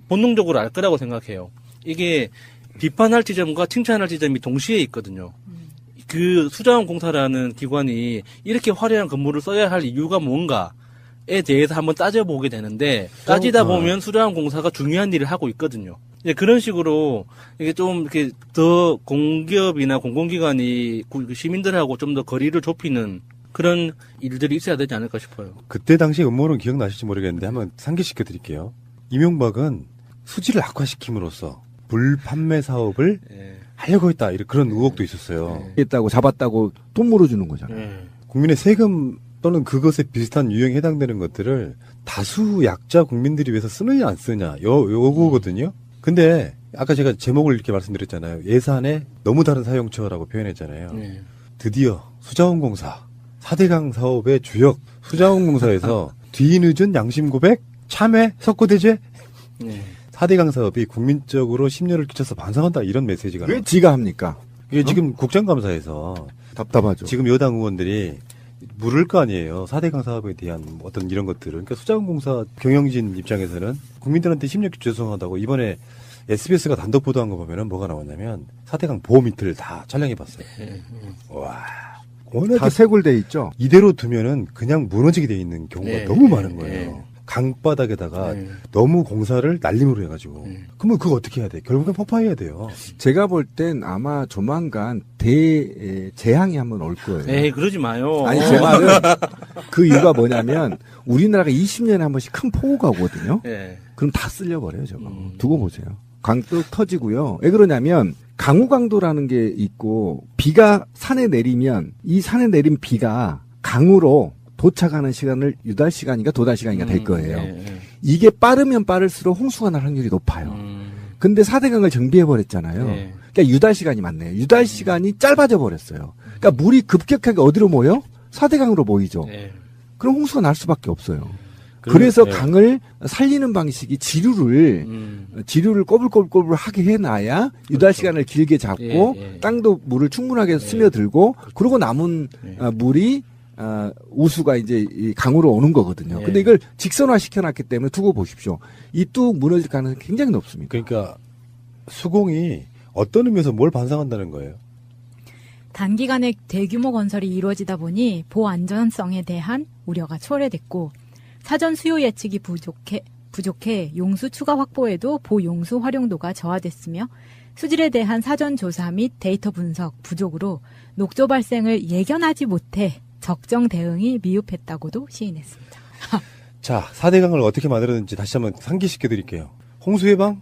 본능적으로 알 거라고 생각해요. 이게 비판할 지점과 칭찬할 지점이 동시에 있거든요. 그 수자원공사라는 기관이 이렇게 화려한 건물을 써야 할 이유가 뭔가에 대해서 한번 따져보게 되는데 따지다 보면 수자원공사가 중요한 일을 하고 있거든요. 예, 그런 식으로 이게 좀 이렇게 더 공기업이나 공공기관이 시민들하고 좀 더 거리를 좁히는 그런 일들이 있어야 되지 않을까 싶어요. 그때 당시 음모론 기억나실지 모르겠는데 한번 상기시켜 드릴게요. 이명박은 수지를 악화시킴으로써 불판매 사업을 하려고 했다. 이런 그런 의혹도 있었어요. 했다고 잡았다고 돈 물어주는 거잖아요. 국민의 세금 또는 그것에 비슷한 유형에 해당되는 것들을 다수 약자 국민들이 위해서 쓰느냐 안 쓰느냐 요거거든요. 근데 아까 제가 제목을 이렇게 말씀드렸잖아요. 예산에 너무 다른 사용처라고 표현했잖아요. 드디어 수자원공사 4대강 사업의 주역 수자원공사에서 뒤늦은 양심 고백, 참회, 석고대죄 4대강 사업이 국민적으로 심려를 끼쳐서 반성한다 이런 메시지가 왜 지가 합니까? 이게 지금 국정감사에서 답답하죠. 지금 여당 의원들이 물을 거 아니에요. 4대강 사업에 대한 어떤 이런 것들을. 그러니까 수자원공사 경영진 입장에서는 국민들한테 심렵게 죄송하다고 이번에 SBS가 단독 보도한 거 보면은 뭐가 나왔냐면 4대강 보호 밑을 다 촬영해 봤어요. 와. 다 쇄골돼 있죠. 이대로 두면은 그냥 무너지게 돼 있는 경우가 너무 많은 거예요. 강바닥에다가 너무 공사를 날림으로 해가지고 그러면 그거 어떻게 해야 돼? 결국엔 폭파해야 돼요. 제가 볼 땐 아마 조만간 재앙이 한번 올 거예요. 에이, 그러지 마요. 아니, 제 말은 그 이유가 뭐냐면 우리나라가 20년에 한 번씩 큰 폭우가 오거든요. 네. 그럼 다 쓸려버려요, 저거. 두고 보세요. 강도 터지고요. 왜 그러냐면 강우강도라는 게 있고 비가 산에 내리면 이 산에 내린 비가 강으로 도착하는 시간을 유달 시간인가 도달 시간인가 될 거예요. 이게 빠르면 빠를수록 홍수가 날 확률이 높아요. 근데 4대강을 정비해버렸잖아요. 그러니까 유달 시간이 많네요. 유달 시간이 짧아져 버렸어요. 그러니까 물이 급격하게 어디로 모여? 4대강으로 모이죠. 그럼 홍수가 날 수밖에 없어요. 그래서 강을 살리는 방식이 지류를 꼬불꼬불 하게 해놔야 유달 시간을 길게 잡고 땅도 물을 충분하게 스며들고 그러고 남은 물이 우수가 이제 이 강으로 오는 거거든요. 근데 이걸 직선화 시켜놨기 때문에 두고 보십시오. 이 뚝 무너질 가능성이 굉장히 높습니다. 그러니까 수공이 어떤 의미에서 뭘 반성한다는 거예요? 단기간에 대규모 건설이 이루어지다 보니 보호 안전성에 대한 우려가 초래됐고 사전 수요 예측이 부족해 용수 추가 확보에도 보용수 활용도가 저하됐으며 수질에 대한 사전 조사 및 데이터 분석 부족으로 녹조 발생을 예견하지 못해 적정 대응이 미흡했다고도 시인했습니다. 자, 4대강을 어떻게 만들었는지 다시 한번 상기시켜 드릴게요. 홍수 예방,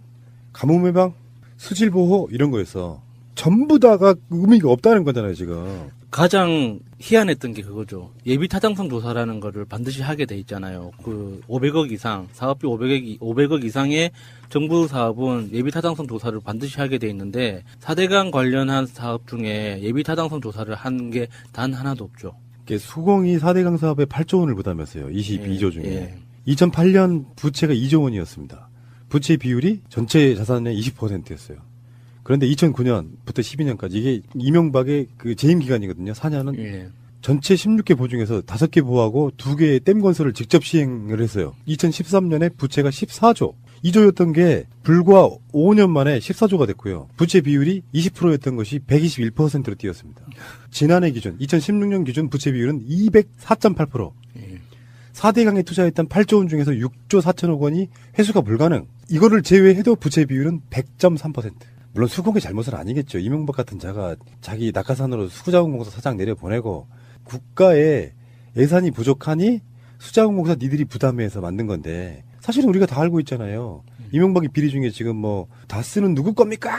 가뭄 예방, 수질 보호 이런 거에서 전부 다가 의미가 없다는 거잖아요, 지금. 가장 희한했던 게 그거죠. 예비 타당성 조사라는 거를 반드시 하게 돼 있잖아요. 그 500억 이상, 사업비 500억 이상의 정부 사업은 예비 타당성 조사를 반드시 하게 돼 있는데 4대강 관련한 사업 중에 예비 타당성 조사를 한 게 단 하나도 없죠. 수공이 4대강 사업에 8조 원을 부담했어요. 22조 중에. 2008년 부채가 2조 원이었습니다. 부채 비율이 전체 자산의 20%였어요. 그런데 2009년부터 12년까지 이게 이명박의 그 재임 기간이거든요. 4년은 전체 16개 보 중에서 5개 보하고 2개의 댐 건설을 직접 시행을 했어요. 2013년에 부채가 14조. 2조였던 게 불과 5년 만에 14조가 됐고요. 부채 비율이 20%였던 것이 121%로 뛰었습니다. 지난해 기준, 2016년 기준 부채 비율은 204.8%. 4대강에 투자했던 8조 원 중에서 6조 4천억 원이 회수가 불가능. 이거를 제외해도 부채 비율은 100.3%. 물론 수공의 잘못은 아니겠죠. 이명박 같은 자가 자기 낙하산으로 수자원공사 사장 내려보내고 국가의 예산이 부족하니 수자원공사 니들이 부담해서 만든 건데 사실은 우리가 다 알고 있잖아요. 이명박의 비리 중에 지금 뭐 다 쓰는 누구 겁니까?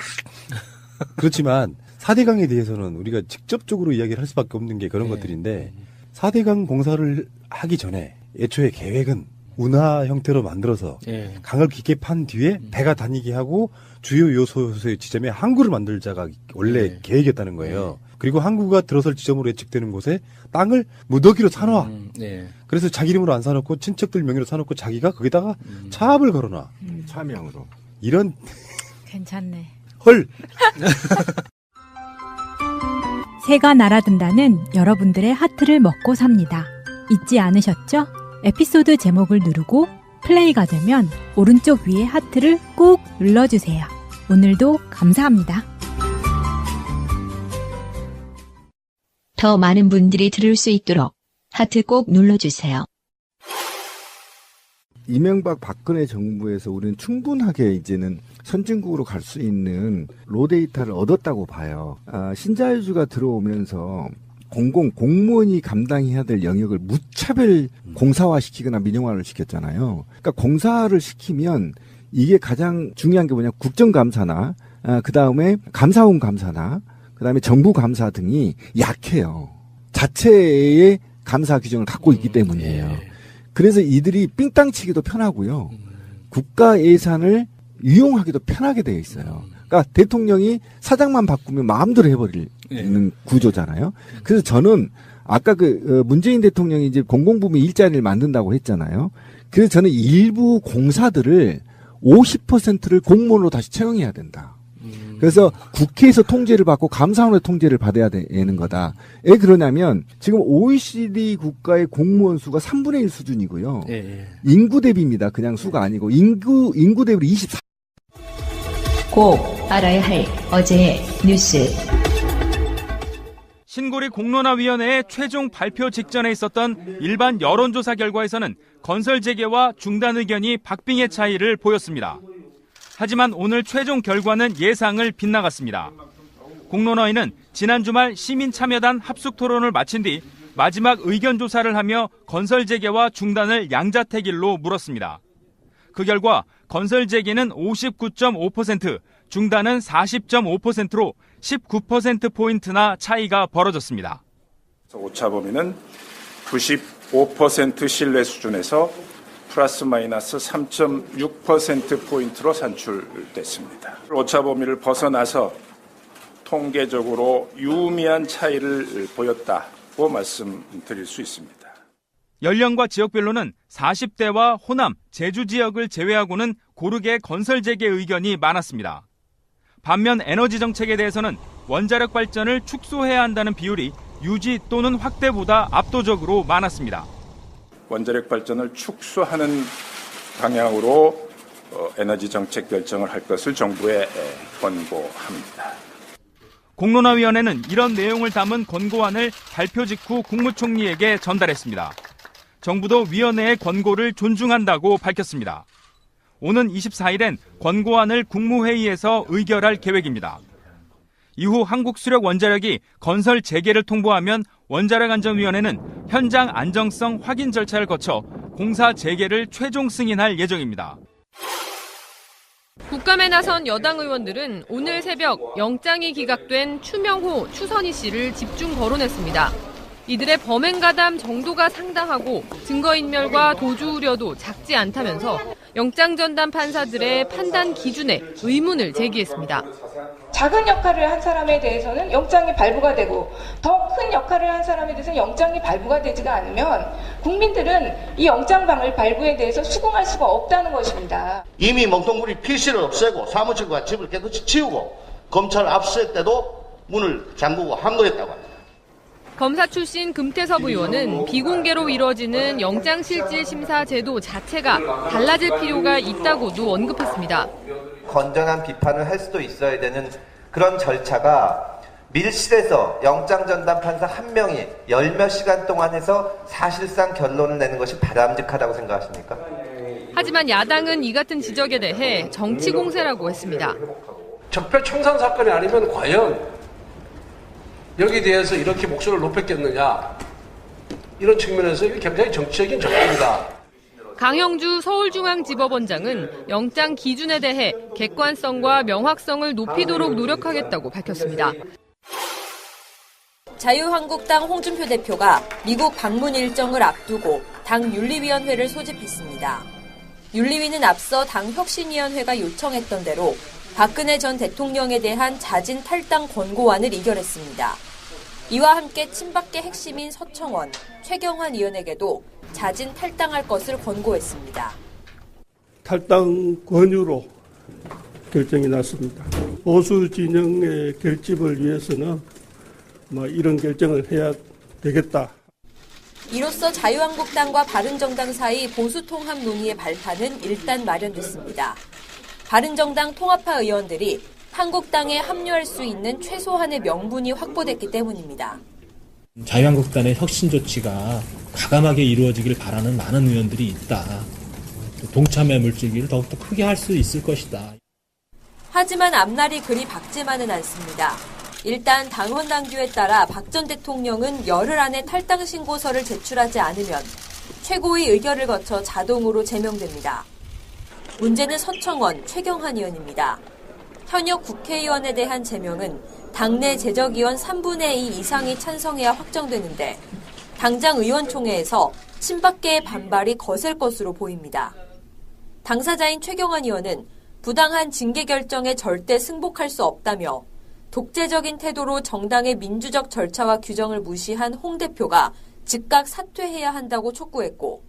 그렇지만 4대강에 대해서는 우리가 직접적으로 이야기를 할 수밖에 없는 게 그런 것들인데 4대강 공사를 하기 전에 애초에 계획은 운하 형태로 만들어서 강을 깊게 판 뒤에 배가 다니게 하고 주요 요소의 지점에 항구를 만들자가 원래 계획이었다는 거예요. 그리고 항구가 들어설 지점으로 예측되는 곳에 땅을 무더기로 사놔. 그래서 자기 이름으로 안 사놓고 친척들 명의로 사놓고 자기가 거기다가 차압을 걸어놔. 차명으로. 이런 괜찮네. 헐. 새가 날아든다는 여러분들의 하트를 먹고 삽니다. 잊지 않으셨죠? 에피소드 제목을 누르고 플레이가 되면 오른쪽 위에 하트를 꾹 눌러주세요. 오늘도 감사합니다. 더 많은 분들이 들을 수 있도록 하트 꼭 눌러주세요. 이명박 박근혜 정부에서 우리는 충분하게 이제는 선진국으로 갈 수 있는 로데이터를 얻었다고 봐요. 신자유주의가 들어오면서 공무원이 감당해야 될 영역을 무차별 공사화시키거나 민영화를 시켰잖아요. 그러니까 공사를 시키면 이게 가장 중요한 게 뭐냐, 국정감사나 그 다음에 감사원 감사나 그 다음에 정부 감사 등이 약해요. 자체의 감사 규정을 갖고 있기 때문이에요. 그래서 이들이 삥땅치기도 편하고요. 국가 예산을 이용하기도 편하게 되어 있어요. 그러니까 대통령이 사장만 바꾸면 마음대로 해버리는 구조잖아요. 그래서 저는 아까 문재인 대통령이 이제 공공부문 일자리를 만든다고 했잖아요. 그래서 저는 일부 공사들을 50%를 공무원으로 다시 채용해야 된다. 그래서 국회에서 통제를 받고 감사원의 통제를 받아야 되는 거다. 왜 그러냐면 지금 OECD 국가의 공무원 수가 3분의 1 수준이고요. 인구 대비입니다. 그냥 수가 아니고 인구 대비로 24. 꼭 알아야 할 어제의 뉴스. 신고리 공론화위원회의 최종 발표 직전에 있었던 일반 여론조사 결과에서는 건설 재개와 중단 의견이 박빙의 차이를 보였습니다. 하지만 오늘 최종 결과는 예상을 빗나갔습니다. 공론화위는 지난 주말 시민참여단 합숙 토론을 마친 뒤 마지막 의견 조사를 하며 건설 재개와 중단을 양자택일로 물었습니다. 그 결과 건설 재개는 59.5%, 중단은 40.5%로 19%포인트나 차이가 벌어졌습니다. 오차 범위는 95% 신뢰 수준에서 플러스 마이너스 3.6%포인트로 산출됐습니다. 오차 범위를 벗어나서 통계적으로 유의미한 차이를 보였다고 말씀드릴 수 있습니다. 연령과 지역별로는 40대와 호남, 제주 지역을 제외하고는 고르게 건설 재개 의견이 많았습니다. 반면 에너지 정책에 대해서는 원자력 발전을 축소해야 한다는 비율이 유지 또는 확대보다 압도적으로 많았습니다. 원자력 발전을 축소하는 방향으로 에너지 정책 결정을 할 것을 정부에 권고합니다. 공론화위원회는 이런 내용을 담은 권고안을 발표 직후 국무총리에게 전달했습니다. 정부도 위원회의 권고를 존중한다고 밝혔습니다. 오는 24일엔 권고안을 국무회의에서 의결할 계획입니다. 이후 한국수력원자력이 건설 재개를 통보하면 원자력안전위원회는 현장 안정성 확인 절차를 거쳐 공사 재개를 최종 승인할 예정입니다. 국감에 나선 여당 의원들은 오늘 새벽 영장이 기각된 추명호, 추선희 씨를 집중 거론했습니다. 이들의 범행 가담 정도가 상당하고 증거인멸과 도주 우려도 작지 않다면서 영장 전담 판사들의 판단 기준에 의문을 제기했습니다. 작은 역할을 한 사람에 대해서는 영장이 발부가 되고 더 큰 역할을 한 사람에 대해서는 영장이 발부가 되지가 않으면 국민들은 이 영장방을 발부에 대해서 수긍할 수가 없다는 것입니다. 이미 멍텅구리 PC를 없애고 사무실과 집을 깨끗이 치우고 검찰 압수수색 때도 문을 잠그고 항거했다고 합니다. 검사 출신 금태섭 의원은 비공개로 이뤄지는 영장실질심사 제도 자체가 달라질 필요가 있다고도 언급했습니다. 건전한 비판을 할 수도 있어야 되는 그런 절차가 밀실에서 영장전담 판사 한 명이 10몇 시간 동안 해서 사실상 결론을 내는 것이 바람직하다고 생각하십니까? 하지만 야당은 이 같은 지적에 대해 정치 공세라고 했습니다. 적폐청산 사건이 아니면 과연 여기에 대해서 이렇게 목소리를 높였겠느냐, 이런 측면에서 이게 굉장히 정치적인 접근이다. 강형주 서울중앙지법원장은 영장 기준에 대해 객관성과 명확성을 높이도록 노력하겠다고 밝혔습니다. 자유한국당 홍준표 대표가 미국 방문 일정을 앞두고 당 윤리위원회를 소집했습니다. 윤리위는 앞서 당 혁신위원회가 요청했던 대로 박근혜 전 대통령에 대한 자진 탈당 권고안을 의결했습니다. 이와 함께 친박계 핵심인 서청원, 최경환 의원에게도 자진 탈당할 것을 권고했습니다. 탈당 권유로 결정이 났습니다. 보수 진영의 결집을 위해서는 이런 결정을 해야 되겠다. 이로써 자유한국당과 바른정당 사이 보수통합 논의의 발판은 일단 마련됐습니다. 바른정당 통합파 의원들이 한국당에 합류할 수 있는 최소한의 명분이 확보됐기 때문입니다. 자유한국당의 혁신 조치가 과감하게 이루어지길 바라는 많은 의원들이 있다. 동참의 물질기를 더욱더 크게 할 수 있을 것이다. 하지만 앞날이 그리 밝지만은 않습니다. 일단 당헌 당규에 따라 박 전 대통령은 열흘 안에 탈당 신고서를 제출하지 않으면 최고위 의결을 거쳐 자동으로 제명됩니다. 문제는 서청원, 최경환 의원입니다. 현역 국회의원에 대한 제명은 당내 재적의원 3분의 2 이상이 찬성해야 확정되는데 당장 의원총회에서 친박계의 반발이 거셀 것으로 보입니다. 당사자인 최경환 의원은 부당한 징계 결정에 절대 승복할 수 없다며 독재적인 태도로 정당의 민주적 절차와 규정을 무시한 홍 대표가 즉각 사퇴해야 한다고 촉구했고,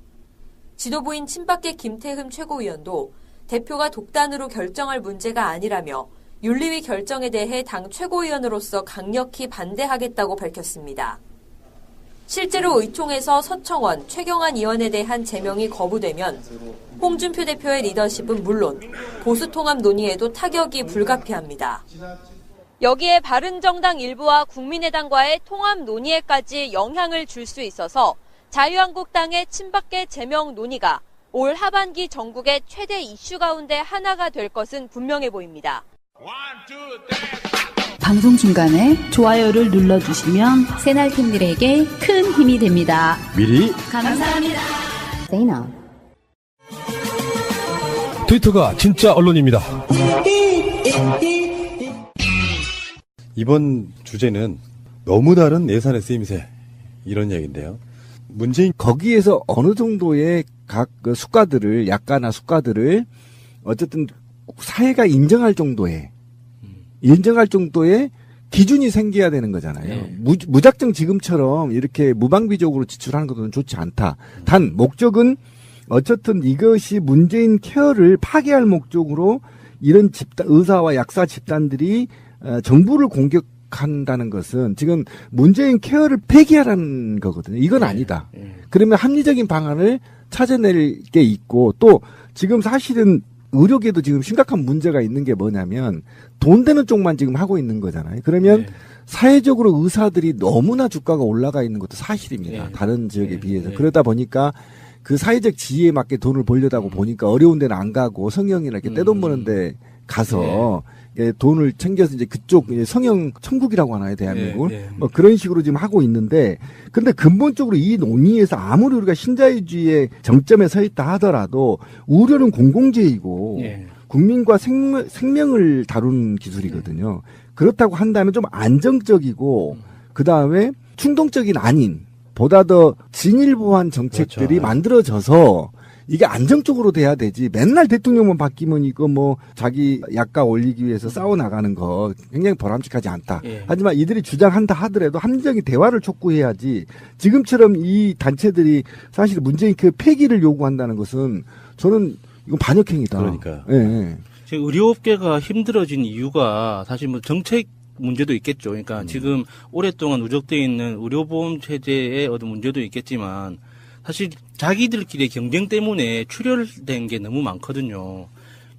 지도부인 친박계 김태흠 최고위원도 대표가 독단으로 결정할 문제가 아니라며 윤리위 결정에 대해 당 최고위원으로서 강력히 반대하겠다고 밝혔습니다. 실제로 의총에서 서청원, 최경환 의원에 대한 제명이 거부되면 홍준표 대표의 리더십은 물론 보수통합 논의에도 타격이 불가피합니다. 여기에 바른정당 일부와 국민의당과의 통합 논의에까지 영향을 줄 수 있어서 자유한국당의 친박계 제명 논의가 올 하반기 전국의 최대 이슈 가운데 하나가 될 것은 분명해 보입니다. 방송 중간에 좋아요를 눌러주시면 새날팀들에게 큰 힘이 됩니다. 미리 감사합니다. 세이나. 트위터가 진짜 언론입니다. 이번 주제는 너무 다른 예산의 쓰임새 이런 얘기인데요. 문재인 거기에서 어느 정도의 각 그 수가들을 약가나 수가들을 어쨌든 사회가 인정할 정도의 기준이 생겨야 되는 거잖아요. 네. 무작정 지금처럼 이렇게 무방비적으로 지출하는 것은 좋지 않다. 단 목적은 어쨌든 이것이 문재인 케어를 파괴할 목적으로 이런 의사와 약사 집단들이 정부를 공격한다는 것은 지금 문재인 케어를 폐기하라는 거거든요. 이건 아니다. 그러면 합리적인 방안을 찾아낼 게 있고 또 지금 사실은 의료계도 지금 심각한 문제가 있는 게 뭐냐면 돈 되는 쪽만 지금 하고 있는 거잖아요. 그러면 사회적으로 의사들이 너무나 주가가 올라가 있는 것도 사실입니다. 다른 지역에 비해서. 그러다 보니까 그 사회적 지위에 맞게 돈을 벌려다고 보니까 어려운 데는 안 가고 성형이나 이렇게 떼돈 버는 데 가서 돈을 챙겨서 이제 그쪽 성형 천국이라고 하나요, 대한민국을? 뭐 그런 식으로 지금 하고 있는데, 근데 근본적으로 이 논의에서 아무리 우리가 신자유주의의 정점에 서 있다 하더라도 우려는 공공재이고 국민과 생명을 다루는 기술이거든요. 그렇다고 한다면 좀 안정적이고 그 다음에 충동적인 아닌 보다 더 진일보한 정책들이 만들어져서 이게 안정적으로 돼야 되지. 맨날 대통령만 바뀌면 이거 뭐 자기 약가 올리기 위해서 싸워 나가는 거 굉장히 바람직하지 않다. 하지만 이들이 주장한다 하더라도 합리적인 대화를 촉구해야지. 지금처럼 이 단체들이 사실 문재인 그 폐기를 요구한다는 것은 저는 이건 반역행위다. 그러니까요. 지금 의료업계가 힘들어진 이유가 사실 뭐 정책 문제도 있겠죠. 그러니까 지금 오랫동안 누적되어 있는 의료보험 체제의 어떤 문제도 있겠지만 사실 자기들끼리의 경쟁 때문에 출혈된 게 너무 많거든요.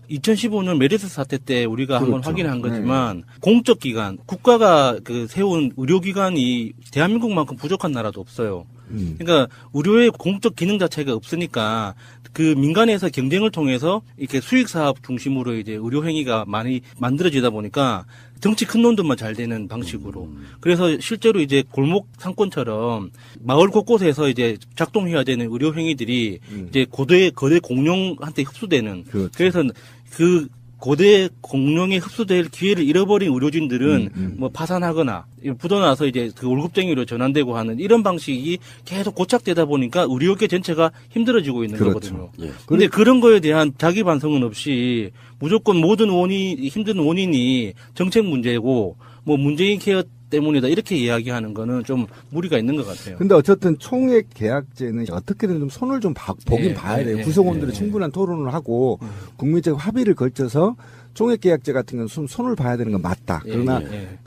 2015년 메르스 사태 때 우리가 한번 확인한 거지만 공적 기관, 국가가 그 세운 의료기관이 대한민국만큼 부족한 나라도 없어요. 그러니까 의료의 공적 기능 자체가 없으니까 그 민간에서 경쟁을 통해서 이렇게 수익 사업 중심으로 이제 의료 행위가 많이 만들어지다 보니까 정치 큰 놈들만 잘 되는 방식으로. 그래서 실제로 이제 골목 상권처럼 마을 곳곳에서 이제 작동해야 되는 의료 행위들이 이제 거대 공룡한테 흡수되는. 그래서 그 고대 공룡에 흡수될 기회를 잃어버린 의료진들은 뭐 파산하거나 부도나서 이제 그 월급쟁이로 전환되고 하는 이런 방식이 계속 고착되다 보니까 의료계 전체가 힘들어지고 있는 거거든요. 근데 그런 거에 대한 자기 반성은 없이 무조건 모든 힘든 원인이 정책 문제고 뭐 문재인 케어 때문이다 이렇게 이야기하는 거는 좀 무리가 있는 것 같아요. 근데 어쨌든 총액 계약제는 어떻게든 좀 손을 좀 보긴 봐야 돼요. 구성원들이 충분한 토론을 하고 국민적 합의를 걸쳐서 총액 계약제 같은 건 손을 봐야 되는 건 맞다. 그러나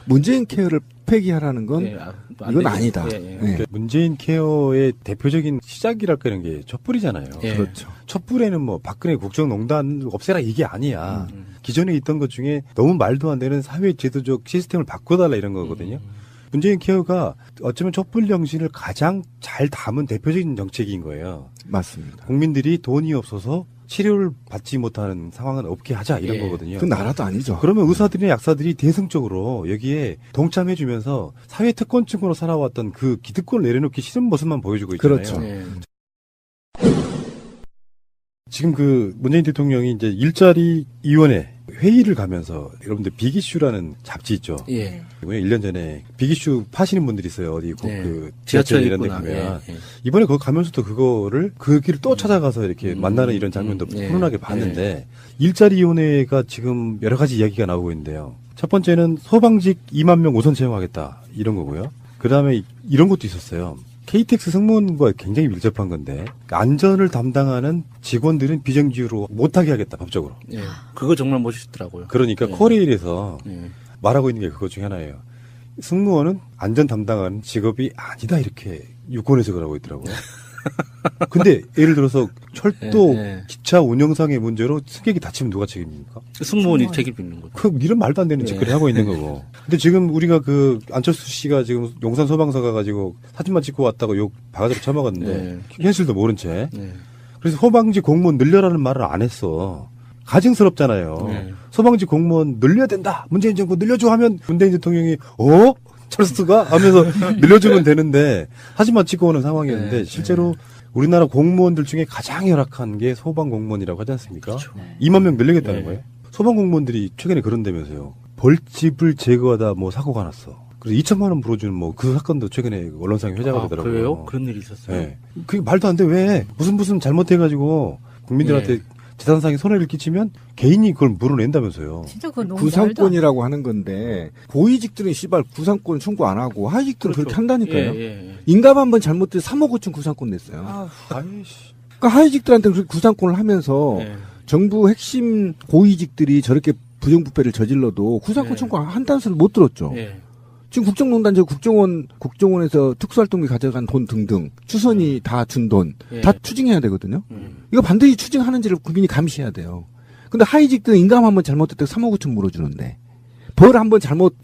문재인 케어를 폐기하라는 건 이건 아니다. 문재인 케어의 대표적인 시작이랄까 이런 게 촛불이잖아요. 그렇죠. 촛불에는 뭐 박근혜 국정농단 없애라 이게 아니야. 기존에 있던 것 중에 너무 말도 안 되는 사회 제도적 시스템을 바꿔달라 이런 거거든요. 문재인 케어가 어쩌면 촛불 정신을 가장 잘 담은 대표적인 정책인 거예요. 맞습니다. 국민들이 돈이 없어서 치료를 받지 못하는 상황은 없게 하자 이런 거거든요. 그 나라도 아니죠. 그러면 의사들이나 약사들이 대승적으로 여기에 동참해주면서 사회 특권층으로 살아왔던 그 기득권을 내려놓기 싫은 모습만 보여주고 있잖아요. 그렇죠. 지금 그 문재인 대통령이 이제 일자리 위원회 회의를 가면서 여러분들 빅이슈라는 잡지 있죠. 1년 전에 빅이슈 파시는 분들이 있어요. 어디 그 지하철 이런 데 가면 이번에 거기 가면서도 그거를 그 길을 또 찾아가서 이렇게 만나는 이런 장면도 훈훈하게 봤는데 일자리 위원회가 지금 여러 가지 이야기가 나오고 있는데요. 첫 번째는 소방직 2만 명 우선 채용하겠다 이런 거고요. 그다음에 이런 것도 있었어요. KTX 승무원과 굉장히 밀접한 건데 안전을 담당하는 직원들은 비정규로 못하게 하겠다 법적으로. 그거 정말 멋있더라고요. 그러니까 코레일에서 말하고 있는 게 그것 중에 하나예요. 승무원은 안전 담당하는 직업이 아니다 이렇게 유권 해석을 하고 있더라고요. 근데 예를 들어서 철도 예. 기차 운영상의 문제로 승객이 다치면 누가 책임입니까? 승무원이 책임을 있는 거죠. 그 이런 말도 안 되는 예. 짓거리 하고 있는 거고. 근데 지금 우리가 그 안철수 씨가 지금 용산 소방서 가가지고 사진만 찍고 왔다고 욕 바가지로 쳐먹었는데 현실도 모른 채. 그래서 소방지 공무원 늘려라는 말을 안 했어. 가증스럽잖아요. 소방지 공무원 늘려야 된다. 문재인 정부 늘려줘 하면 문재인 대통령이 철수가 하면서 늘려주면 되는데 사진만 찍고 오는 상황이었는데 실제로 우리나라 공무원들 중에 가장 열악한 게 소방 공무원이라고 하지 않습니까? 그렇죠. 2만 명 늘리겠다는 거예요. 소방 공무원들이 최근에 그런다면서요. 벌집을 제거하다 뭐 사고가 났어. 그래서 2천만 원 물어주는 뭐 그 사건도 최근에 언론상에 회자가 되더라고요. 그래요? 그런 일이 있었어요? 네. 그게 말도 안 돼. 왜? 무슨 잘못해가지고 국민들한테 재산상의 손해를 끼치면 개인이 그걸 물어낸다면서요. 진짜 그건 너무 구상권이라고 하는 건데 고위직들은 씨발 구상권 청구 안 하고 하위직들은 그렇죠. 그렇게 한다니까요. 예. 인감 한번 잘못돼 3억 5천 구상권 냈어요. 그러니까 하위직들한테 그렇게 구상권을 하면서 정부 핵심 고위직들이 저렇게 부정부패를 저질러도 구상권 청구 한다는 소리를 못 들었죠. 지금 국정농단 국정원에서 특수활동비 가져간 돈 등등 추선이 다 준 돈 다 추징해야 되거든요. 이거 반드시 추징하는지를 국민이 감시해야 돼요. 근데 하위직들은 인감 한번 잘못했다고 3억 5천 물어주는데 벌 한번 잘못